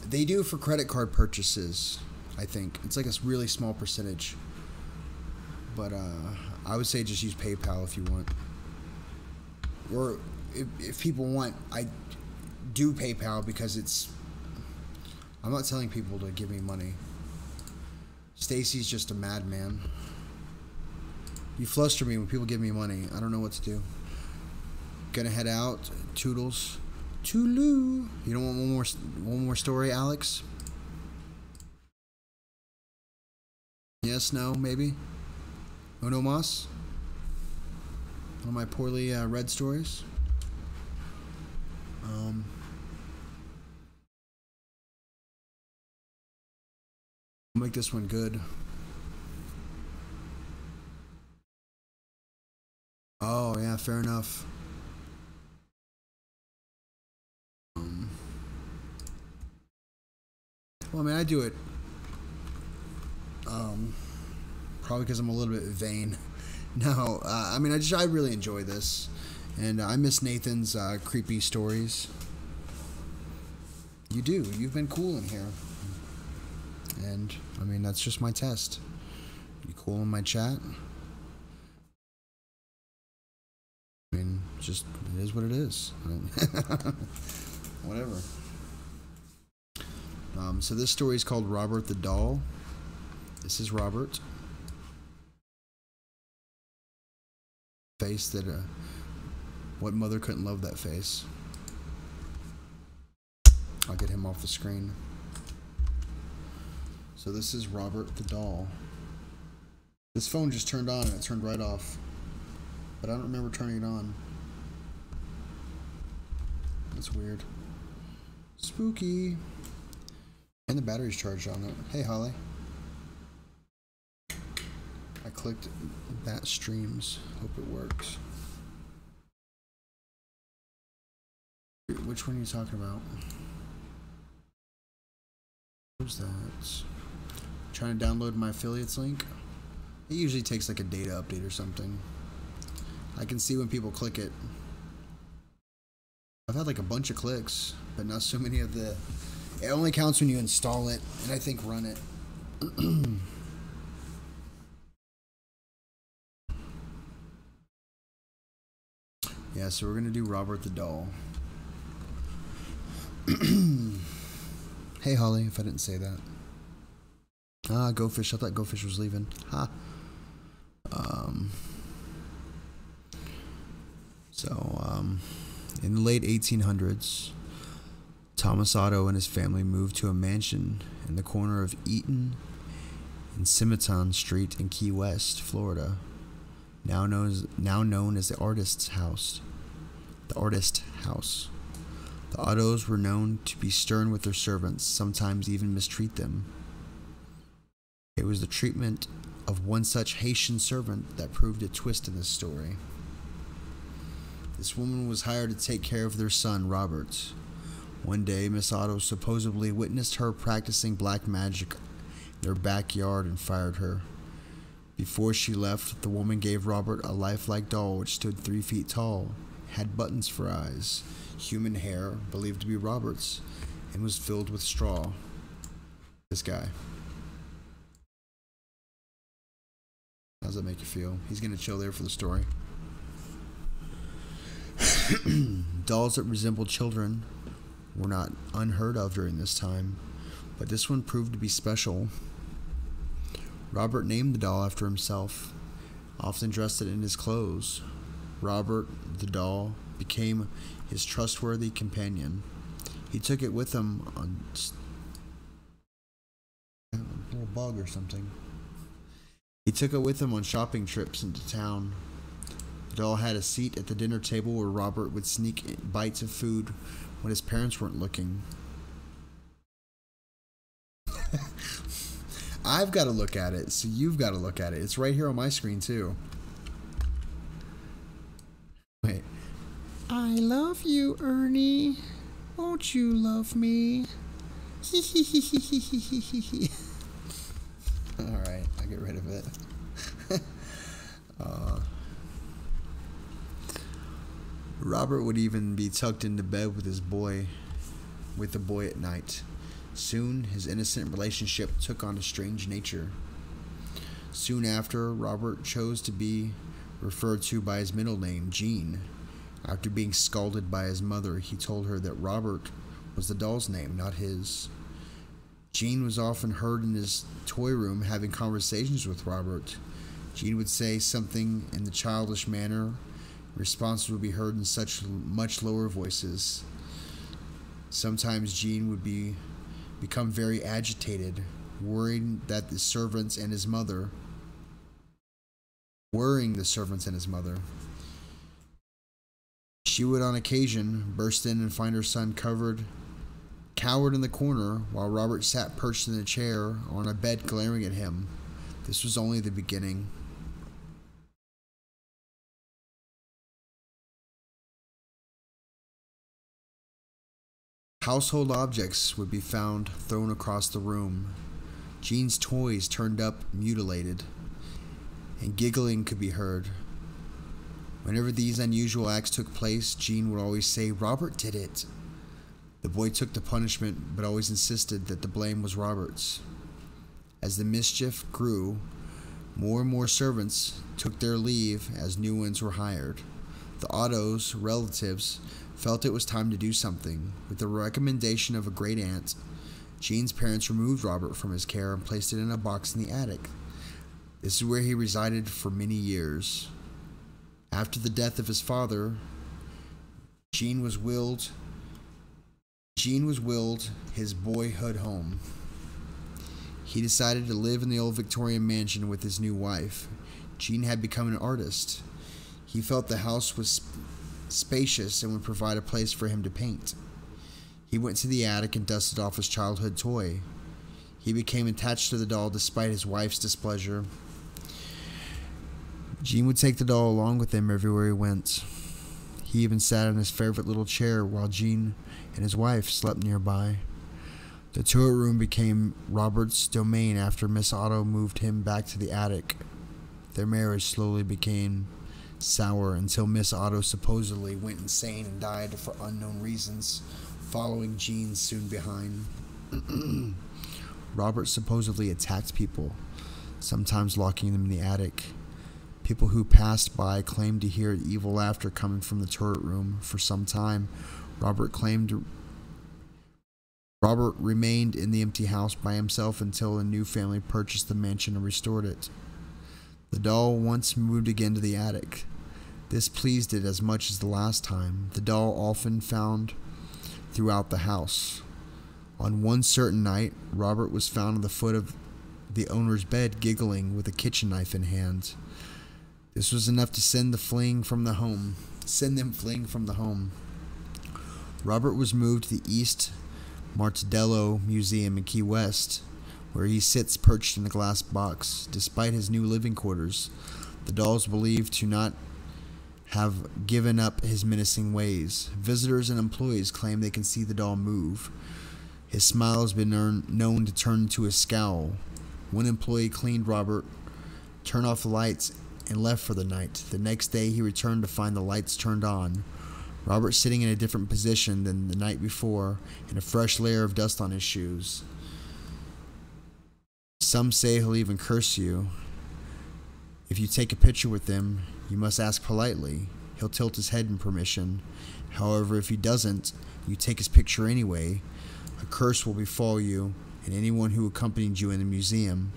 They do for credit card purchases, I think. It's like a really small percentage. But I would say just use PayPal if you want. Or if people want, I do PayPal because it's... I'm not telling people to give me money. Stacy's just a madman. You fluster me when people give me money. I don't know what to do. Gonna head out. Toodles. Tulu. You don't want one more story, Alex? Yes, no, maybe? Uno mas? One of my poorly read stories? I'll make this one good. Oh, yeah, fair enough. Well, I mean, I do it probably because I'm a little bit vain. No, I mean, I really enjoy this. And I miss Nathan's creepy stories. You do. You've been cool in here. And, I mean, that's just my test. You cool in my chat? I mean, just, it is what it is. Whatever. So this story is called Robert the Doll. This is Robert. Face that, what mother couldn't love that face? I'll get him off the screen. So this is Robert the Doll. This phone just turned on and it turned right off. But I don't remember turning it on. That's weird. Spooky. And the battery's charged on it. Hey, Holly. I clicked that streams. Hope it works. Which one are you talking about? What's that? Trying to download my affiliates link? It usually takes like a data update or something. I can see when people click it. I've had like a bunch of clicks, but not so many of the... It only counts when you install it, and I think run it. Yeah, so we're going to do Robert the Doll. Hey, Holly, if I didn't say that. Ah, Go Fish. I thought Go Fish was leaving. Ha. In the late 1800s, Thomas Otto and his family moved to a mansion in the corner of Eaton and Cimeton Street in Key West, Florida, now known as the Artist's House. The Artist House. The Ottos were known to be stern with their servants, sometimes even mistreat them. It was the treatment of one such Haitian servant that proved a twist in this story. This woman was hired to take care of their son, Robert. One day, Miss Otto supposedly witnessed her practicing black magic in their backyard and fired her. Before she left, the woman gave Robert a lifelike doll which stood 3 feet tall, had buttons for eyes, human hair, believed to be Robert's, and was filled with straw. This guy. How does that make you feel? He's gonna chill there for the story. Dolls that resembled children were not unheard of during this time, but this one proved to be special. Robert named the doll after himself, often dressed it in his clothes. Robert, the doll, became his trustworthy companion. He took it with him on a little bug or something. He took it with him on shopping trips into town. The doll had a seat at the dinner table where Robert would sneak bites of food when his parents weren't looking. I've got to look at it, so you've got to look at it. It's right here on my screen, too. Wait. I love you, Ernie. Won't you love me? Alright, I'll get rid of it. Robert would even be tucked into bed with the boy at night. Soon, his innocent relationship took on a strange nature. Soon after, Robert chose to be referred to by his middle name, Jean. After being scalded by his mother, he told her that Robert was the doll's name, not his. Jean was often heard in his toy room having conversations with Robert. Jean would say something in the childish manner. Responses would be heard in such much lower voices. Sometimes Jean would become very agitated, worrying that the servants and his mother, worrying the servants and his mother. She would on occasion burst in and find her son cowered in the corner, while Robert sat perched in a chair on a bed glaring at him. This was only the beginning. Household objects would be found thrown across the room. Jean's toys turned up mutilated, and giggling could be heard. Whenever these unusual acts took place, Jean would always say, "Robert did it." The boy took the punishment, but always insisted that the blame was Robert's. As the mischief grew, more and more servants took their leave as new ones were hired. The Ottos' relatives felt it was time to do something. With the recommendation of a great aunt, Jean's parents removed Robert from his care and placed it in a box in the attic. This is where he resided for many years. After the death of his father, Jean was willed his boyhood home. He decided to live in the old Victorian mansion with his new wife. Jean had become an artist. He felt the house was spacious and would provide a place for him to paint. He went to the attic and dusted off his childhood toy. He became attached to the doll despite his wife's displeasure. Jean would take the doll along with him everywhere he went. He even sat in his favorite little chair while Jean and his wife slept nearby. The turret room became Robert's domain after Miss Otto moved him back to the attic. Their marriage slowly became sour until Miss Otto supposedly went insane and died for unknown reasons, following Jean soon behind. Robert supposedly attacked people, sometimes locking them in the attic. People who passed by claimed to hear evil laughter coming from the turret room. For some time, Robert remained in the empty house by himself until a new family purchased the mansion and restored it. The doll once moved again to the attic. This pleased it as much as the last time. The doll often found throughout the house. On one certain night, Robert was found at the foot of the owner's bed giggling with a kitchen knife in hand. This was enough to send them fleeing from the home. Robert was moved to the East Martedelo Museum in Key West, where he sits perched in a glass box. Despite his new living quarters, the doll is believed to not have given up his menacing ways. Visitors and employees claim they can see the doll move. His smile has been known to turn into a scowl. One employee cleaned Robert, turned off the lights, and left for the night. The next day, he returned to find the lights turned on. Robert sitting in a different position than the night before, and a fresh layer of dust on his shoes. Some say he'll even curse you. If you take a picture with him, you must ask politely. He'll tilt his head in permission. However, if he doesn't, you take his picture anyway. A curse will befall you and anyone who accompanied you in the museum.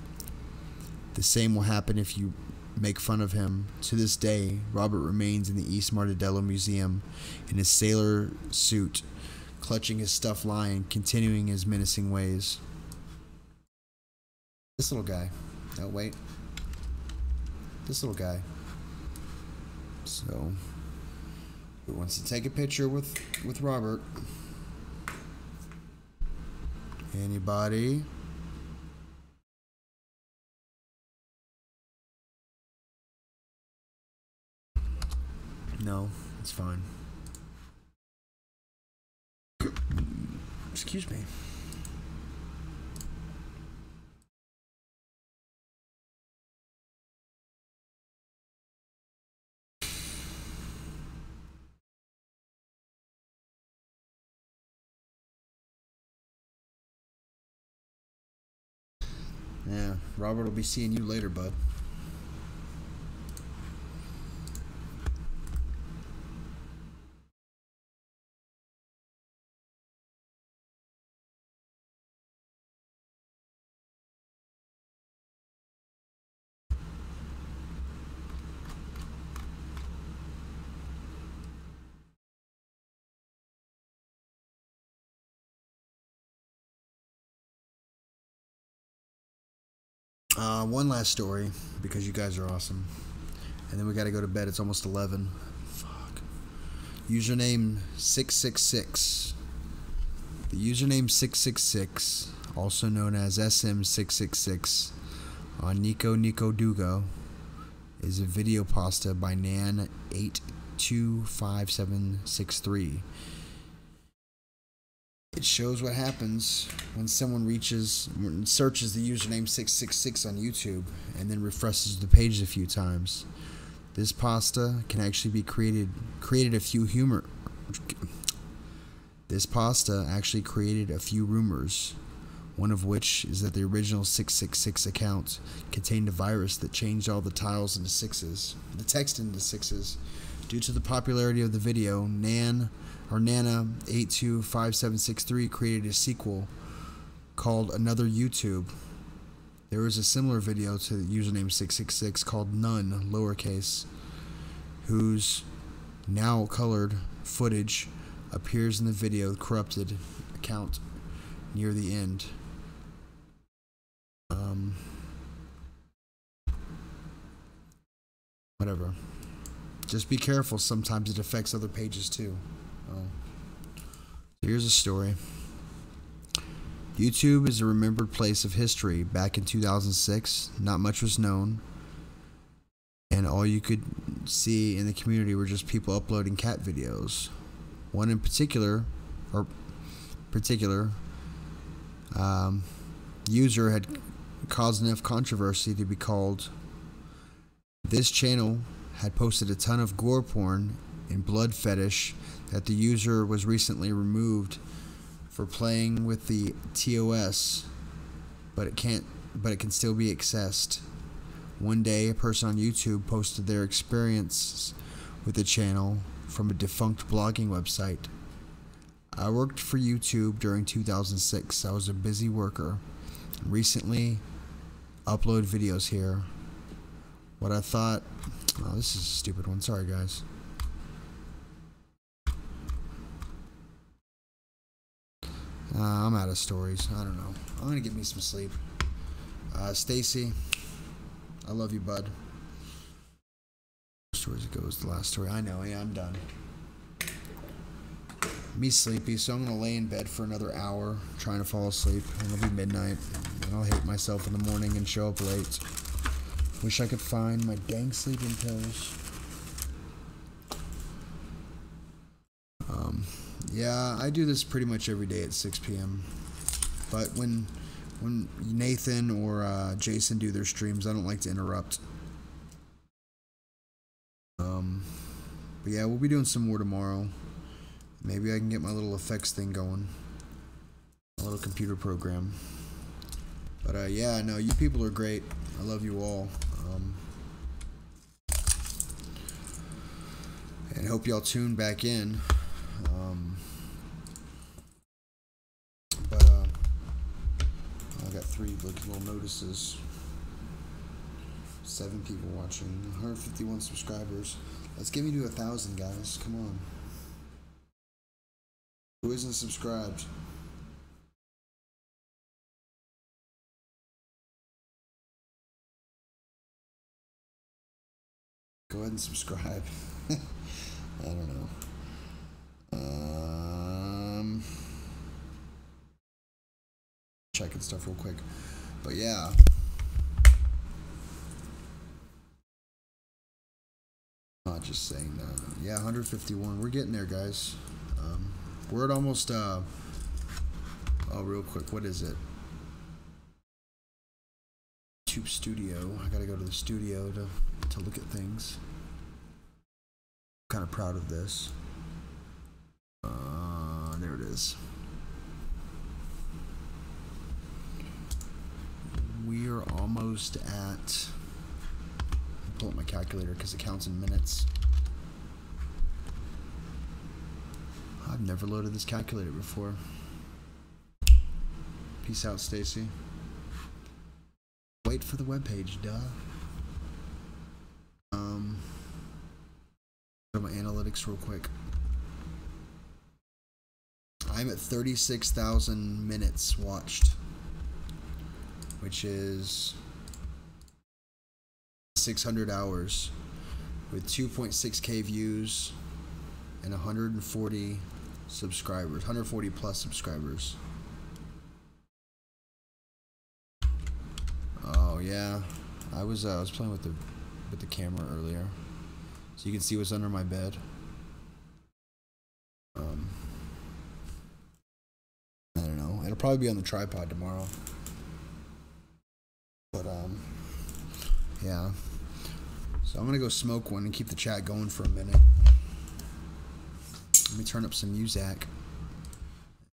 The same will happen if you make fun of him. To this day, Robert remains in the East Martedelo Museum in his sailor suit, clutching his stuffed lion, continuing his menacing ways. This little guy. Oh, wait. This little guy. So, who wants to take a picture with Robert? Anybody? No, it's fine. Excuse me. Yeah, Robert will be seeing you later, bud. One last story, because you guys are awesome. And then we gotta go to bed. It's almost 11. Fuck. Username 666. The username 666, also known as SM666, on Nico Dugo, is a video pasta by Nan825763. It shows what happens when someone searches the username 666 on YouTube and then refreshes the page a few times. This pasta can actually be created a few This pasta actually created a few rumors, one of which is that the original 666 account contained a virus that changed all the tiles into sixes, the text into sixes. Due to the popularity of the video, Nana825763 created a sequel called Another YouTube. There was a similar video to the username 666 called None, lowercase, whose now colored footage appears in the video corrupted account near the end. Whatever. Just be careful. Sometimes it affects other pages too. Here's a story. YouTube is a remembered place of history. Back in 2006, not much was known, and all you could see in the community were just people uploading cat videos. One in particular, user had caused enough controversy to be called. This channel had posted a ton of gore porn and blood fetish that the user was recently removed for playing with the TOS, but it can still be accessed. One day, a person on YouTube posted their experience with the channel from a defunct blogging website. I worked for YouTube during 2006. I was a busy worker and recently upload videos here. What I thought, this is a stupid one, sorry guys. I'm out of stories, I don't know. I'm gonna get me some sleep. Stacy, I love you, bud. Stories it goes, the last story. I know, yeah, I'm done. Me sleepy, so I'm gonna lay in bed for another hour trying to fall asleep, and it'll be midnight, and I'll hate myself in the morning and show up late. Wish I could find my dang sleeping pills. Yeah, I do this pretty much every day at 6 p.m. But when Nathan or Jason do their streams, I don't like to interrupt. But yeah, we'll be doing some more tomorrow. Maybe I can get my little effects thing going. A little computer program. But yeah, no, you people are great. I love you all. And hope y'all tune back in. I got 3 little notices. 7 people watching. 151 subscribers. Let's get me to 1,000, guys. Come on. Who isn't subscribed? Go ahead and subscribe. I don't know. Checking stuff real quick. But yeah. Not just saying that. Yeah, 151. We're getting there, guys. We're at almost, oh, real quick, what is it? YouTube Studio. I gotta go to the studio to look at things. Kind of proud of this. There it is. We are almost at, pull up my calculator because it counts in minutes. I've never loaded this calculator before. Peace out, Stacy. Wait for the webpage, duh. Go to my analytics real quick. I'm at 36,000 minutes watched, which is 600 hours with 2.6K views and 140 subscribers, 140 plus subscribers. Oh yeah, I was playing with the camera earlier, so you can see what's under my bed. I don't know. It'll probably be on the tripod tomorrow. But yeah. So I'm gonna go smoke one and keep the chat going for a minute. Let me turn up some music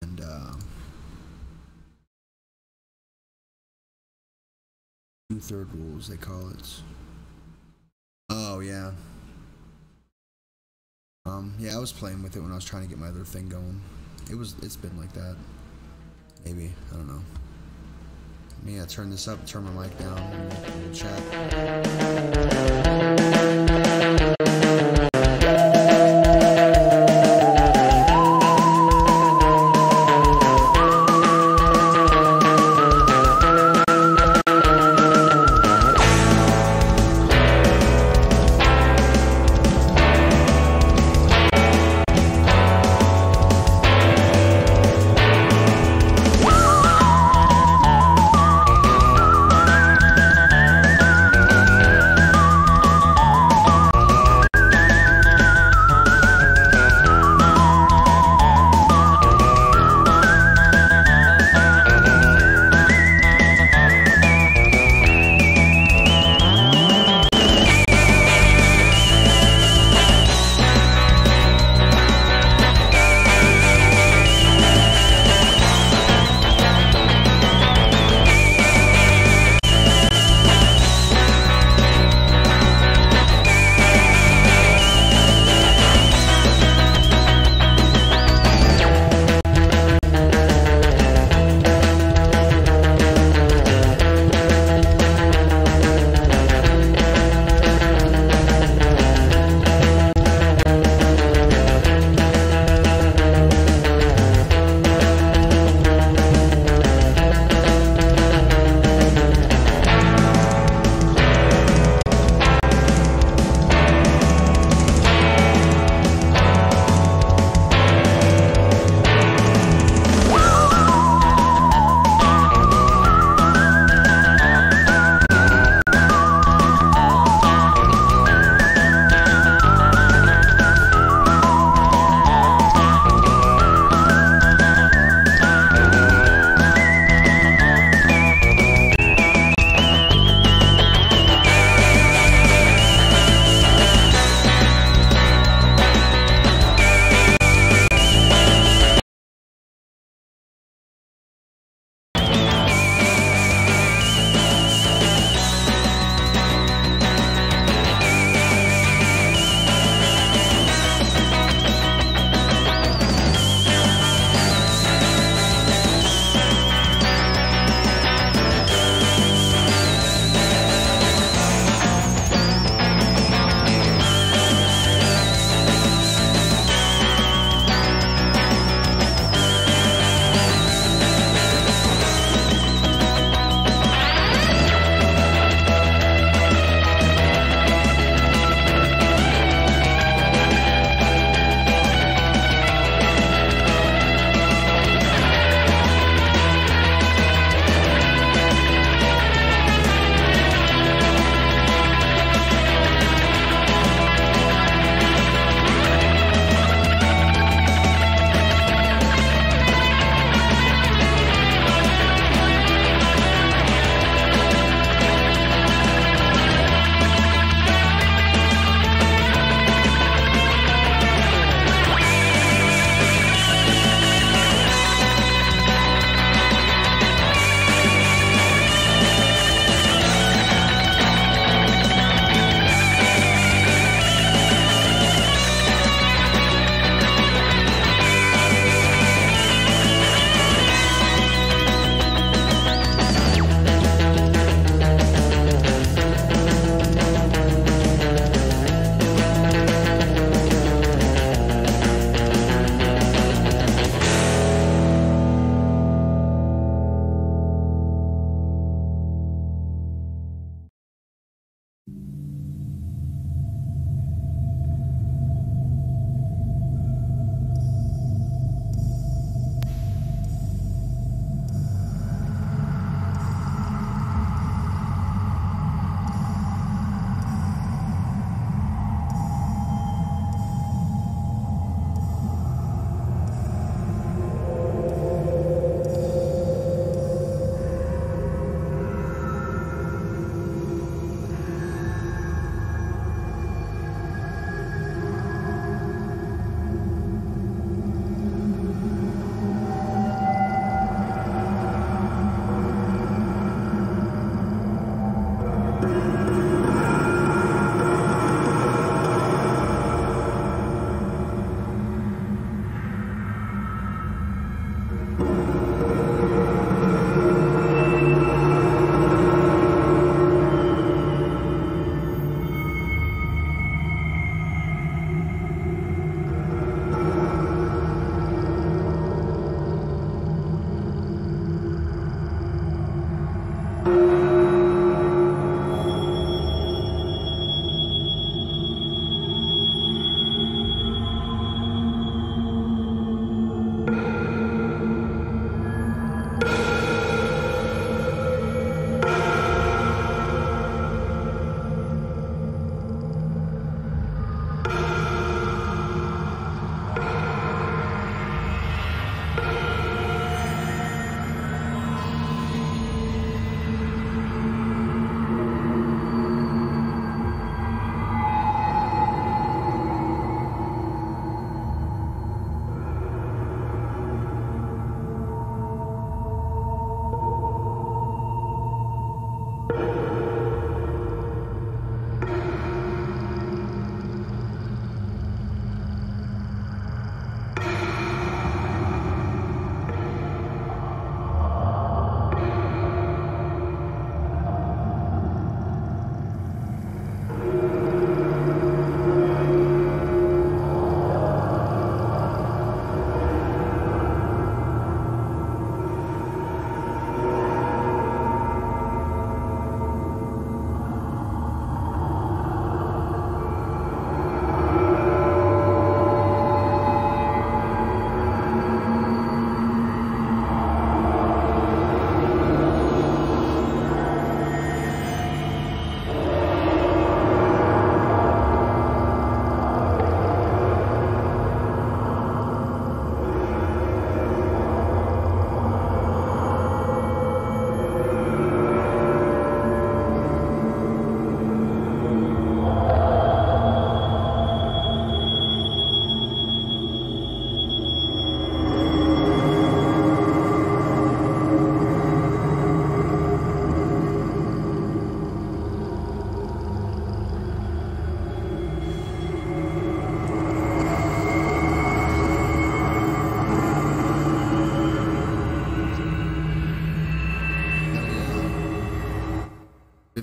and two-third rules they call it. Oh yeah. Yeah, I was playing with it when I was trying to get my other thing going. It's been like that. Maybe, I don't know. Let me turn this up, turn my mic down, and we'll chat.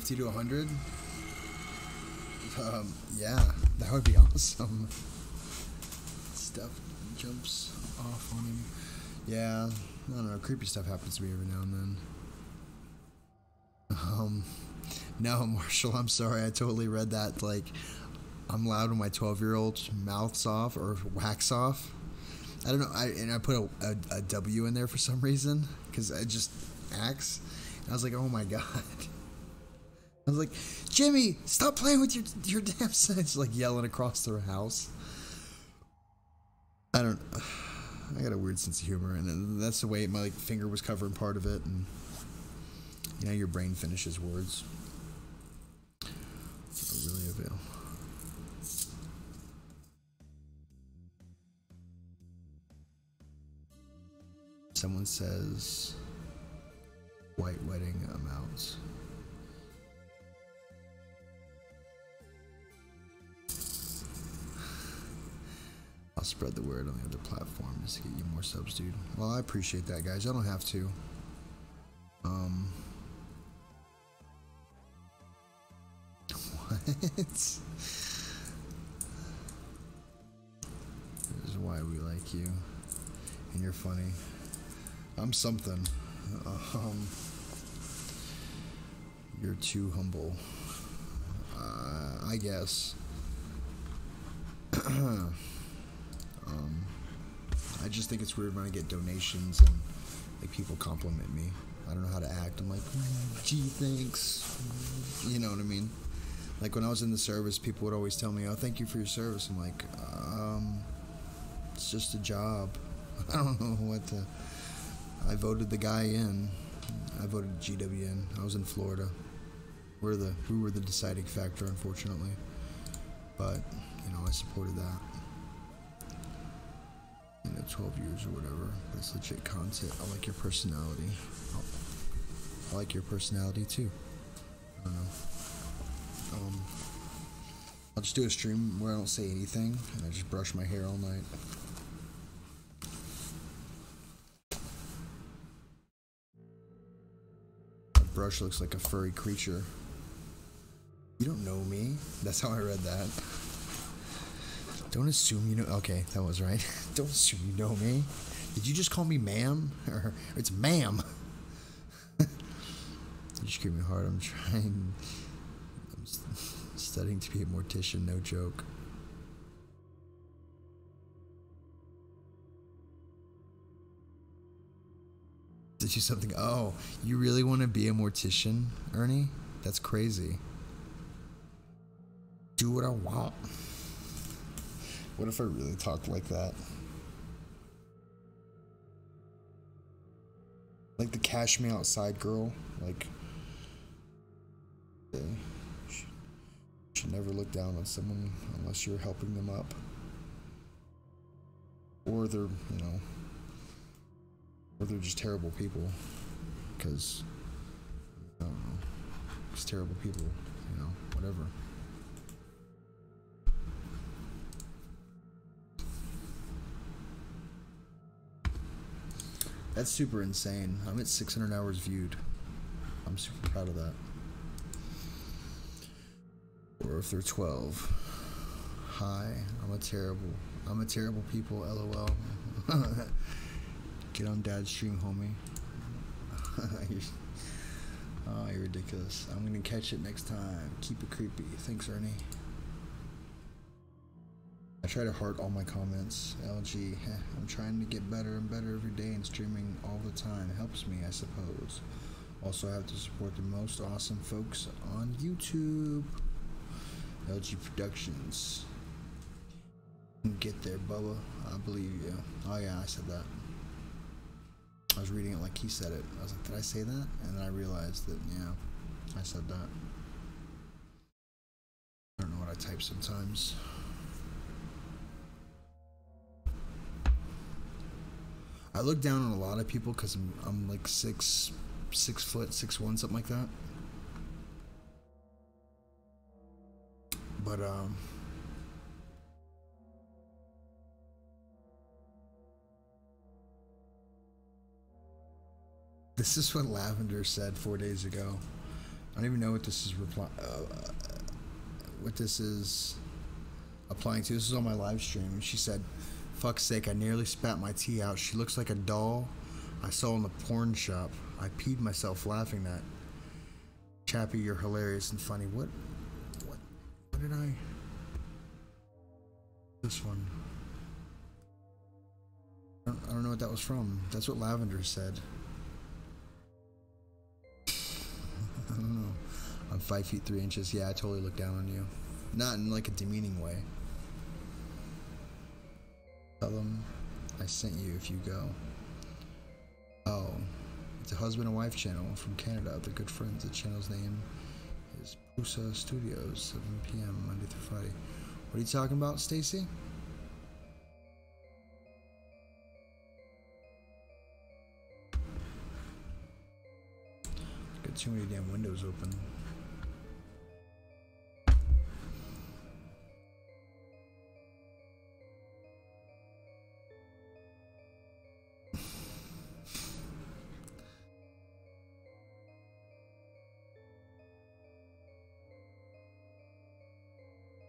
50 to 100? Yeah, that would be awesome. Stuff jumps off on him. Yeah, I don't know. Creepy stuff happens to me every now and then. No, Marshall, I'm sorry. I totally read that. Like, I'm loud when my 12-year-old mouths off or whacks off. I don't know. I put a W in there for some reason because I just acts. And I was like, oh my god. I was like, Jimmy, stop playing with your damn son. It's like yelling across the house. I got a weird sense of humor, and that's the way my finger was covering part of it, and you know, your brain finishes words. Not really avail. Someone says white wedding amounts. I'll spread the word on the other platforms to get you more subs, dude. Well, I appreciate that, guys. I don't have to. What? This is why we like you. And you're funny. I'm something. You're too humble. I guess. I just think it's weird when I get donations and like people compliment me. I don't know how to act. I'm like, gee, thanks. You know what I mean? Like when I was in the service, people would always tell me, oh, thank you for your service. I'm like, it's just a job. I don't know what to... I voted the guy in. I voted GW in. I was in Florida. We were the deciding factor, unfortunately. But, you know, I supported that. 12 years or whatever. That's legit content. I like your personality. I like your personality too. I don't know. I'll just do a stream where I don't say anything and I just brush my hair all night. My brush looks like a furry creature. You don't know me? That's how I read that. Don't assume you know. Okay, that was right. Don't assume you know me. Did you just call me ma'am? Or it's ma'am. You screw me hard. I'm studying to be a mortician, no joke. Did you something? Oh, you really want to be a mortician, Ernie? That's crazy. Do what I want. What if I really talked like that? Like the cash me outside girl? Like, you should never look down on someone unless you're helping them up. Or they're, you know, or they're just terrible people. Because, I don't know, just terrible people, you know, whatever. That's super insane. I'm at 600 hours viewed. I'm super proud of that. Or if they're 12. Hi, I'm a terrible people, LOL. Get on dad's stream, homie. Oh, you're ridiculous. I'm gonna catch it next time. Keep it creepy. Thanks, Ernie. I try to heart all my comments. LG, I'm trying to get better and better every day and streaming all the time. It helps me, I suppose. Also, I have to support the most awesome folks on YouTube. LG Productions. Get there, Bubba. I believe you. Oh yeah, I said that. I was reading it like he said it. I was like, did I say that? And then I realized that, yeah, I said that. I don't know what I type sometimes. I look down on a lot of people because I'm like 6 foot, 6'1", something like that. But this is what Lavender said 4 days ago. I don't even know what this is what this is applying to. This is on my live stream. She said, "Fuck's sake, I nearly spat my tea out. She looks like a doll I saw in the porn shop. I peed myself laughing at. Chappie, you're hilarious and funny." What did I... This one. I don't know what that was from. That's what Lavender said. I don't know. I'm 5 feet 3 inches. Yeah, I totally look down on you. Not in like a demeaning way. Tell them I sent you if you go. Oh, it's a husband and wife channel from Canada. They're good friends. The channel's name is Pusa Studios, 7 p.m. Monday through Friday. What are you talking about, Stacy? Got too many damn windows open.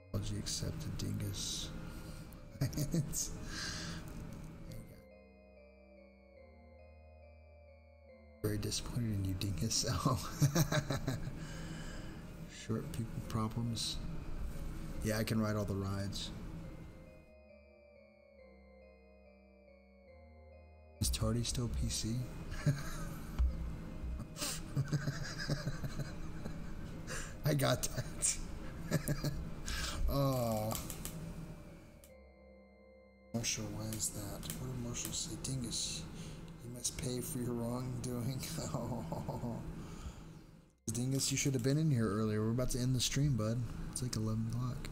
Apology accepted, dingus. Very disappointed in you, dingus. Oh. Short people problems. Yeah, I can ride all the rides. Is Tardy still PC? I got that. Oh. Marshall, why is that? What did Marshall say? Dingus, you must pay for your wrongdoing. Oh. Dingus, you should have been in here earlier. We're about to end the stream, bud. It's like 11 o'clock.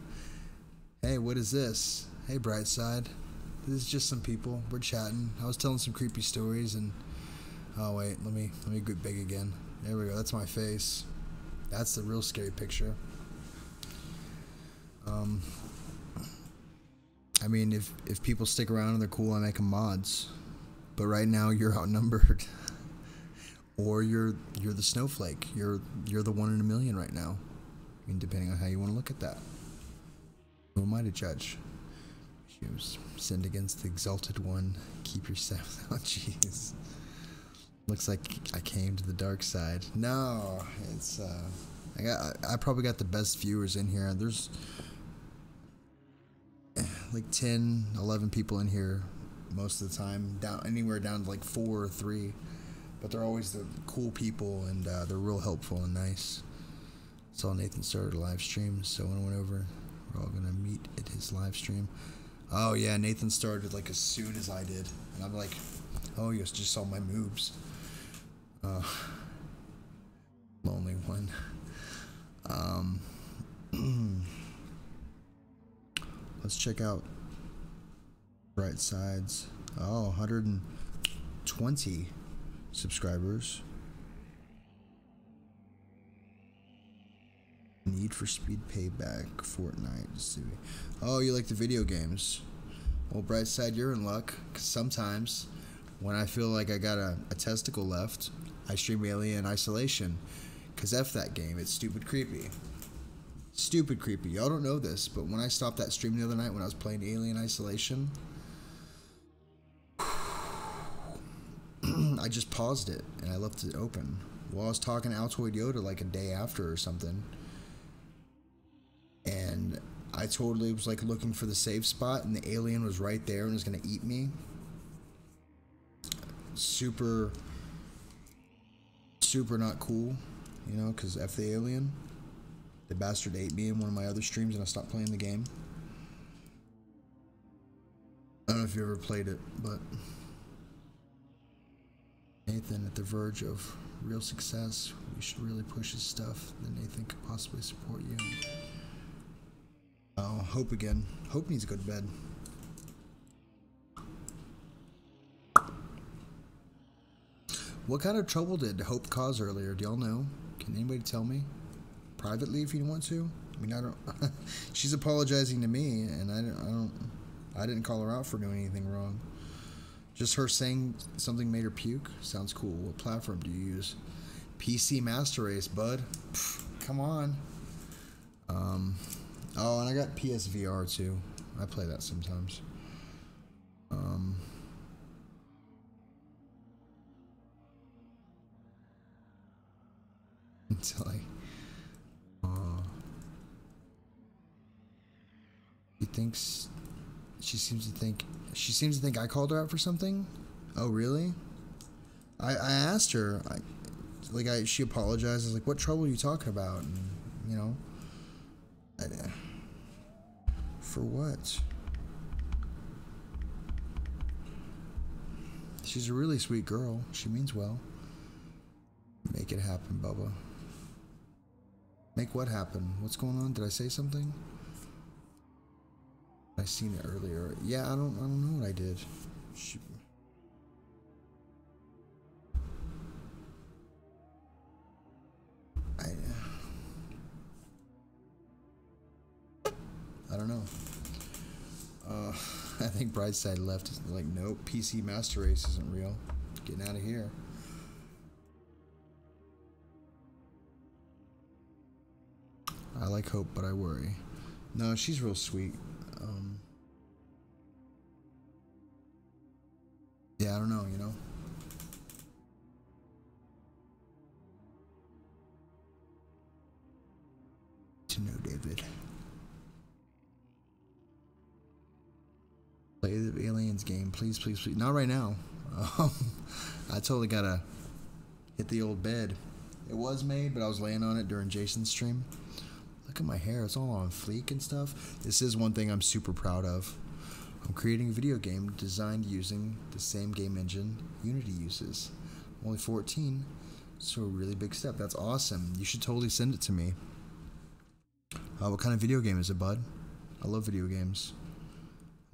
Hey, what is this? Hey, Brightside. This is just some people. We're chatting. I was telling some creepy stories and... Oh, wait. Let me get big again. There we go. That's my face. That's the real scary picture. I mean, if people stick around and they're cool, I make them mods. But right now, you're outnumbered. Or you're the snowflake. You're the 1 in a million right now. I mean, depending on how you want to look at that. Who am I to judge? She was sinned against the exalted one. Keep yourself. Oh, jeez. Looks like I came to the dark side. No, it's I probably got the best viewers in here. There's like 10, 11 people in here most of the time. Anywhere down to like 4 or 3. But they're always the cool people, and they're real helpful and nice. Saw Nathan started a live stream, so when I went over, we're all gonna meet at his live stream. Oh yeah, Nathan started like as soon as I did, and I'm like, oh, you just saw my moves. Lonely one. Let's check out Bright Sides. Oh, 120 subscribers. Need for Speed Payback, Fortnite. Oh, you like the video games? Well, Bright Side, you're in luck. Cause sometimes, when I feel like I got a testicle left, I stream Alien Isolation. Cause F that game, it's stupid creepy. Stupid creepy. Y'all don't know this, but when I stopped that stream the other night when I was playing Alien Isolation, I just paused it and I left it open. Well, I was talking to Altoid Yoda like a day after or something. And I totally was like looking for the save spot, and the alien was right there and was gonna eat me. Super not cool, you know, because F the alien. The bastard ate me in one of my other streams and I stopped playing the game. I don't know if you ever played it, but Nathan at the verge of real success. We should really push his stuff. Then Nathan could possibly support you. Oh, Hope again. Hope needs to go to bed. What kind of trouble did Hope cause earlier? Do y'all know? Can anybody tell me? Privately, if you want to. I mean, I don't. She's apologizing to me, and I didn't call her out for doing anything wrong. Just her saying something made her puke. Sounds cool. What platform do you use? PC Master Race, bud. Pff, come on. Oh, and I got PSVR too. I play that sometimes. Until she seems to think I called her out for something. Oh, really? I asked her, she apologized. Like, what trouble are you talking about? And, you know, for what? She's a really sweet girl. She means well. Make it happen, Bubba. Make what happen? What's going on? Did I say something? I seen it earlier. Yeah, I don't know what I did. I don't know. I think Brightside left. Like, nope, PC Master Race isn't real. Getting out of here. I like Hope, but I worry. No, she's real sweet. Yeah, I don't know, you know? To know, David. Play the Aliens game, please, please, please. Not right now. I totally gotta hit the old bed. It was made, but I was laying on it during Jason's stream. Look at my hair, it's all on fleek and stuff. This is one thing I'm super proud of. I'm creating a video game designed using the same game engine Unity uses. I'm only 14, so a really big step. That's awesome. You should totally send it to me. What kind of video game is it, bud? I love video games.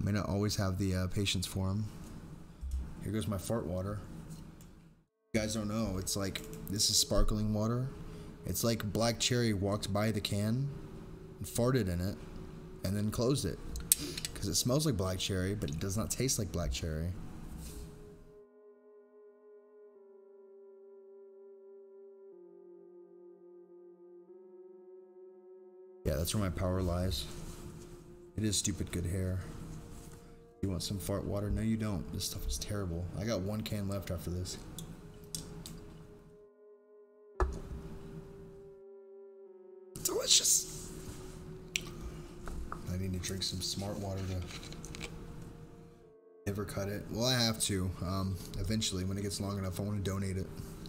I may not always have the patience for them. Here goes my fart water. You guys don't know, it's like, this is sparkling water. It's like Black Cherry walked by the can and farted in it and then closed it. Because it smells like black cherry, but it does not taste like black cherry. Yeah, that's where my power lies. It is stupid good hair. You want some fart water? No, you don't. This stuff is terrible. I got one can left after this. Delicious. I need to drink some smart water to never cut it. Well, I have to. Eventually, when it gets long enough, I want to donate it.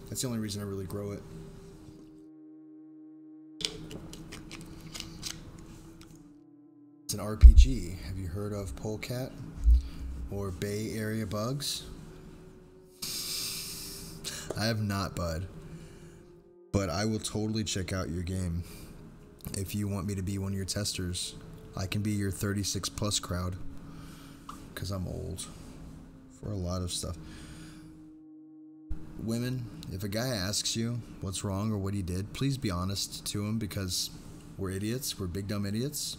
That's the only reason I really grow it. It's an RPG. Have you heard of Polecat or Bay Area Bugs? I have not, bud. But I will totally check out your game. If you want me to be one of your testers, I can be your 36 plus crowd. Because I'm old for a lot of stuff. Women, if a guy asks you what's wrong or what he did, please be honest to him, because we're idiots. We're big dumb idiots.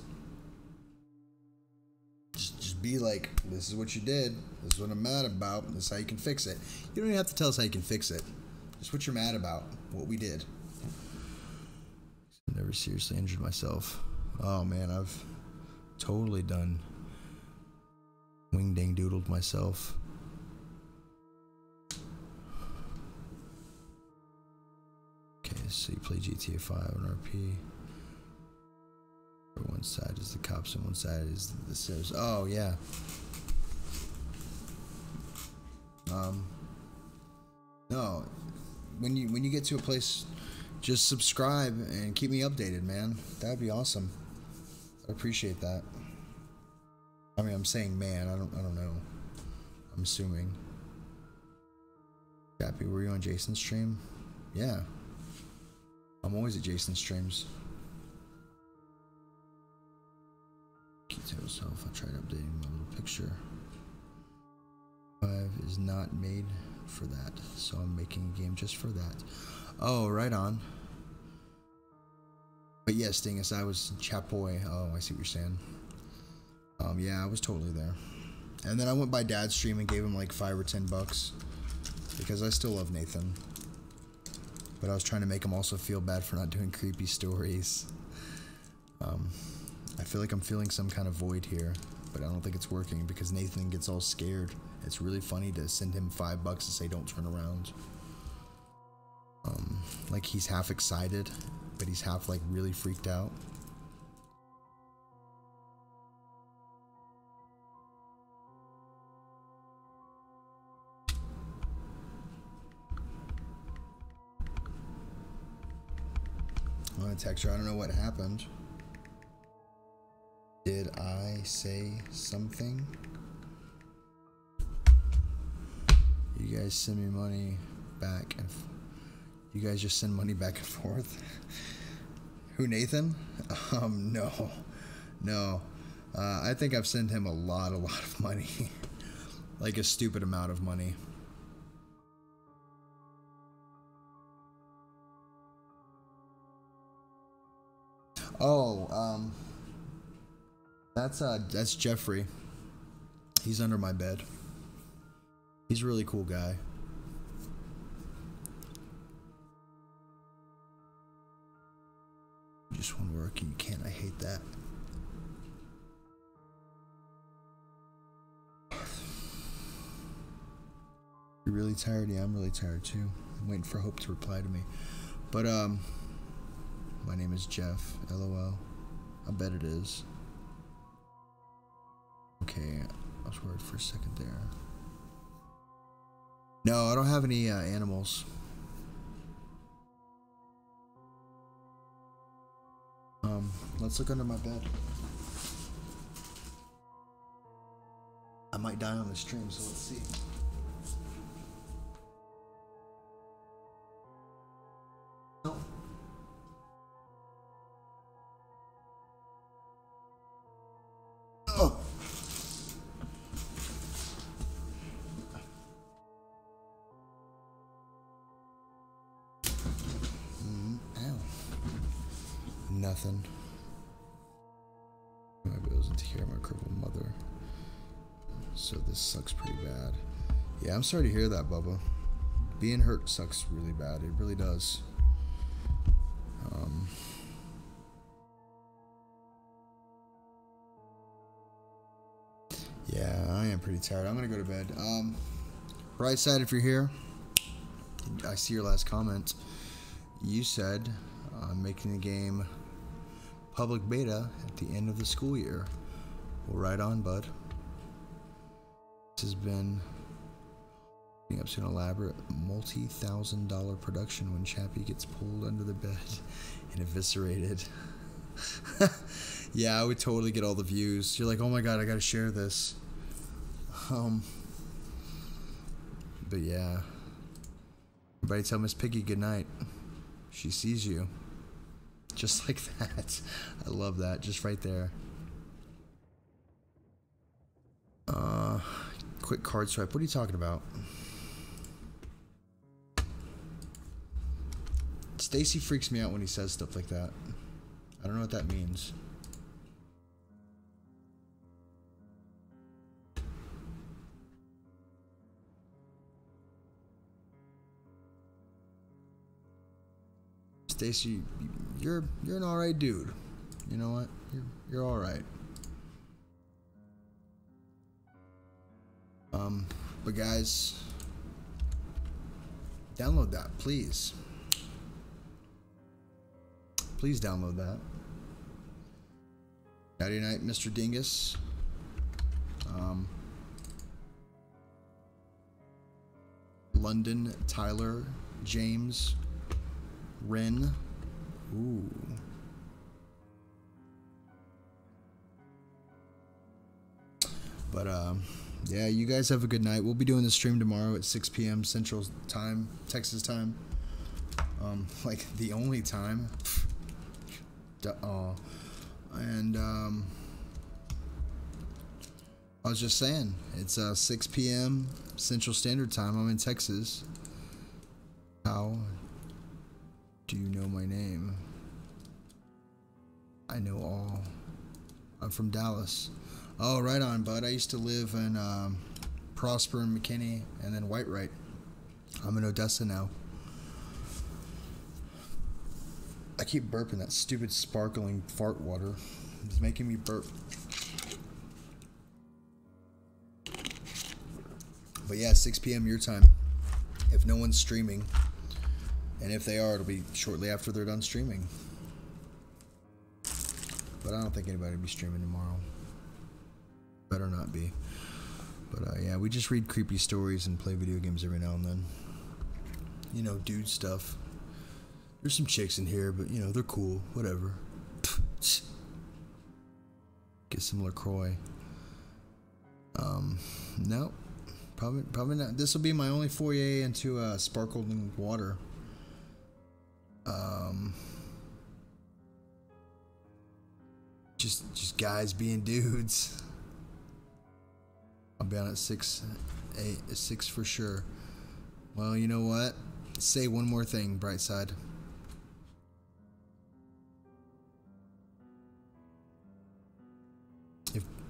Just be like, this is what you did. This is what I'm mad about. This is how you can fix it. You don't even have to tell us how you can fix it. Just what you're mad about. What we did. I've never seriously injured myself. Oh man, I've totally done wing dang doodled myself. Okay, so you play GTA 5 on RP. One side is the cops and one side is the sinners. Oh yeah. No, when you get to a place, just subscribe and keep me updated, man. That'd be awesome. I appreciate that. I mean, I'm saying man. I don't know. I'm assuming. Happy, were you on Jason's stream? Yeah. I'm always at Jason's streams. Keto self. I tried updating my little picture. 5 is not made for that, so I'm making a game just for that. Oh, right on. But yes, Dingus, I was Chapoy. Oh, I see what you're saying. Yeah, I was totally there. And then I went by Dad's stream and gave him like $5 or $10 because I still love Nathan. But I was trying to make him also feel bad for not doing creepy stories. I feel like I'm feeling some kind of void here, but I don't think it's working because Nathan gets all scared. It's really funny to send him $5 and say don't turn around. Like he's half excited, but he's half like really freaked out. I'm gonna text her. I don't know what happened. Did I say something? You guys send me money back and you guys just send money back and forth. Who, Nathan? No. I think I've sent him a lot of money. Like a stupid amount of money. Oh, that's Jeffrey. He's under my bed. He's a really cool guy. You just want to work and you can't. I hate that. You're really tired? Yeah, I'm really tired too. I'm waiting for Hope to reply to me. But, my name is Jeff, LOL. I bet it is. Okay, I was worried for a second there. No, I don't have any animals. Let's look under my bed. I might die on the stream, so let's see. No. Oh. Ow. Nothing. My bills and take care of my crippled mother. So this sucks pretty bad. Yeah, I'm sorry to hear that, Bubba. Being hurt sucks really bad. It really does. Yeah, I am pretty tired. I'm gonna go to bed. Right side, if you're here, I see your last comment. You said making the game public beta at the end of the school year. Well, right on, bud. This has been up to an elaborate multi-$1,000 production when Chappie gets pulled under the bed and eviscerated. Yeah, I would totally get all the views. You're like, oh my god, I gotta share this. But yeah. Everybody tell Miss Piggy goodnight. She sees you. Just like that. I love that. Just right there. Quick card swipe. What are you talking about? Stacy freaks me out when he says stuff like that. I don't know what that means. Stacy, you're an alright dude. You know what? You're alright. But guys, download that, please. Please download that. Nighty night, Mr. Dingus. London, Tyler, James, Ren. Ooh. But yeah, you guys have a good night. We'll be doing the stream tomorrow at 6 p.m. Central Time, Texas time. Like the only time. And I was just saying, it's 6 p.m. Central Standard Time. I'm in Texas. How do you know my name? I know all. I'm from Dallas. Oh, right on, bud. I used to live in Prosper and McKinney, and then Whitewright. I'm in Odessa now. I keep burping that stupid sparkling fart water. It's making me burp. But yeah, 6 p.m. your time. If no one's streaming. And if they are, it'll be shortly after they're done streaming. But I don't think anybody will be streaming tomorrow. Better not be. But yeah, we just read creepy stories and play video games every now and then. You know, dude stuff. There's some chicks in here, but you know, they're cool. Whatever. Get some LaCroix. No. Probably not. This will be my only foray into sparkling water. Just guys being dudes. I'll be on at 6 for sure. Well, you know what? Say one more thing, Brightside.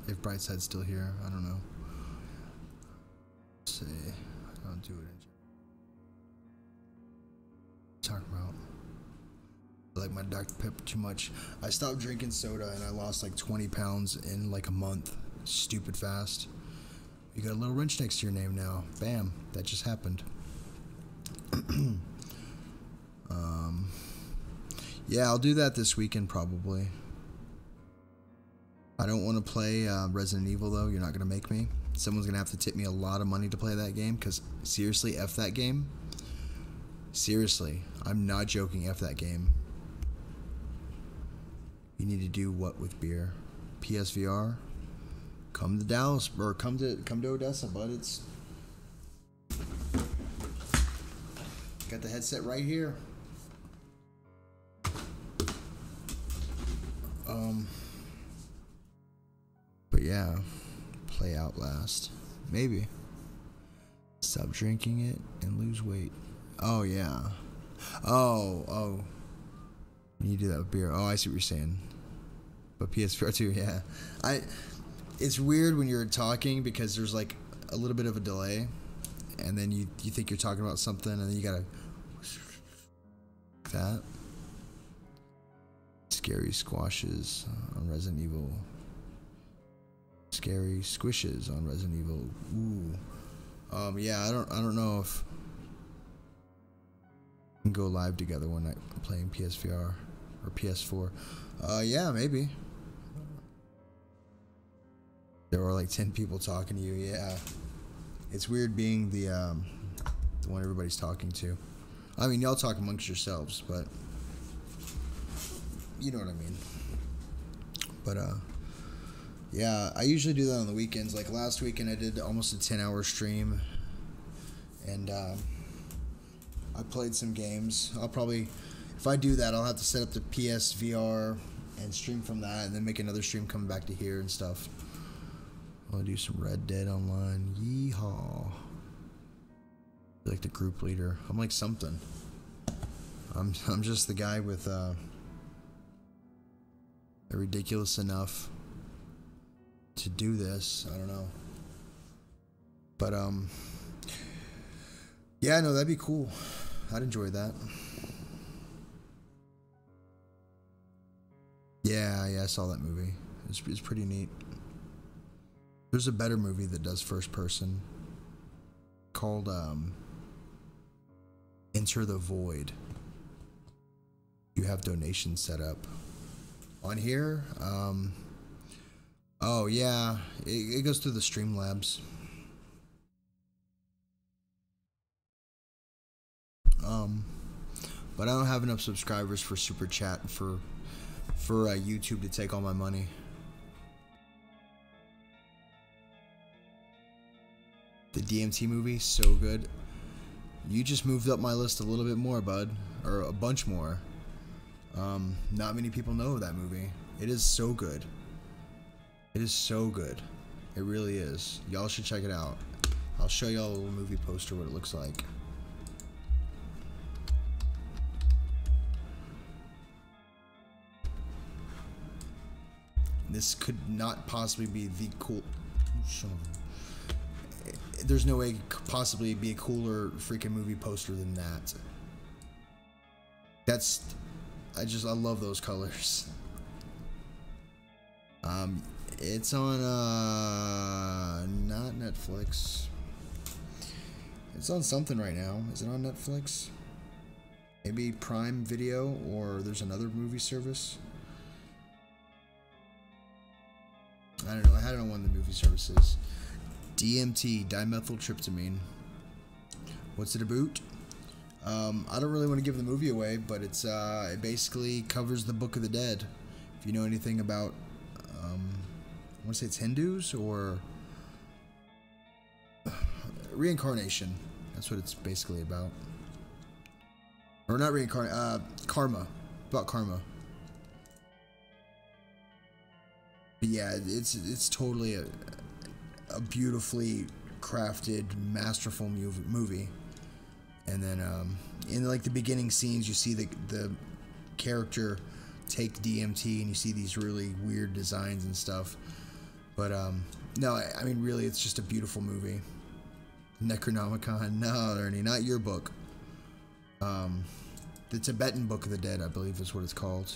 If Brightside's still here, I don't know. Let's see, I'll do it. Talk about. I like my Dr. Pepper too much. I stopped drinking soda and I lost like 20 pounds in like a month. Stupid fast. You got a little wrench next to your name now. Bam, that just happened. Yeah, I'll do that this weekend probably. I don't want to play Resident Evil though. You're not going to make me. Someone's going to have to tip me a lot of money to play that game, because seriously, F that game. Seriously, I'm not joking, F that game. You need to do what with beer? PSVR? Come to Dallas, or come to Odessa, bud. It's got the headset right here. But yeah, play Outlast. Maybe. Stop drinking it and lose weight. Oh yeah. Oh. You do that with beer. Oh, I see what you're saying. But PSVR 2, yeah. It's weird when you're talking because there's like a little bit of a delay, and then you think you're talking about something, and then you gotta that. Scary squashes on Resident Evil. Scary squishes on Resident Evil. Ooh. Yeah, I don't know if we can go live together one night playing PSVR or PS4. Yeah, maybe. There were like 10 people talking to you. Yeah, it's weird being the one everybody's talking to. I mean, y'all talk amongst yourselves, but you know what I mean. But yeah, I usually do that on the weekends. Like last weekend, I did almost a 10-hour stream, and I played some games. I'll probably, if I do that, I'll have to set up the PSVR and stream from that, and then make another stream coming back to here and stuff. I'll do some Red Dead Online. Yeehaw. Like the group leader. I'm like something. I'm just the guy with ridiculous enough to do this. I don't know. But yeah, no, that'd be cool. I'd enjoy that. Yeah, I saw that movie. It's pretty neat. There's a better movie that does first person called Enter the Void. You have donations set up on here. Oh yeah, it goes through the Streamlabs. But I don't have enough subscribers for Super Chat for YouTube to take all my money. The DMT movie, so good. You just moved up my list a little bit more, bud, or a bunch more. Not many people know that movie. It is so good. It is so good. It really is. Y'all should check it out. I'll show y'all a little movie poster what it looks like. This could not possibly be the cool. There's no way it could possibly be a cooler freaking movie poster than that. That's I love those colors. It's on not Netflix. It's on something right now. Is it on Netflix? Maybe Prime Video, or there's another movie service. I don't know. I had it on one of the movie services. DMT, dimethyltryptamine. What's it about? I don't really want to give the movie away, but it's it basically covers the Book of the Dead. If you know anything about, I want to say it's Hindus or reincarnation. That's what it's basically about. Or not reincarnation, karma. About karma. But yeah, it's totally a beautifully crafted, masterful movie. And then in like the beginning scenes, you see the character take DMT, and you see these really weird designs and stuff. But no, I mean really, it's just a beautiful movie. Necronomicon, no, Ernie, not your book. The Tibetan Book of the Dead, I believe, is what it's called.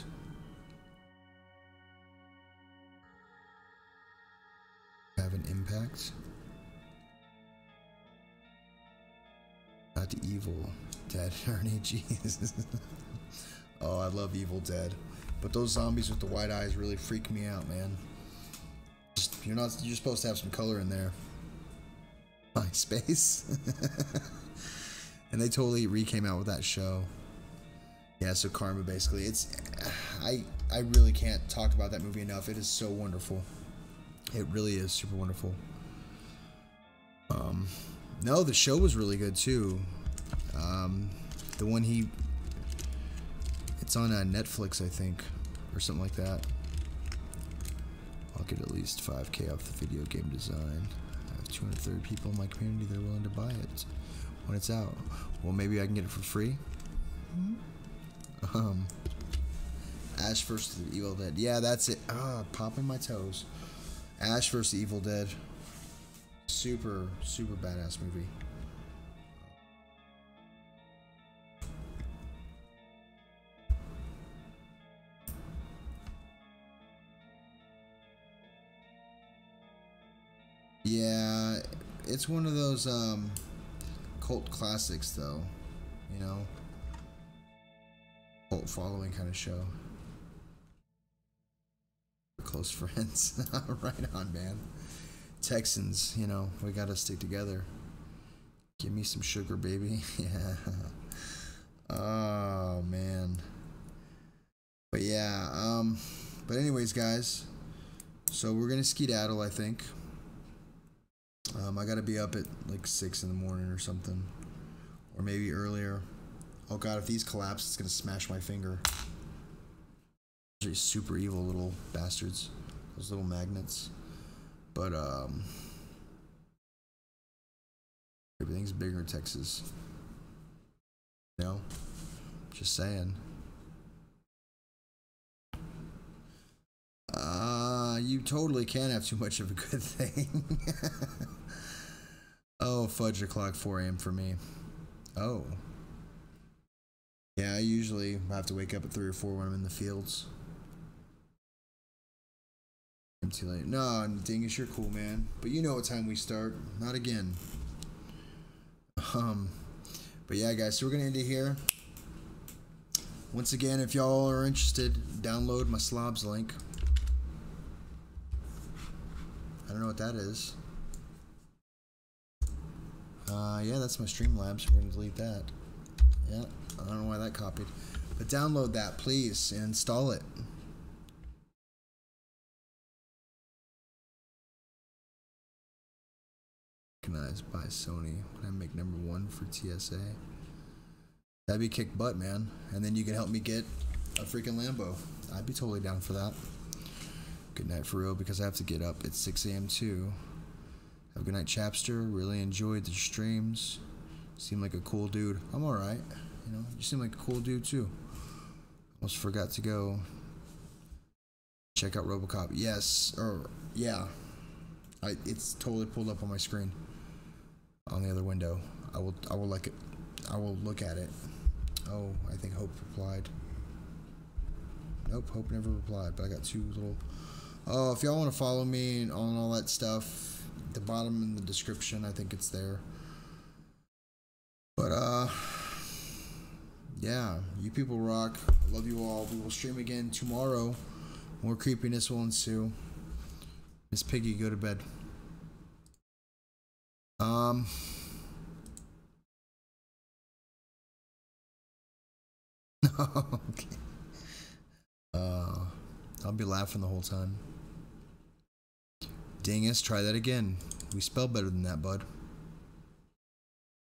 Have an impact. Not the Evil Dead, Ernie, jeez. Oh, I love Evil Dead. But those zombies with the white eyes really freak me out, man. You're supposed to have some color in there. MySpace. And they totally came out with that show. Yeah, so Karma, basically, it's I really can't talk about that movie enough. It is so wonderful. It really is super wonderful. No, the show was really good too. The one it's on Netflix, I think, or something like that. I'll get at least 5K off the video game design. I have 230 people in my community that are willing to buy it when it's out. Well, maybe I can get it for free. Ash vs. the Evil Dead. Yeah, that's it. Popping my toes. Ash vs. the Evil Dead. Super, super badass movie. Yeah, it's one of those cult classics, though. You know, cult following kind of show. Close friends. Right on, man. Texans, you know, we gotta stick together. Give me some sugar, baby. Yeah. Oh, man. But yeah, but anyways, guys, so we're gonna skedaddle, I think. I gotta be up at like 6 in the morning or something, or maybe earlier. Oh god, if these collapse, it's gonna smash my finger. They're super evil little bastards, those little magnets. But everything's bigger in Texas. You know, just saying. You totally can't have too much of a good thing. Oh, fudge o'clock, 4 a.m. for me. Oh. Yeah, I usually have to wake up at 3 or 4 when I'm in the fields. I'm too late. No, Dingus, you're cool, man. But you know what time we start. Not again. But yeah, guys, so we're gonna end it here. Once again, if y'all are interested, download my Slobs link. I don't know what that is. Yeah, that's my Streamlabs. We're gonna delete that. Yeah, I don't know why that copied. But download that, please, and install it. Recognized by Sony when I make #1 for TSA. That'd be kick butt, man. And then you can help me get a freaking Lambo. I'd be totally down for that. Good night for real, because I have to get up at 6 a.m. too. Have a good night, Chapster. Really enjoyed the streams. Seem like a cool dude. I'm alright. You know, you seem like a cool dude too. Almost forgot to go check out RoboCop. Yes, or yeah. It's totally pulled up on my screen. On the other window. I will look at it. Oh, I think Hope replied. Nope, Hope never replied, but I got two little... Oh, if y'all want to follow me on all that stuff, the bottom in the description, I think it's there. But, yeah, you people rock. I love you all. We will stream again tomorrow. More creepiness will ensue. Miss Piggy, go to bed. Okay. I'll be laughing the whole time. Dingus, try that again. We spell better than that, bud.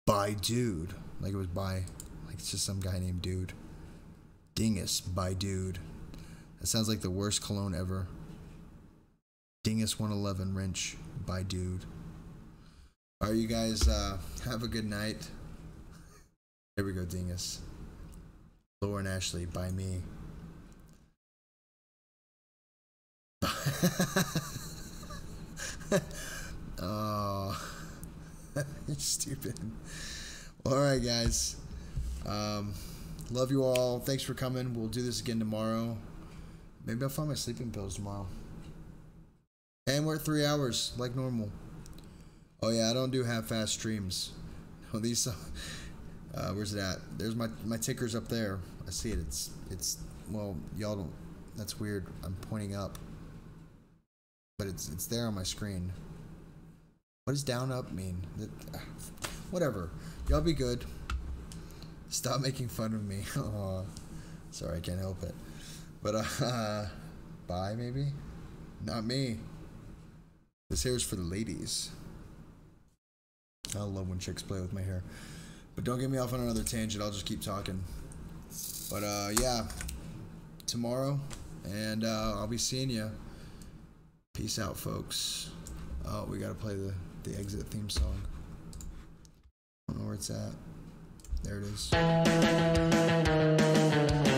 By dude. Like it was by. Like it's just some guy named Dude. Dingus, by dude. That sounds like the worst cologne ever. Dingus 111 wrench, by dude. Alright, you guys, have a good night. There we go, Dingus. Laura and Ashley, by me. Oh, you're stupid. Well, alright, guys. Love you all. Thanks for coming. We'll do this again tomorrow. Maybe I'll find my sleeping pills tomorrow. And we're at 3 hours, like normal. Oh yeah, I don't do half-fast streams. Oh, these. Where's it at? There's my ticker's up there. I see it. It's. Well, y'all don't. That's weird. I'm pointing up. But it's there on my screen. What does down up mean? Whatever. Y'all be good. Stop making fun of me. Oh, sorry, I can't help it. But bye maybe. Not me. This hair is for the ladies. I love when chicks play with my hair. But don't get me off on another tangent. I'll just keep talking. But yeah, tomorrow, and I'll be seeing you. Peace out, folks. Oh, we gotta play the exit theme song. I don't know where it's at. There it is.